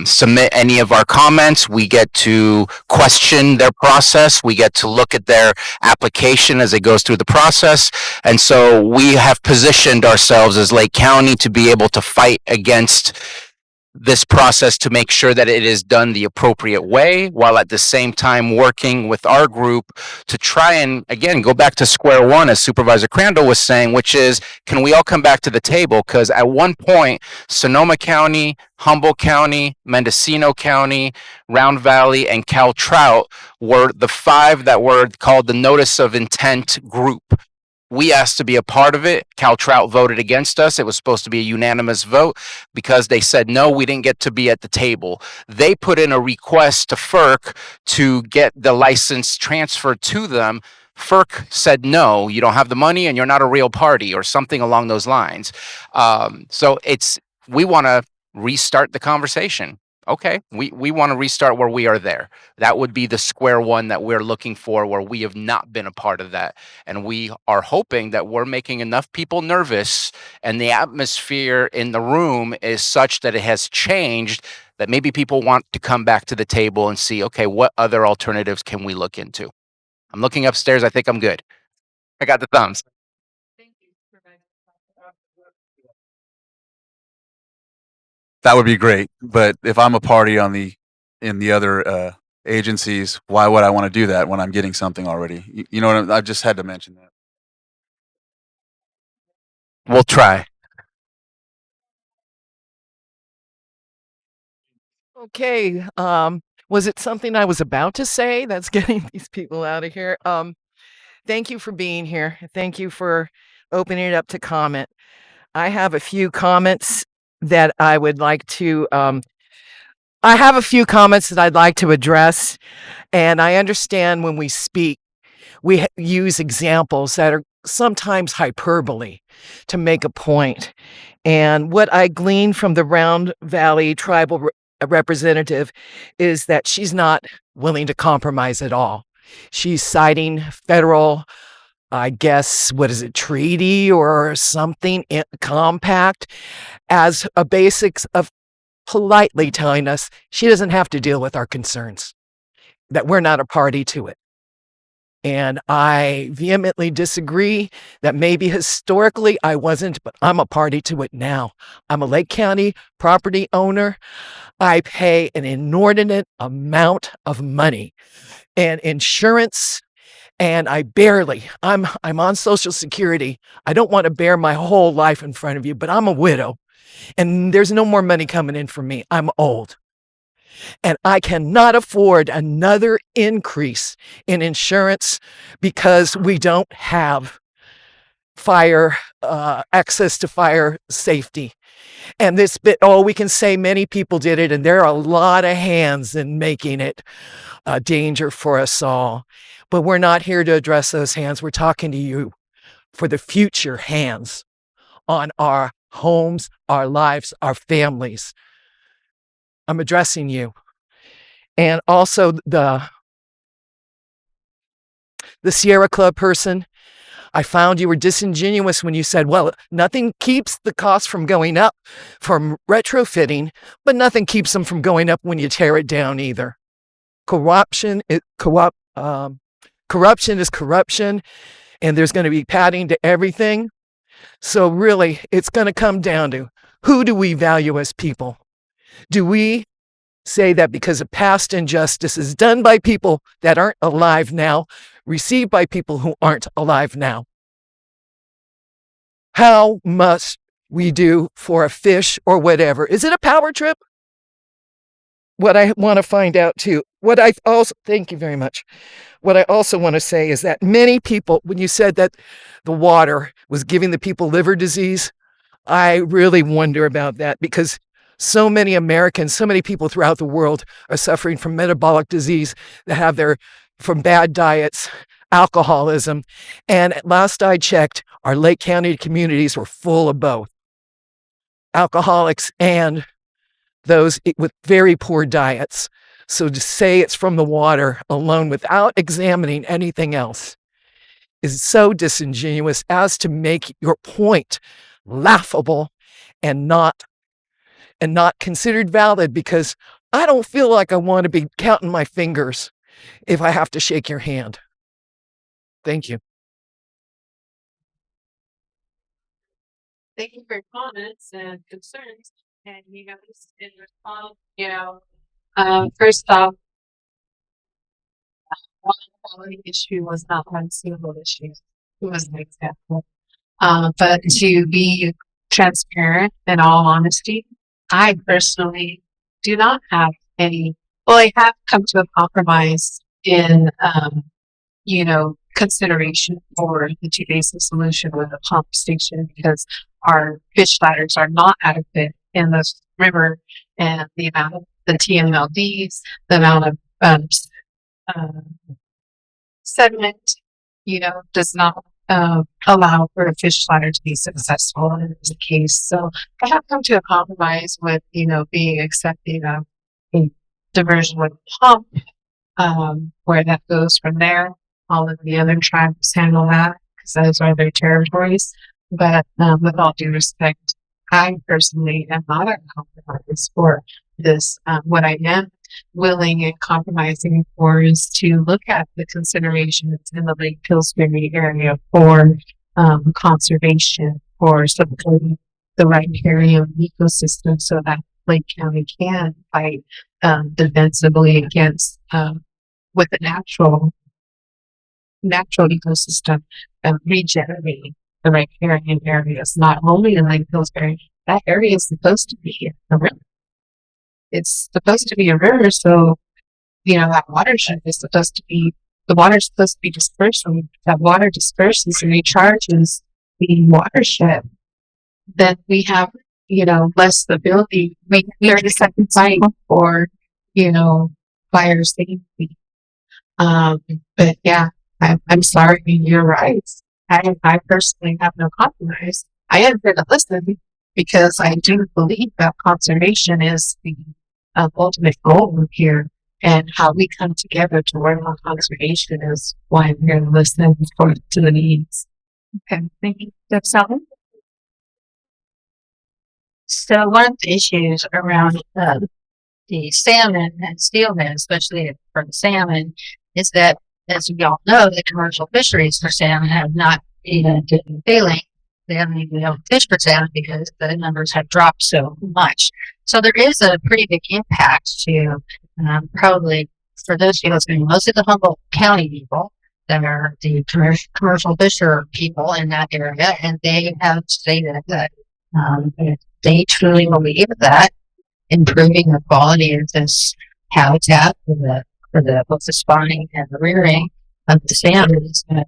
submit any of our comments. We get to question their process. We get to look at their application as it goes through the process. And so we have positioned ourselves as Lake County to be able to fight against this process to make sure that it is done the appropriate way, while at the same time working with our group to try and, again, go back to square one, as Supervisor Crandell was saying, which is, can we all come back to the table? Because at one point, Sonoma County, Humboldt County, Mendocino County, Round Valley, and Cal Trout were the 5 that were called the Notice of Intent group. We asked to be a part of it. Cal Trout voted against us. It was supposed to be a unanimous vote because they said, no, we didn't get to be at the table. They put in a request to FERC to get the license transferred to them. FERC said, no, you don't have the money and you're not a real party, or something along those lines. So we want to restart the conversation. Okay, we want to restart where we are there. That would be the square one that we're looking for, where we have not been a part of that. And we are hoping that we're making enough people nervous and the atmosphere in the room is such that it has changed, that maybe people want to come back to the table and see, okay, what other alternatives can we look into? I'm looking upstairs. I think I'm good. I got the thumbs. That would be great. But if I'm a party in the other agencies, why would I want to do that when I'm getting something already? You know what I just had to mention that. We'll try. Okay. Was it something I was about to say that's getting these people out of here? Thank you for being here. Thank you for opening it up to comment. I have a few comments that I would like to address, and I understand when we speak, we use examples that are sometimes hyperbole to make a point. And what I gleaned from the Round Valley tribal representative is that she's not willing to compromise at all. She's citing federal, I guess, what is it, treaty or something, compact, as a basics of politely telling us she doesn't have to deal with our concerns, that we're not a party to it. And I vehemently disagree that maybe historically I wasn't, but I'm a party to it now. I'm a Lake County property owner. I pay an inordinate amount of money and insurance, and I'm on Social Security. I don't want to bear my whole life in front of you, but I'm a widow and there's no more money coming in for me. I'm old. And I cannot afford another increase in insurance because we don't have fire access to fire safety. And this bit, we can say many people did it, and there are a lot of hands in making it a danger for us all. But we're not here to address those hands. We're talking to you for the future hands on our homes, our lives, our families. I'm addressing you. And also the Sierra Club person, I found you were disingenuous when you said, well, nothing keeps the cost from going up from retrofitting, but nothing keeps them from going up when you tear it down either. Corruption is corruption, and there's going to be padding to everything. So really, it's going to come down to, who do we value as people? Do we say that because of past injustices done by people that aren't alive now, received by people who aren't alive now? How must we do for a fish or whatever? Is it a power trip? What I want to find out too, thank you very much. What I also want to say is that many people, when you said that the water was giving the people liver disease, I really wonder about that, because so many Americans, so many people throughout the world are suffering from metabolic disease that have from bad diets, alcoholism. And at last I checked, our Lake County communities were full of both alcoholics and those with very poor diets. So to say it's from the water alone without examining anything else is so disingenuous as to make your point laughable and not considered valid, because I don't feel like I want to be counting my fingers if I have to shake your hand. Thank you. Thank you for your comments and concerns. And you know, in response, first off, one quality issue was not one single issue. It was an example. But to be transparent, in all honesty, I personally do not have any. Well, I have come to a compromise in, consideration for the two-basin solution with the pump station, because our fish ladders are not adequate in the river, and the amount of the TMLDs, the amount of sediment, does not allow for a fish ladder to be successful in this case. So I have come to a compromise with, being accepting of a diversion with pump, where that goes from there. All of the other tribes handle that because those are their territories. But with all due respect, I personally am not a compromise for this. What I am willing and compromising for is to look at the considerations in the Lake Pillsbury area for conservation, for supporting the riparian ecosystem, so that Lake County can fight defensively against with the natural ecosystem, regenerating the riparian areas, not only in Lake Pillsbury. That area is supposed to be a river. It's supposed to be a river, so that watershed is supposed to be the water is supposed to be dispersed, and that water disperses and recharges the watershed, then we have, less ability. We are the second cycle for, fire safety. But yeah, I'm sorry, you're right. I personally have no compromise. I am here to listen because I do believe that conservation is the ultimate goal here, and how we come together to work on conservation is why I'm here to listen to the needs. Okay, thank you. Deb Salvin? So one of the issues around the salmon and steelhead, especially for the salmon, is that, as we all know, the commercial fisheries for salmon have not even been failing. They haven't even been able to fish for salmon because the numbers have dropped so much. So there is a pretty big impact to probably, for those people, it's going to be mostly the Humboldt County people that are the commercial fisher people in that area, and they have stated that they truly believe that improving the quality of this habitat for both the spawning and the rearing of the salmon is going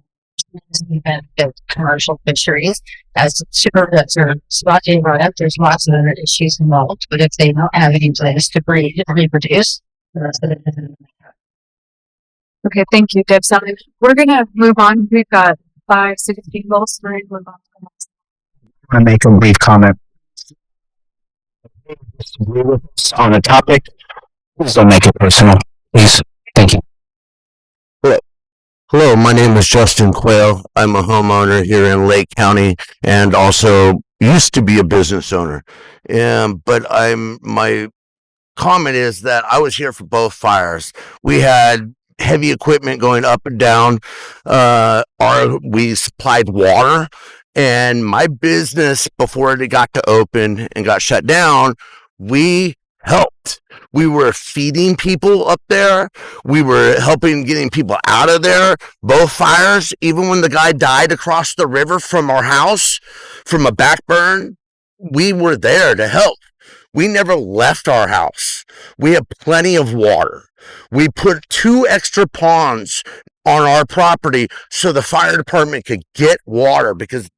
to benefit commercial fisheries. As Supervisor Sabatier brought up, there's lots of other issues involved, but if they don't have any place to breed and reproduce, the rest of it doesn't matter. Okay, thank you, Deb Salvin. We're going to move on. We've got 5, 6 people, so we're going to move on. I make a brief comment on the topic. Please don't make it personal, please. Thank you. Hello, my name is Justin Quayle. I'm a homeowner here in Lake County and also used to be a business owner. But my comment is that I was here for both fires. We had heavy equipment going up and down. We supplied water, and my business, before it got to open and got shut down, we helped. We were feeding people up there. We were helping getting people out of there. Both fires, even when the guy died across the river from our house, from a backburn, we were there to help. We never left our house. We have plenty of water. We put 2 extra ponds on our property so the fire department could get water, because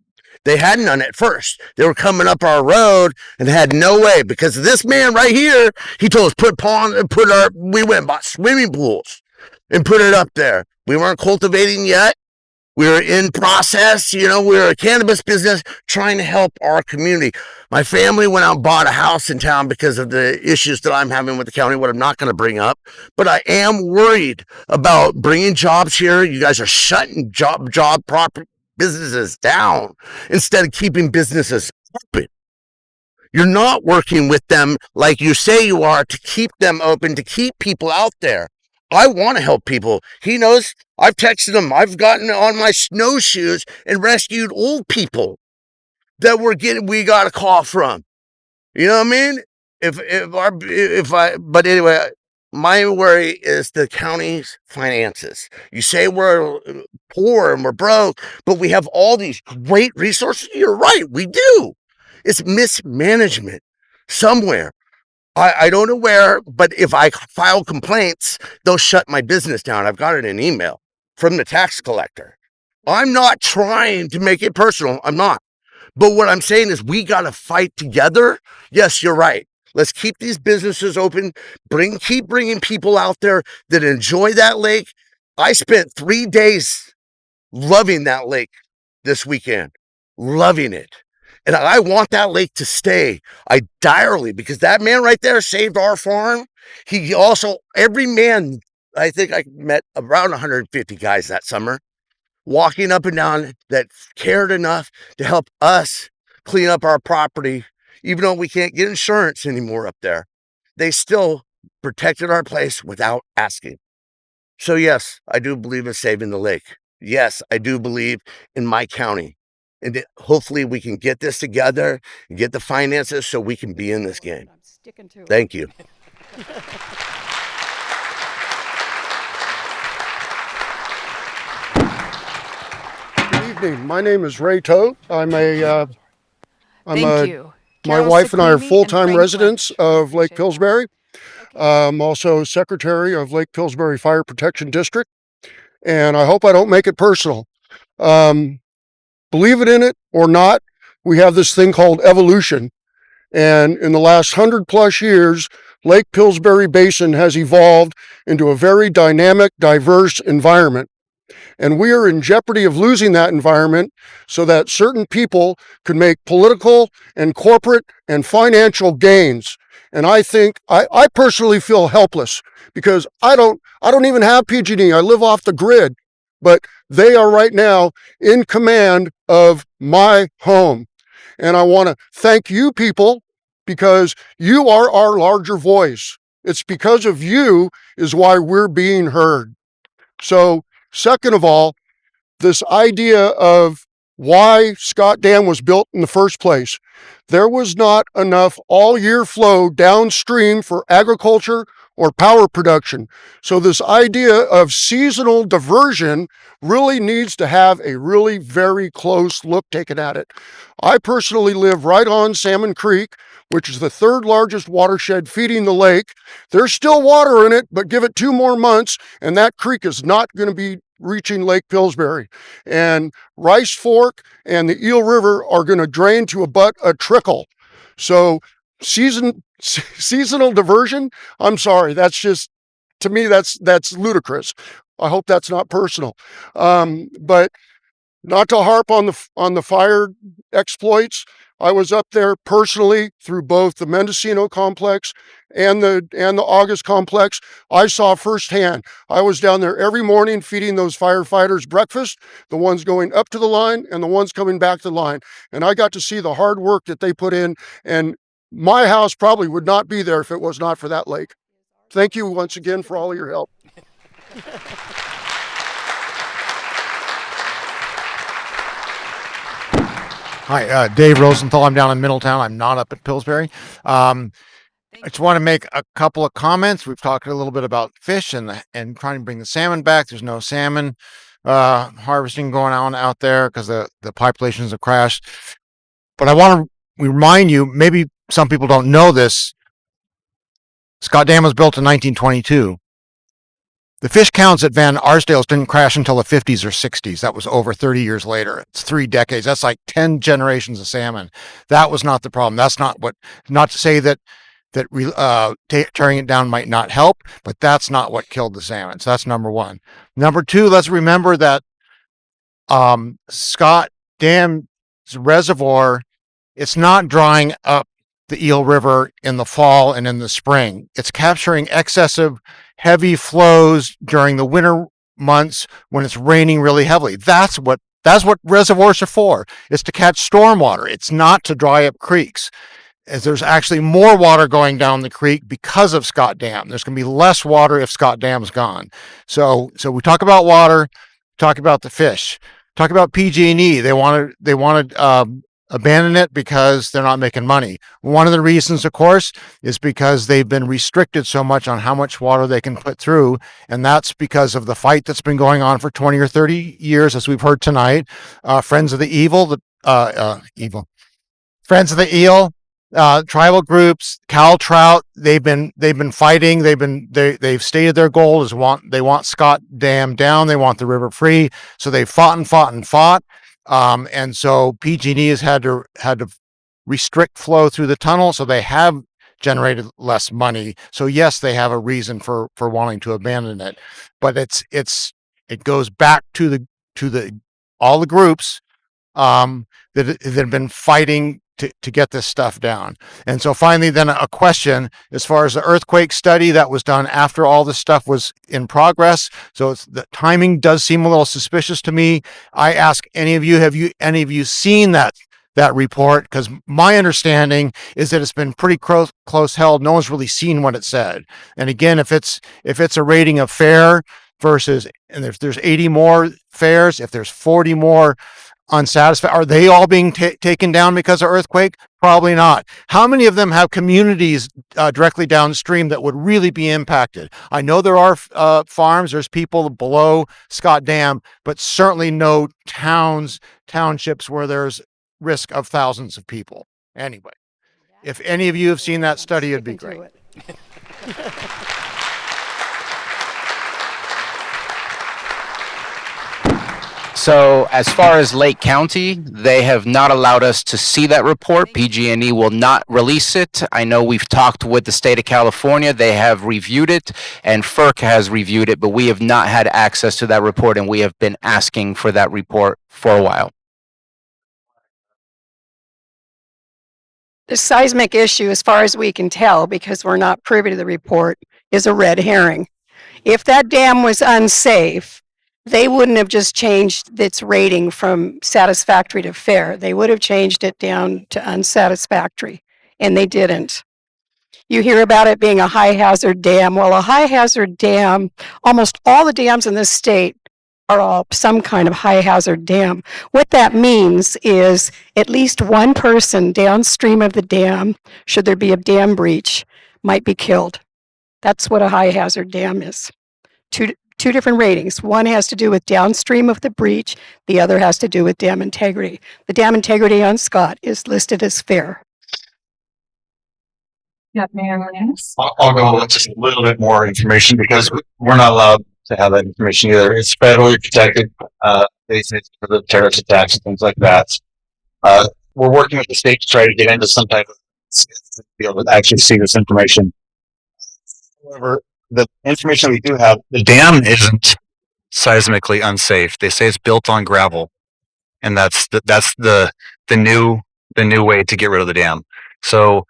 they had none at first. They were coming up our road and had no way, because this man right here, he told us we went and bought swimming pools and put it up there. We weren't cultivating yet. We were in process, we were a cannabis business trying to help our community. My family went out and bought a house in town because of the issues that I'm having with the county, what I'm not going to bring up. But I am worried about bringing jobs here. You guys are shutting businesses down instead of keeping businesses open. You're not working with them like you say you are to keep them open, to keep people out there. I want to help people. He knows. I've texted him. I've gotten on my snowshoes and rescued old people that we got a call from. You know what I mean? But anyway, my worry is the county's finances. You say we're poor and we're broke, but we have all these great resources. You're right, we do. It's mismanagement somewhere. I don't know where, but if I file complaints, they'll shut my business down. I've got it in email from the tax collector. I'm not trying to make it personal. I'm not. But what I'm saying is we got to fight together. Yes, you're right. Let's keep these businesses open. Keep bringing people out there that enjoy that lake. I spent 3 days loving that lake this weekend, loving it. And I want that lake to stay. I direly, because that man right there saved our farm. He also, every man, I think I met around 150 guys that summer, walking up and down that cared enough to help us clean up our property, even though we can't get insurance anymore up there. They still protected our place without asking. So yes, I do believe in saving the lake. Yes, I do believe in my county. And hopefully we can get this together and get the finances so we can be in this game. Thank you. Good evening. My name is Ray Toad. My wife and I are full-time residents of Lake Pillsbury. I'm also secretary of Lake Pillsbury Fire Protection District. and I hope I don't make it personal. Believe it or not, we have this thing called evolution. And in the last 100+ years, Lake Pillsbury Basin has evolved into a very dynamic, diverse environment. And we are in jeopardy of losing that environment so that certain people could make political and corporate and financial gains. And I think, I personally feel helpless because I don't even have PG&E. I live off the grid, but they are right now in command of my home. And I want to thank you people because you are our larger voice. It's because of you is why we're being heard. So, second of all, this idea of why Scott Dam was built in the first place. There was not enough all-year flow downstream for agriculture or power production. So this idea of seasonal diversion really needs to have a really very close look taken at it. I personally live right on Salmon Creek, which is the third largest watershed feeding the lake. There's still water in it, but give it 2 more months and that creek is not going to be reaching Lake Pillsbury. And Rice Fork and the Eel River are going to drain to a trickle. So seasonal diversion, I'm sorry, that's just, to me, that's ludicrous. I hope that's not personal. But not to harp on the fire exploits, I was up there personally through both the Mendocino complex and the August complex. I saw firsthand. I was down there every morning feeding those firefighters breakfast, the ones going up to the line and the ones coming back to the line. And I got to see the hard work that they put in. And my house probably would not be there if it was not for that lake. Thank you once again for all of your help. Hi, Dave Rosenthal. I'm down in Middletown. I'm not up at Pillsbury. I just want to make a couple of comments. We've talked a little bit about fish and trying to bring the salmon back. There's no salmon harvesting going on out there because the populations have crashed. But I want to remind you, maybe some people don't know this. Scott Dam was built in 1922. The fish counts at Van Arsdale's didn't crash until the 50s or 60s. That was over 30 years later. It's 3 decades. That's like 10 generations of salmon. That was not the problem. That's not to say that tearing it down might not help, but that's not what killed the salmon. So that's number one. Number two, let's remember that Scott Dam's reservoir, it's not drying up the Eel River in the fall and in the spring. It's capturing excessive heavy flows during the winter months when it's raining really heavily. That's what reservoirs are for. It's to catch stormwater. It's not to dry up creeks. As there's actually more water going down the creek because of Scott Dam. There's going to be less water if Scott Dam's gone. So we talk about water, talk about the fish, talk about PG&E. They want to abandon it because they're not making money. One of the reasons, of course, is because they've been restricted so much on how much water they can put through, and that's because of the fight that's been going on for 20 or 30 years, as we've heard tonight. Friends of the Friends of the Eel, tribal groups, Cal Trout, they've been fighting. They've stated their goal is they want Scott Dam down. They want the river free. So they fought and fought and fought. And so PG&E has had to restrict flow through the tunnel. So they have generated less money. So yes, they have a reason for wanting to abandon it, but it goes back to all the groups, that have been fighting to get this stuff down. And so finally, then a question as far as the earthquake study that was done after all this stuff was in progress. So the timing does seem a little suspicious to me. I ask any of you, have any of you seen that report? Because my understanding is that it's been pretty close held. No one's really seen what it said. And again, if it's a rating of fair versus, and there's 80 more fairs, if there's 40 more unsatisfied, are they all being taken down because of earthquake? Probably not. How many of them have communities directly downstream that would really be impacted? I know there are farms, there's people below Scott Dam, but certainly no townships where there's risk of thousands of people. Anyway, if any of you have seen that study, it'd be great. So as far as Lake County, they have not allowed us to see that report. PG&E will not release it. I know we've talked with the state of California. They have reviewed it, and FERC has reviewed it, but we have not had access to that report, and we have been asking for that report for a while. The seismic issue, as far as we can tell, because we're not privy to the report, is a red herring. If that dam was unsafe, they wouldn't have just changed its rating from satisfactory to fair. They would have changed it down to unsatisfactory, and they didn't. You hear about it being a high hazard dam. Well, a high hazard dam, almost all the dams in this state are all some kind of high hazard dam. What that means is at least one person downstream of the dam, should there be a dam breach, might be killed. That's what a high hazard dam is. Two different ratings. One has to do with downstream of the breach. The other has to do with dam integrity. The dam integrity on Scott is listed as fair. Yeah, Mayor Lance. I'll go with just a little bit more information because we're not allowed to have that information either. It's federally protected. They say it's for the terrorist attacks and things like that. We're working with the state to try to get into some type of to be able to actually see this information. However, the information we do have, the dam isn't seismically unsafe. They say it's built on gravel, and that's the new way to get rid of the dam. So,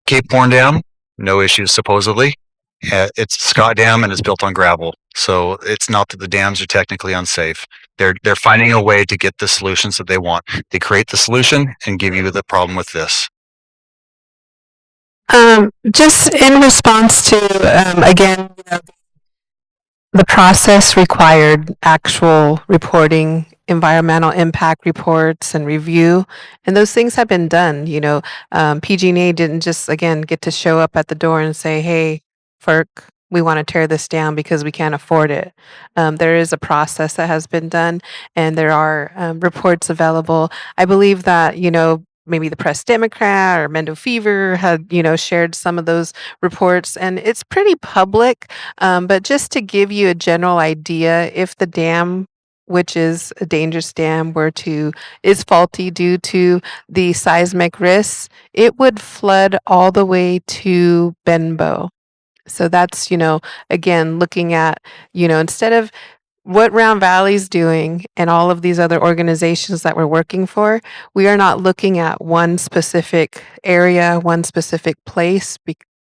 Cape Horn Dam, no issues supposedly. It's Scott Dam and it's built on gravel. So it's not that the dams are technically unsafe. They're finding a way to get the solutions that they want. They create the solution and give you the problem with this. Just in response to, again, the process required actual reporting, environmental impact reports and review, and those things have been done. PG&E didn't just, again, get to show up at the door and say, hey, FERC, we want to tear this down because we can't afford it. There is a process that has been done, and there are reports available. I believe that, maybe the Press Democrat or Mendo Fever had, shared some of those reports, and it's pretty public. But just to give you a general idea, if the dam, which is a dangerous dam, is faulty due to the seismic risks, it would flood all the way to Benbow. So that's, again, looking at, instead of what Round Valley's doing and all of these other organizations that we're working for, we are not looking at one specific area, one specific place,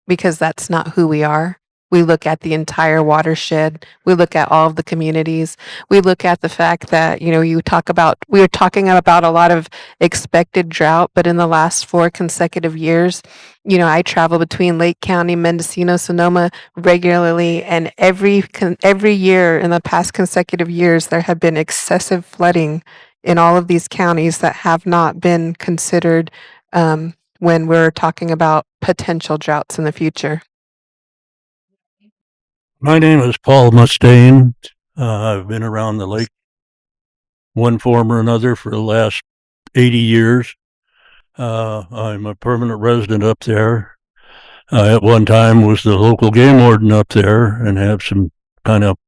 because that's not who we are. We look at the entire watershed. We look at all of the communities. We look at the fact that, we were talking about a lot of expected drought, but in the last 4 consecutive years, I travel between Lake County, Mendocino, Sonoma regularly, and every year in the past consecutive years, there have been excessive flooding in all of these counties that have not been considered when we're talking about potential droughts in the future. My name is Paul Mustaine. I've been around the lake, one form or another, for the last 80 years. I'm a permanent resident up there. At one time was the local game warden up there and have some kind of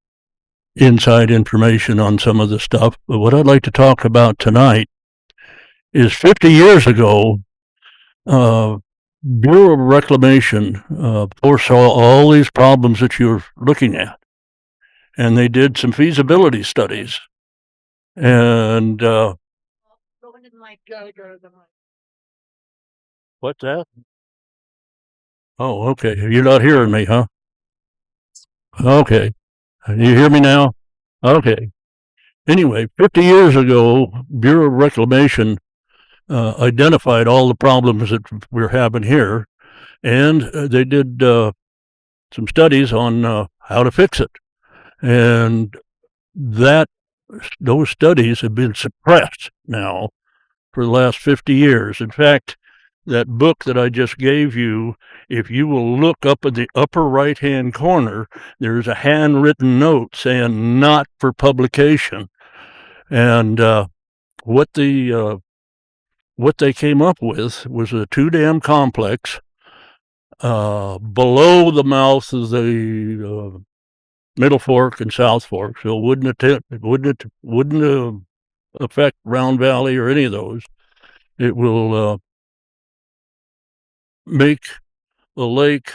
inside information on some of the stuff. But what I'd like to talk about tonight is 50 years ago, Bureau of Reclamation foresaw all these problems that you're looking at, and they did some feasibility studies. And what's that? Oh, okay. You're not hearing me, huh? Okay. You hear me now? Okay. Anyway, 50 years ago, Bureau of Reclamation identified all the problems that we're having here, and they did some studies on how to fix it. And those studies have been suppressed now for the last 50 years. In fact, that book that I just gave you, if you will look up in the upper right-hand corner, there's a handwritten note saying not for publication. And what they came up with was a 2-dam complex below the mouth of the Middle Fork and South Fork. So it wouldn't affect Round Valley or any of those. It will make a lake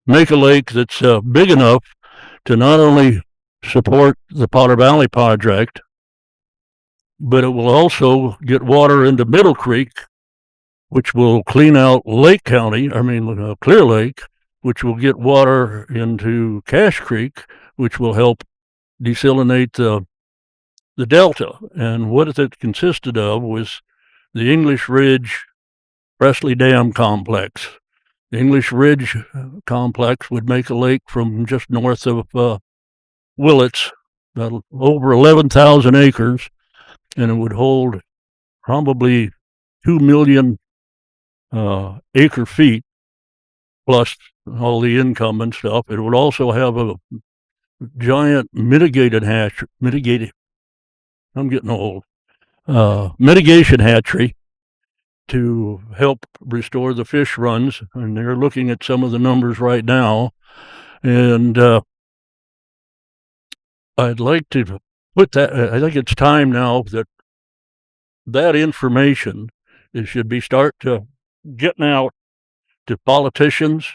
make a lake that's big enough to not only support the Potter Valley project, but it will also get water into Middle Creek, which will clean out Clear Lake, which will get water into Cache Creek, which will help desalinate the delta. And what it consisted of was the English Ridge Presley Dam complex. The English Ridge complex would make a lake from just north of Willits, over 11,000 acres, and it would hold probably 2 million acre feet plus all the income and stuff. It would also have a giant mitigation hatchery to help restore the fish runs, and they're looking at some of the numbers right now. And I'd like to put that. I think it's time now that information should be start to getting out to politicians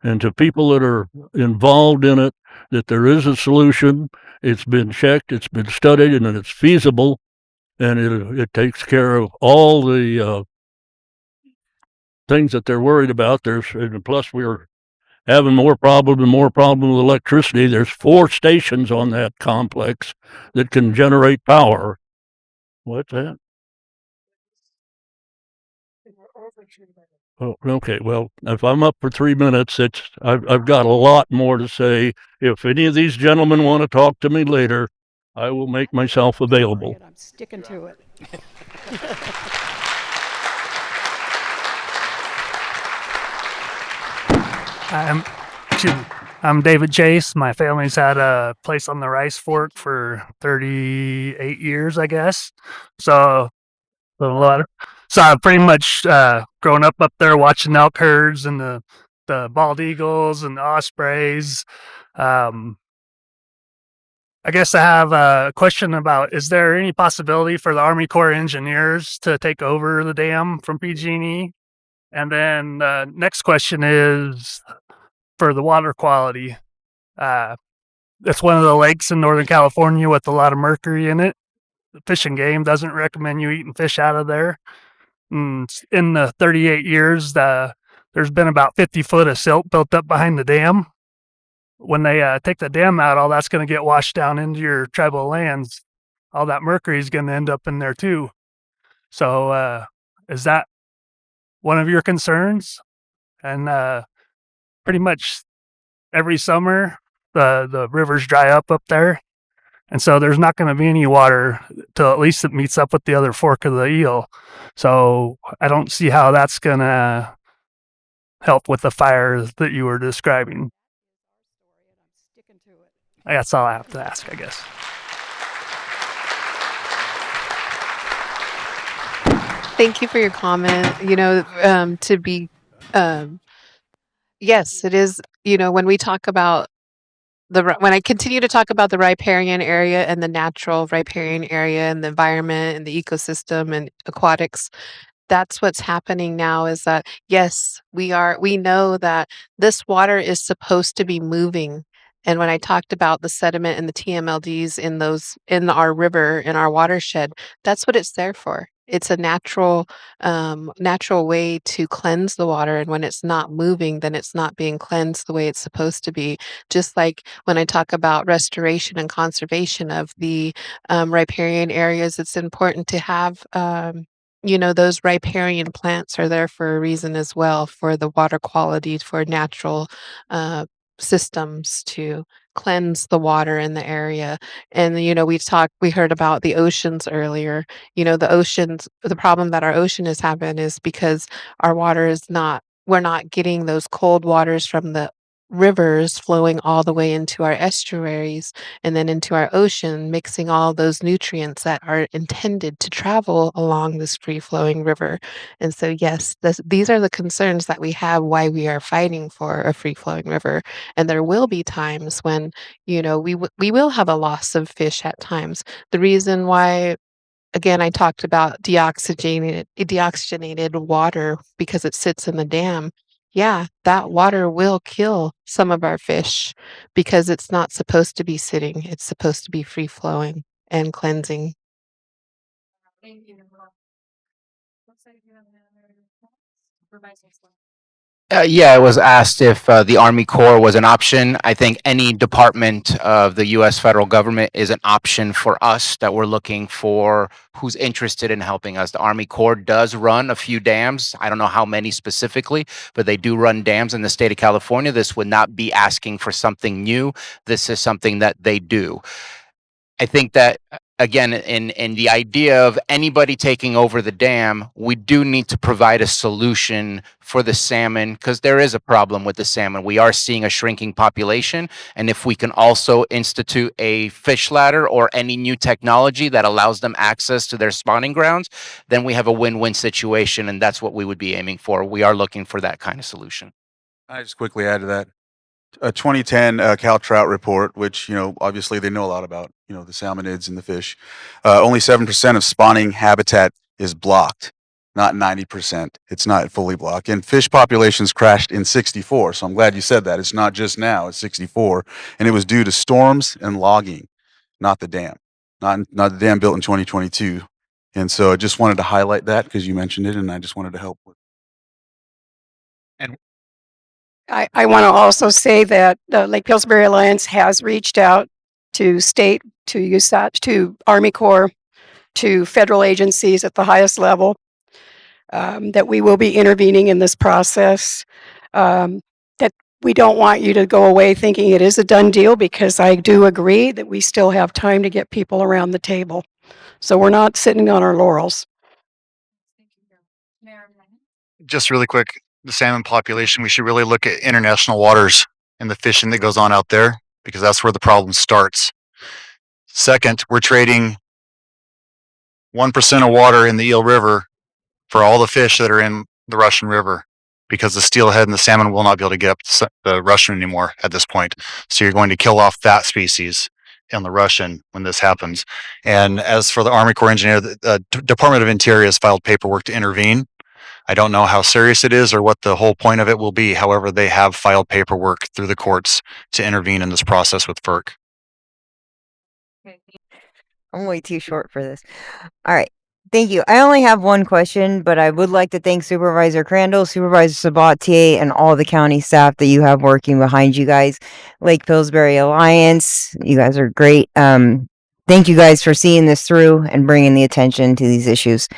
and to people that are involved in it, that there is a solution. It's been checked, it's been studied, and it's feasible, and it takes care of all the things that they're worried about. Plus we're having more problem with electricity. There's 4 stations on that complex that can generate power. What's that? Oh, okay. Well, if I'm up for 3 minutes, I've got a lot more to say. If any of these gentlemen want to talk to me later, I will make myself available. I'm sticking to it. I'm David Chase. My family's had a place on the Rice Fork for 38 years, I guess. So I've pretty much grown up there watching elk herds and the bald eagles and the ospreys. I guess I have a question about, is there any possibility for the Army Corps of Engineers to take over the dam from PG&E? And then next question is for the water quality. It's one of the lakes in Northern California with a lot of mercury in it. The Fish and Game doesn't recommend you eating fish out of there. In the 38 years, there's been about 50 foot of silt built up behind the dam. When they take the dam out, all that's going to get washed down into your tribal lands. All that mercury is going to end up in there too. So is that one of your concerns? And pretty much every summer, the rivers dry up there. And so there's not going to be any water till at least it meets up with the other fork of the eel. So I don't see how that's going to help with the fire that you were describing. That's all I have to ask, I guess. Thank you for your comment. Yes, it is. When we talk about when I continue to talk about the riparian area and the natural riparian area and the environment and the ecosystem and aquatics, that's what's happening now is that, yes, we know that this water is supposed to be moving. And when I talked about the sediment and the TMLDs in our river, in our watershed, that's what it's there for. It's a natural way to cleanse the water. And when it's not moving, then it's not being cleansed the way it's supposed to be. Just like when I talk about restoration and conservation of the riparian areas, it's important to have those riparian plants are there for a reason as well, for the water quality, for natural systems to cleanse the water in the area. And we heard about the oceans earlier. The oceans, the problem that our ocean is having is because our water is not, we're not getting those cold waters from the rivers flowing all the way into our estuaries and then into our ocean, mixing all those nutrients that are intended to travel along this free flowing river. And so, yes, these are the concerns that we have why we are fighting for a free flowing river. And there will be times when, we will have a loss of fish at times. The reason why, again, I talked about deoxygenated water because it sits in the dam. Yeah, that water will kill some of our fish because it's not supposed to be sitting. It's supposed to be free flowing and cleansing. Thank you. Looks like you have another Supervisor. Yeah, it was asked if the Army Corps was an option. I think any department of the U.S. federal government is an option for us that we're looking for who's interested in helping us. The Army Corps does run a few dams. I don't know how many specifically, but they do run dams in the state of California. This would not be asking for something new. This is something that they do. I think that again, in the idea of anybody taking over the dam, we do need to provide a solution for the salmon because there is a problem with the salmon. We are seeing a shrinking population. And if we can also institute a fish ladder or any new technology that allows them access to their spawning grounds, then we have a win-win situation. And that's what we would be aiming for. We are looking for that kind of solution. I just quickly add to that. A 2010 Cal Trout report, which, obviously they know a lot about, the salmonids and the fish. Only 7% of spawning habitat is blocked, not 90%. It's not fully blocked. And fish populations crashed in 64. So I'm glad you said that. It's not just now, it's 64. And it was due to storms and logging, not the dam, not the dam built in 2022. And so I just wanted to highlight that because you mentioned it and I just wanted to help with. I want to also say that the Lake Pillsbury Alliance has reached out to state, to USAT, to Army Corps, to federal agencies at the highest level, that we will be intervening in this process. That we don't want you to go away thinking it is a done deal, because I do agree that we still have time to get people around the table. So we're not sitting on our laurels. Just really quick, the salmon population, we should really look at international waters and the fishing that goes on out there, because that's where the problem starts. Second, we're trading 1% of water in the Eel River for all the fish that are in the Russian River, because the steelhead and the salmon will not be able to get up the Russian anymore at this point. So you're going to kill off that species in the Russian when this happens. And as for the Army Corps engineer, the Department of Interior has filed paperwork to intervene. I don't know how serious it is or what the whole point of it will be. However, they have filed paperwork through the courts to intervene in this process with FERC. I'm way too short for this. All right. Thank you. I only have one question, but I would like to thank Supervisor Crandell, Supervisor Sabatier, and all the county staff that you have working behind you guys. Lake Pillsbury Alliance, you guys are great. Thank you guys for seeing this through and bringing the attention to these issues.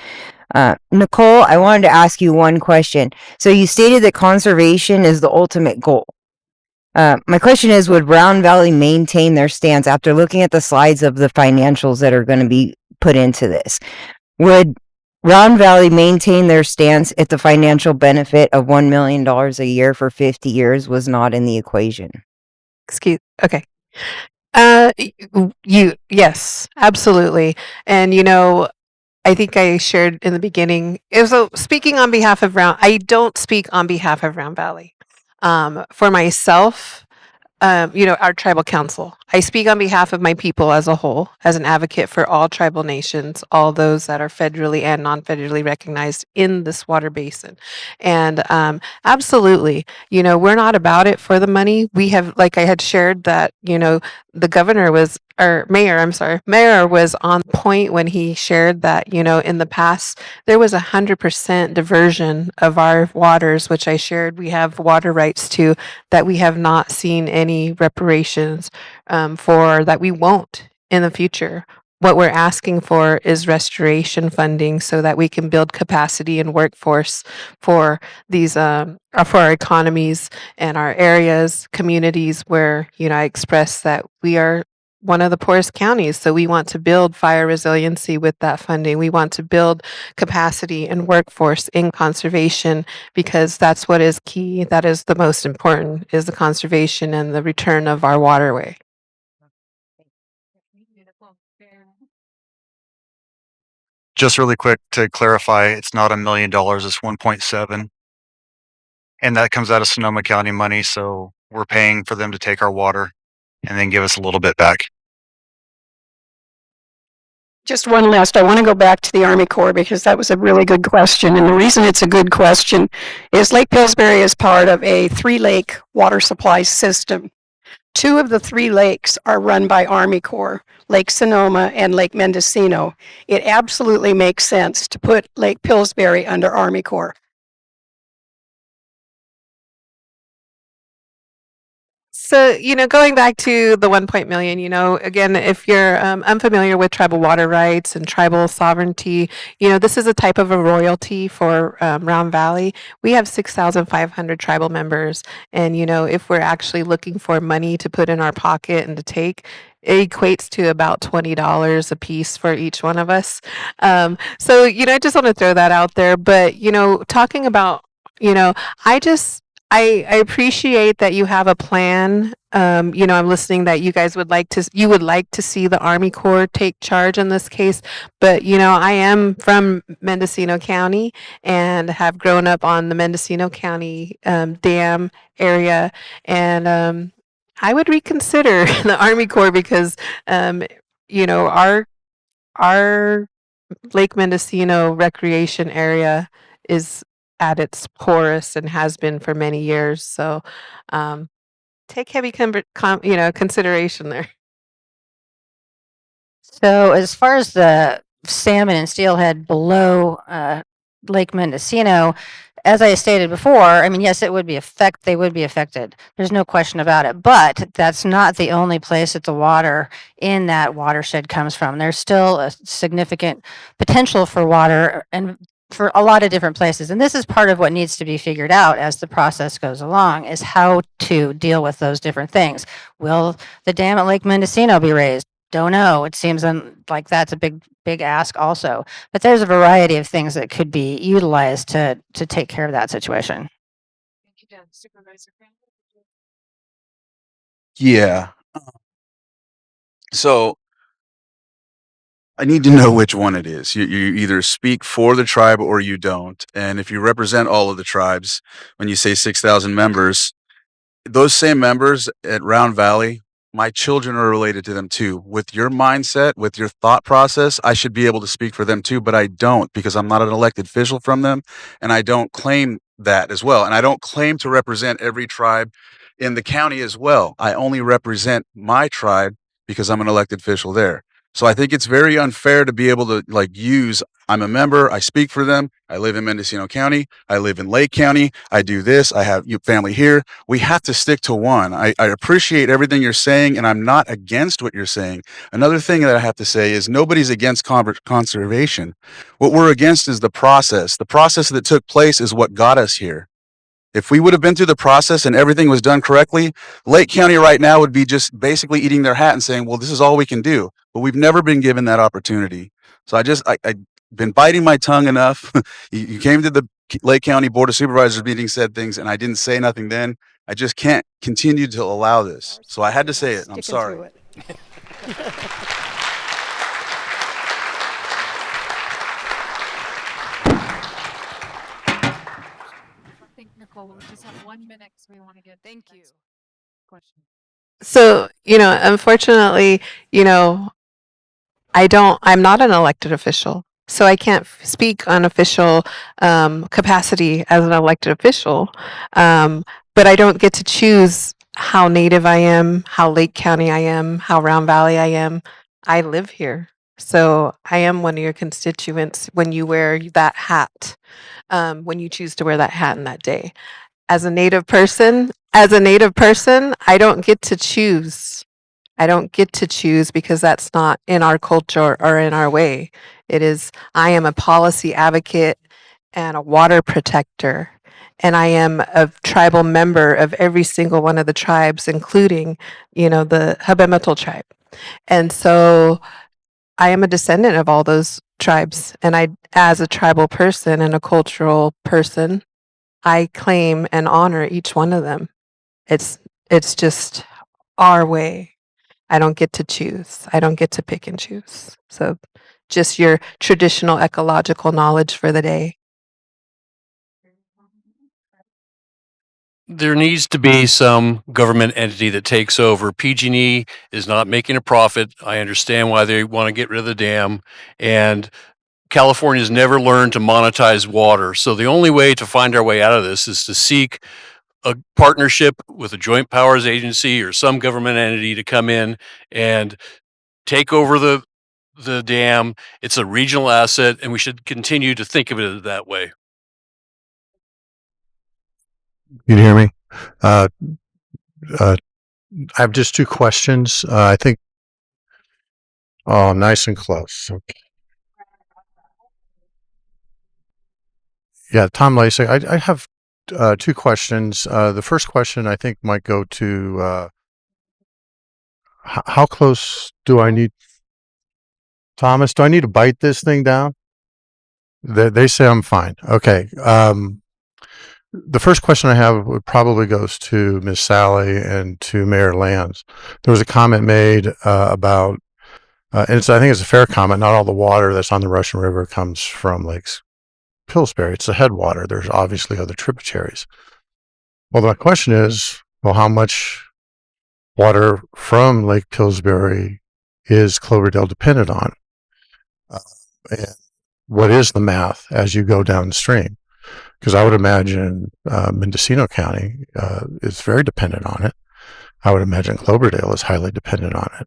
Nickole, I wanted to ask you one question. So you stated that conservation is the ultimate goal. My question is, would Round Valley maintain their stance after looking at the slides of the financials that are going to be put into this? Would Round Valley maintain their stance if the financial benefit of $1 million a year for 50 years was not in the equation? Okay. Yes, absolutely. And I think I shared in the beginning. So speaking on behalf of I don't speak on behalf of Round Valley. For myself, our tribal council, I speak on behalf of my people as a whole, as an advocate for all tribal nations, all those that are federally and non-federally recognized in this water basin. And absolutely, we're not about it for the money. We have, like I had shared, that, the governor was, or mayor was on point when he shared that, in the past, there was 100% diversion of our waters, which I shared we have water rights to, that we have not seen any reparations for, that we won't in the future. What we're asking for is restoration funding so that we can build capacity and workforce for these, for our economies and our areas, communities where, I express that we are one of the poorest counties. So we want to build fire resiliency with that funding. We want to build capacity and workforce in conservation because that's what is key. That is the most important, is the conservation and the return of our waterway. Just really quick to clarify, it's not $1 million, it's 1.7. And that comes out of Sonoma County money, so we're paying for them to take our water and then give us a little bit back. Just one last, I want to go back to the Army Corps because that was a really good question. And the reason it's a good question is Lake Pillsbury is part of a 3-lake water supply system. 2 of the 3 lakes are run by Army Corps, Lake Sonoma and Lake Mendocino. It absolutely makes sense to put Lake Pillsbury under Army Corps. So, going back to the 1 million, again, if you're unfamiliar with tribal water rights and tribal sovereignty, this is a type of a royalty for Round Valley. We have 6,500 tribal members. And, if we're actually looking for money to put in our pocket and to take, it equates to about $20 a piece for each one of us. So, I just want to throw that out there. But, talking about, I appreciate that you have a plan. I'm listening that you guys would like to see the Army Corps take charge in this case. But, I am from Mendocino County and have grown up on the Mendocino County dam area. And I would reconsider the Army Corps because, our Lake Mendocino recreation area is at its poorest and has been for many years. So take heavy consideration there. So as far as the salmon and steelhead below Lake Mendocino, as I stated before, I mean, yes, they would be affected. There's no question about it. But that's not the only place that the water in that watershed comes from. There's still a significant potential for water and for a lot of different places. And this is part of what needs to be figured out as the process goes along, is how to deal with those different things. Will the dam at Lake Mendocino be raised? Don't know. It seems like that's a big ask also. But there's a variety of things that could be utilized to take care of that situation. Thank you, Supervisor Crandell. Yeah. So I need to know which one it is. You either speak for the tribe or you don't. And if you represent all of the tribes, when you say 6,000 members, those same members at Round Valley, my children are related to them too. With your mindset, with your thought process, I should be able to speak for them too, but I don't because I'm not an elected official from them. And I don't claim that as well. And I don't claim to represent every tribe in the county as well. I only represent my tribe because I'm an elected official there. So I think it's very unfair to be able to use, I'm a member, I speak for them, I live in Mendocino County, I live in Lake County, I do this, I have family here. We have to stick to one. I appreciate everything you're saying, and I'm not against what you're saying. Another thing that I have to say is nobody's against conservation. What we're against is the process. The process that took place is what got us here. If we would have been through the process and everything was done correctly, Lake County right now would be just basically eating their hat and saying, well, this is all we can do. But we've never been given that opportunity. So I've been biting my tongue enough. You came to the Lake County Board of Supervisors meeting, said things, and I didn't say nothing then. I just can't continue to allow this. So I had to say it. I'm sorry. I think, Nickole, we just have 1 minute because we want to get. Thank you. Question. So, unfortunately, I'm not an elected official. So I can't speak on official capacity as an elected official. But I don't get to choose how Native I am, how Lake County I am, how Round Valley I am. I live here. So I am one of your constituents when you wear that hat, when you choose to wear that hat in that day. As a Native person, I don't get to choose. I don't get to choose because that's not in our culture or in our way. I am a policy advocate and a water protector. And I am a tribal member of every single one of the tribes, including, the Habemetal tribe. And so I am a descendant of all those tribes. And I, as a tribal person and a cultural person, I claim and honor each one of them. It's just our way. I don't get to choose. I don't get to pick and choose. So just your traditional ecological knowledge for the day. There needs to be some government entity that takes over. PG&E is not making a profit. I understand why they want to get rid of the dam, and California's never learned to monetize water. So the only way to find our way out of this is to seek a partnership with a joint powers agency or some government entity to come in and take over the dam. It's a regional asset, and we should continue to think of it that way. You hear me? I have just two questions. I think. Oh, nice and close. Okay. Yeah, Tom Lacey. I have two questions. The first question I think might go to how close do I need? Thomas, do I need to bite this thing down? They say I'm fine. Okay. The first question I have would probably goes to Ms. Sally and to Mayor Lands. There was a comment made about, and I think it's a fair comment. Not all the water that's on the Russian River comes from Lake Pillsbury. It's the headwater. There's obviously other tributaries. Well, my question is, well, how much water from Lake Pillsbury is Cloverdale dependent on? And what is the math as you go downstream? Because I would imagine Mendocino County is very dependent on it. I would imagine Cloverdale is highly dependent on it.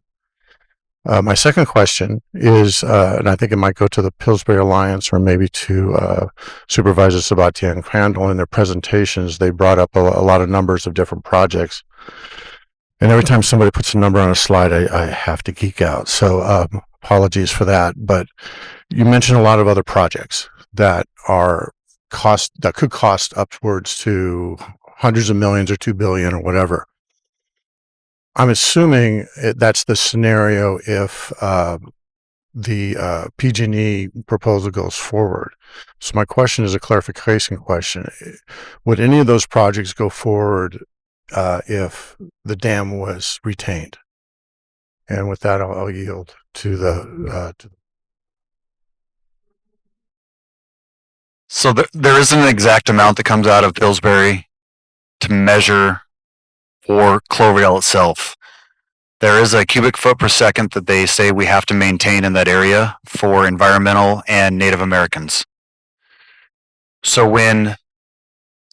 My second question is, and I think it might go to the Pillsbury Alliance or maybe to Supervisor Sabatier and Crandell. In their presentations, they brought up a lot of numbers of different projects. And every time somebody puts a number on a slide, I have to geek out. So apologies for that. But you mentioned a lot of other projects that could cost upwards to hundreds of millions or 2 billion or whatever. I'm assuming that's the scenario if the PG&E proposal goes forward. So my question is a clarification question. Would any of those projects go forward if the dam was retained? And with that, I'll yield to the. So there isn't an exact amount that comes out of Pillsbury to measure for Cloverdale itself. There is a cubic foot per second that they say we have to maintain in that area for environmental and Native Americans. So when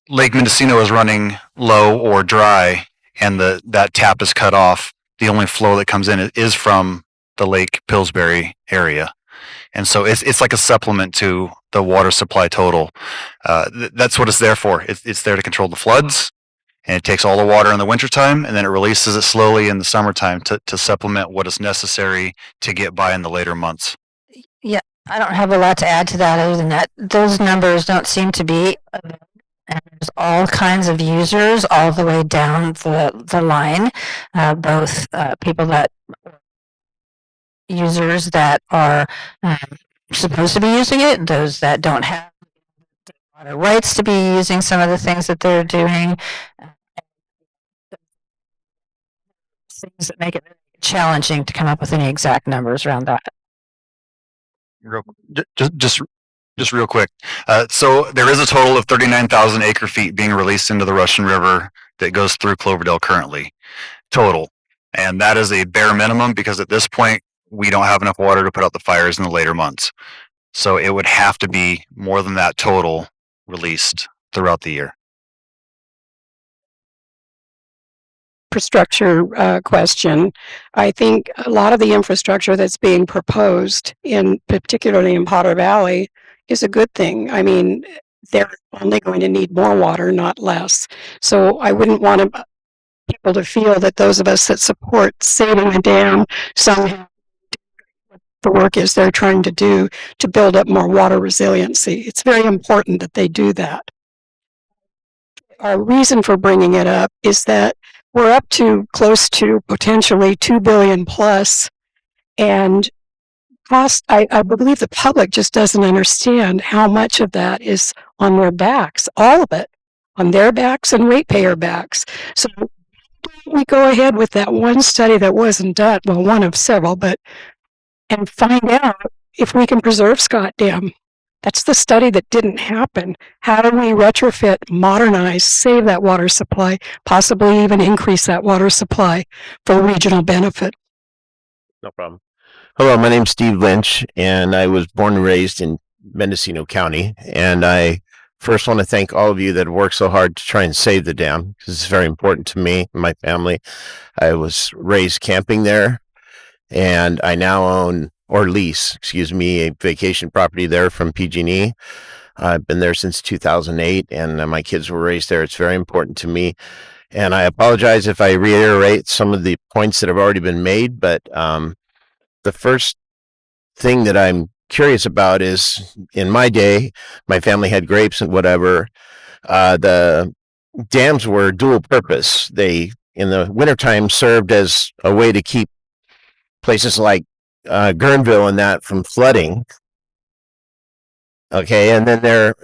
Lake Mendocino is running low or dry and that tap is cut off, the only flow that comes in is from the Lake Pillsbury area. And so it's like a supplement to the water supply total. That's what it's there for. It's there to control the floods, and it takes all the water in the wintertime, and then it releases it slowly in the summertime to supplement what is necessary to get by in the later months. Yeah, I don't have a lot to add to that other than that those numbers don't seem to be, and there's all kinds of users all the way down the line, both people that users that are supposed to be using it, those that don't have the rights to be using some of the things that they're doing, things that make it challenging to come up with any exact numbers around that. Just real quick. So there is a total of 39,000 acre feet being released into the Russian River that goes through Cloverdale currently, total. And that is a bare minimum because at this point, we don't have enough water to put out the fires in the later months. So it would have to be more than that total released throughout the year. Infrastructure question. I think a lot of the infrastructure that's being proposed particularly in Potter Valley is a good thing. I mean, they're only going to need more water, not less. So I wouldn't want people to feel that those of us that support saving the dam somehow the work is they're trying to do to build up more water resiliency. It's very important that they do that. Our reason for bringing it up is that we're up to close to potentially 2 billion plus, and cost, I believe the public just doesn't understand how much of that is on their backs, all of it, on their backs and ratepayer backs. So we go ahead with that one study that wasn't done, well, one of several, and find out if we can preserve Scott Dam. That's the study that didn't happen. How do we retrofit, modernize, save that water supply, possibly even increase that water supply for regional benefit? No problem. Hello, my name's Steve Lynch, and I was born and raised in Mendocino County. And I first want to thank all of you that worked so hard to try and save the dam, because it's very important to me and my family. I was raised camping there, and I now own, or lease, a vacation property there from PG&E. I've been there since 2008, and my kids were raised there. It's very important to me. And I apologize if I reiterate some of the points that have already been made, but the first thing that I'm curious about is, in my day, my family had grapes and whatever. The dams were dual purpose. They, in the wintertime, served as a way to keep places like Guerneville and that from flooding. Okay, and then their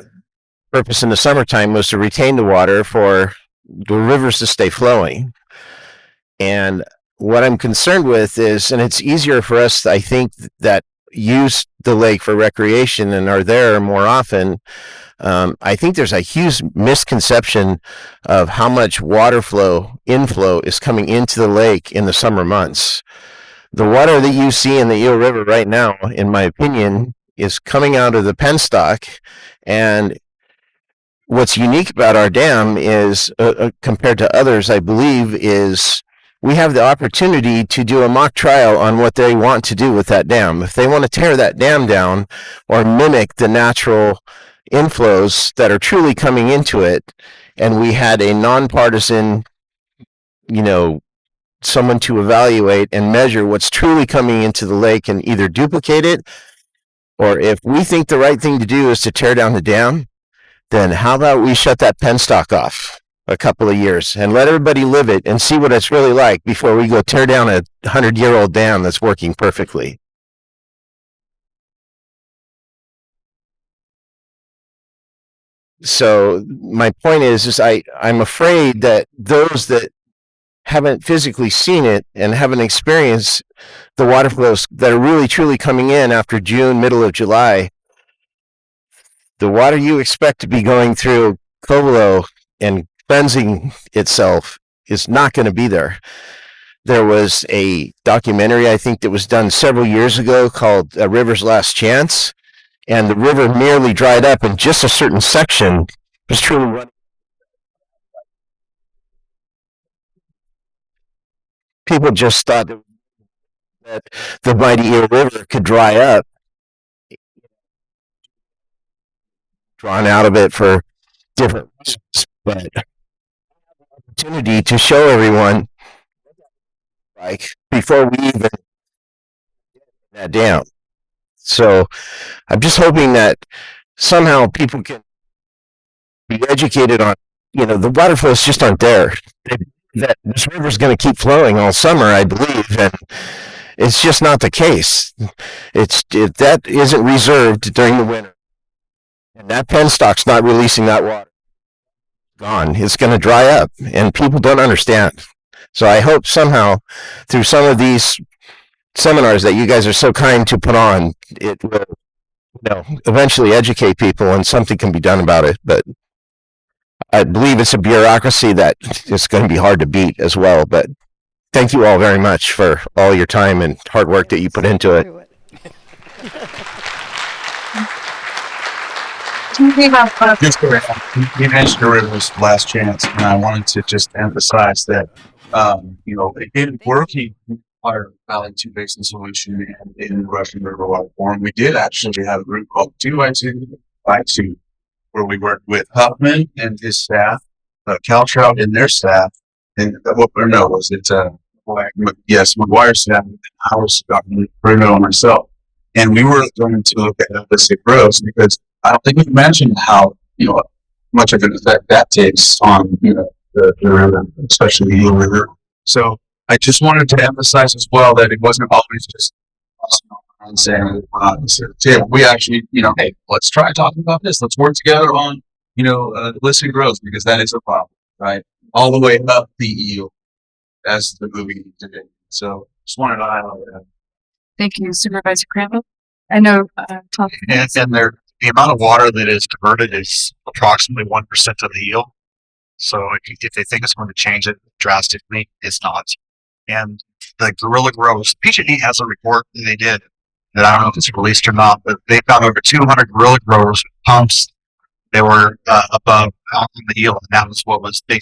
purpose in the summertime was to retain the water for the rivers to stay flowing. And what I'm concerned with is, and it's easier for us, I think, that use the lake for recreation and are there more often. I think there's a huge misconception of how much water inflow is coming into the lake in the summer months. The water that you see in the Eel River right now, in my opinion, is coming out of the penstock. And what's unique about our dam is, compared to others, I believe, is we have the opportunity to do a mock trial on what they want to do with that dam. If they want to tear that dam down or mimic the natural inflows that are truly coming into it, and we had a nonpartisan, someone to evaluate and measure what's truly coming into the lake and either duplicate it, or if we think the right thing to do is to tear down the dam, then how about we shut that penstock off a couple of years and let everybody live it and see what it's really like before we go tear down a 100-year-old dam that's working perfectly. So my point is I'm afraid that those that haven't physically seen it and haven't experienced the water flows that are really truly coming in after June, middle of July, the water you expect to be going through Cloverdale and cleansing itself is not going to be there. There was a documentary, I think, that was done several years ago called A River's Last Chance, and the river merely dried up and just a certain section was truly running. People just thought that the mighty Eel River could dry up, drawn out of it for different reasons, but opportunity to show everyone like before we even that down. So I'm just hoping that somehow people can be educated on, the water flows just aren't there. That this river's going to keep flowing all summer, I believe, and it's just not the case. That isn't reserved during the winter, and that penstock's not releasing that water. Gone. It's going to dry up, and people don't understand. So I hope somehow through some of these seminars that you guys are so kind to put on, it will, eventually educate people and something can be done about it. But I believe it's a bureaucracy that is going to be hard to beat as well. But thank you all very much for all your time and hard work that you put into it. You mentioned the river's last chance, and I wanted to just emphasize that, in working our Valley 2 Basin Solution and in the Russian River Water Forum, we did actually have a group called 2x2 where we worked with Huffman and his staff, Caltrout and their staff, and McGuire's staff, and I was Bruno and myself. And we were going to look at holistic growth because I don't think we mentioned how much of an effect that takes on the river, especially the Eel River. So I just wanted to emphasize as well that it wasn't always just us and saying, yeah, we actually, hey, let's try talking about this. Let's work together on, illicit growth, because that is a problem, right? All the way up the eel, as the movie did. So just wanted to highlight that. Thank you, Supervisor Crandell. I know, Todd. And the amount of water that is diverted is approximately 1% of the yield. So if they think it's going to change it drastically, it's not. And the guerrilla growers, PG&E has a report that they did that I don't know if it's released or not, but they found over 200 guerrilla growers with pumps. They were above out in the yield, and that was what was they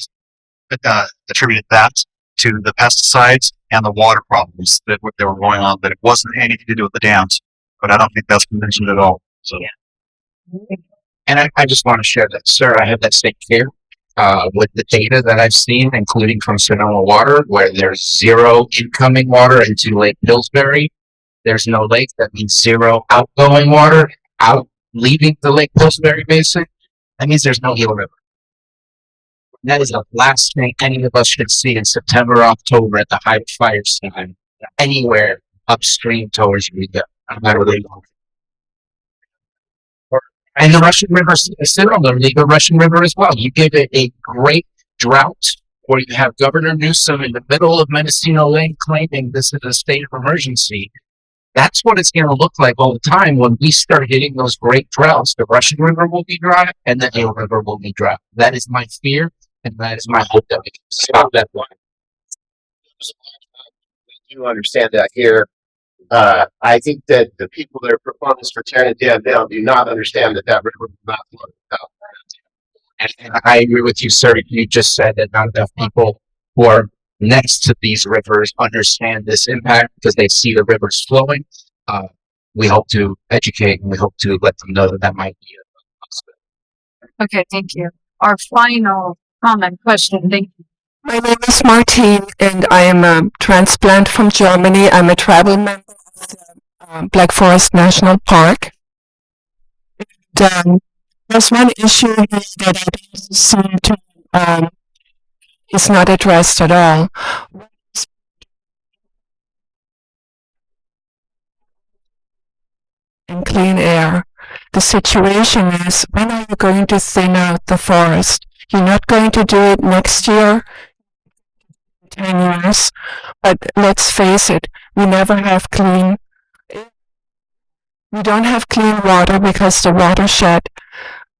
attributed that to the pesticides and the water problems that were going on. That it wasn't anything to do with the dams, but I don't think that's mentioned at all. So. Yeah. And I just want to share that, sir. I have that same fear with the data that I've seen, including from Sonoma Water, where there's zero incoming water into Lake Pillsbury. There's no lake. That means zero outgoing water out leaving the Lake Pillsbury Basin. That means there's no Eel River. That is the last thing any of us should see in September, October at the height of fire time, anywhere upstream towards Riga, no matter where you go. And the Russian River, similarly, the Russian River as well. You give it a great drought, where you have Governor Newsom in the middle of Mendocino Lane claiming this is a state of emergency. That's what it's going to look like all the time when we start hitting those great droughts. The Russian River will be dry, and the Eel River will be dry. That is my fear, and that is my hope that we can stop that line. You understand that here. I think that the people that are proponents for tearing it down now do not understand that river will not flow without. And I agree with you, sir. You just said that not enough people who are next to these rivers understand this impact because they see the rivers flowing. We hope to educate and we hope to let them know that might be a possibility. Okay, thank you. Our final comment question. Thank you. My name is Martine, and I am a transplant from Germany. I'm a tribal member of the Black Forest National Park. And, there's one issue here that I don't seem to is not addressed at all. And clean air. The situation is, when are you going to thin out the forest? You're not going to do it next year, 10 years, but let's face it, we never have we don't have clean water because the watershed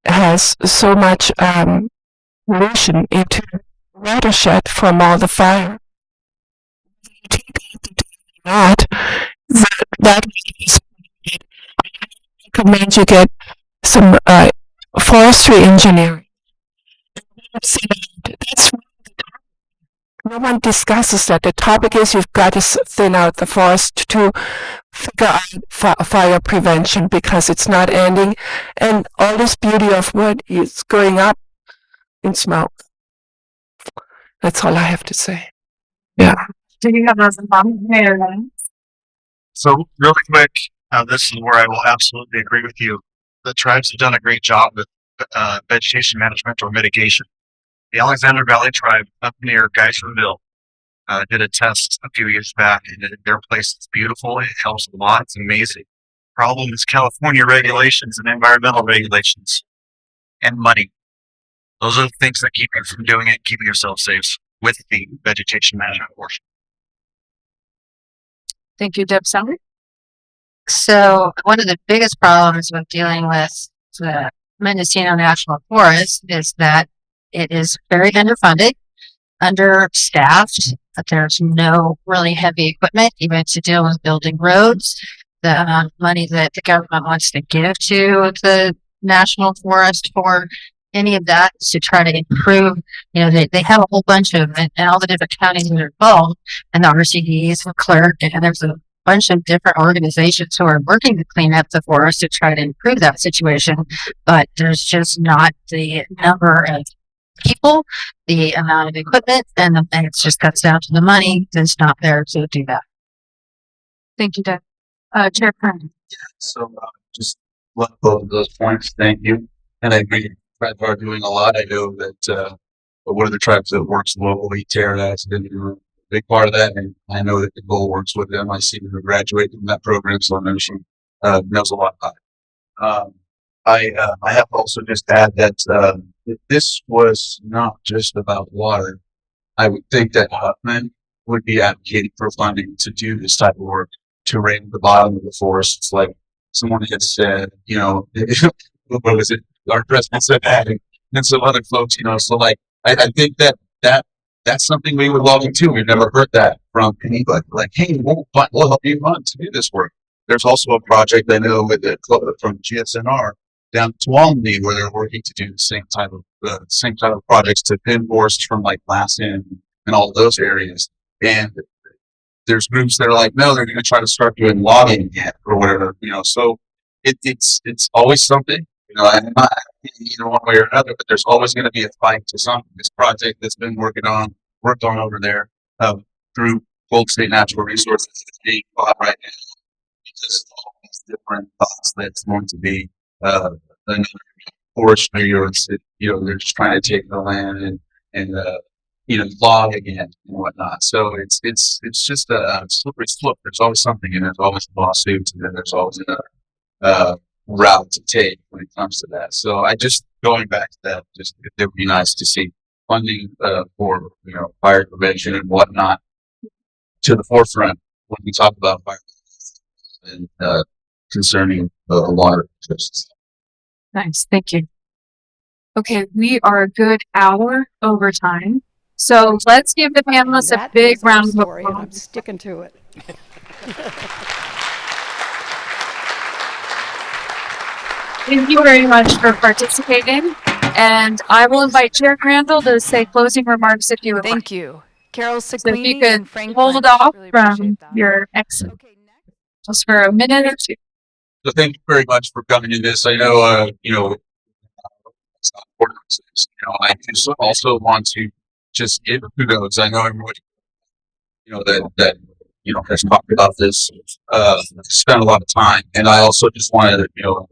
has so much pollution into the watershed from all the fire. Not that is, I recommend you get some forestry engineering. That's no one discusses that. The topic is you've got to thin out the forest to figure out fire prevention because it's not ending, and all this beauty of wood is going up in smoke. That's all I have to say. Yeah. Do you have those in So really quick, this is where I will absolutely agree with you. The tribes have done a great job with vegetation management or mitigation. The Alexander Valley tribe up near Geyserville did a test a few years back, and their place is beautiful. It helps a lot. It's amazing. Problem is California regulations and environmental regulations and money. Those are the things that keep you from doing it, keeping yourself safe with the vegetation management portion. Thank you, Deb Sally. So one of the biggest problems with dealing with the Mendocino National Forest is that it is very underfunded, understaffed, but there's no really heavy equipment, even to deal with building roads. The amount of money that the government wants to give to the National Forest for any of that is to try to improve, they have a whole bunch of, and all the different counties that are involved, and the RCDs and clerk, and there's a bunch of different organizations who are working to clean up the forest to try to improve that situation, but there's just not the number of people, the amount of equipment, and it's just cuts down to the money that's not there to do that. Thank you, Deb. Chairperson. So just love both of those points. Thank you. And I agree. Tribes are doing a lot. I know that but one of the tribes that works locally, Terra, that's been a big part of that. And I know that Nickole works with them. I see her graduate from that program, so I know she knows a lot about it. I have to also just add that if this was not just about water, I would think that Huffman would be advocating for funding to do this type of work to raise the bottom of the forests. Like someone had said, you know, what was it? Our president said that, and some other folks, you know. So like, I think that's something we would welcome too. We've never heard that from anybody. Like, hey, we'll help you fund to do this work. There's also a project I know with from GSNR down to Walney where they're working to do the same type of projects to thin forests from like Lassen and all those areas. And there's groups that are like, no, they're going to try to start doing logging again or whatever, you know. So it's always something, you know. I'm not either one way or another, but there's always going to be a fight to something. This project that's been worked on over there through Gold State Natural Resources is being fought right now because of all these different thoughts that's going to be another forestry, or you know, they're just trying to take the land and you know, log again and whatnot. So it's just a slippery slope. There's always something, and there's always lawsuits, and then there's always another route to take when it comes to that. So I just going back to that, just it would be nice to see funding for, you know, fire prevention and whatnot to the forefront when we talk about fire and concerning a lot of interests. Nice. Thank you. Okay, we are a good hour over time. So let's give the panelists a big round of applause. I'm sticking to it. Thank you very much for participating. And I will invite Chair Crandell to say closing remarks if you would. Thank you. Carol So if you Cinquini could and Frank hold Lynch. off Really from appreciate that. your exit just for a minute or two. So thank you very much for coming to this. I know, you know, it's not important. You know, I just also want to just give kudos. I know everybody, you know, that you know, has talked about this, spent a lot of time, and I also just wanted to, you know,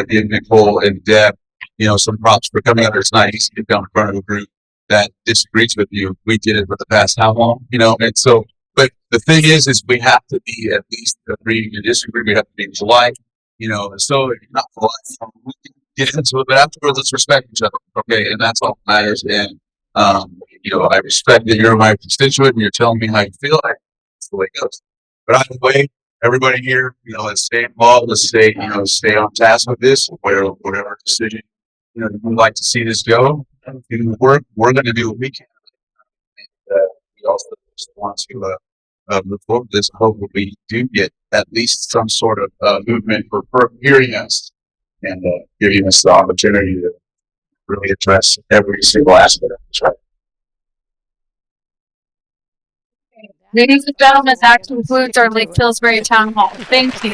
give Nickole and Deb, you know, some props for coming out here tonight. You sit down in front of a group that disagrees with you. We did it for the past how long, you know, and so. But the thing is we have to be at least agreeing to disagree. We have to be polite, you know. So if you're not polite, we can get into it, but afterwards, let's respect each other, okay? And that's all that matters. And you know, I respect that you're my constituent and you're telling me how you feel. That's the way it goes. But either way, everybody here, you know, let's stay involved. Let's stay, you know, stay on task with this, whatever decision, you know, you'd like to see this go. We're going to do what we can. And, we also just want to move forward with this. Hope that we do get at least some sort of movement for hearing us and giving us the opportunity to really address every single aspect of this. Right. Ladies and gentlemen, that concludes our Lake Pillsbury Town Hall. Thank you.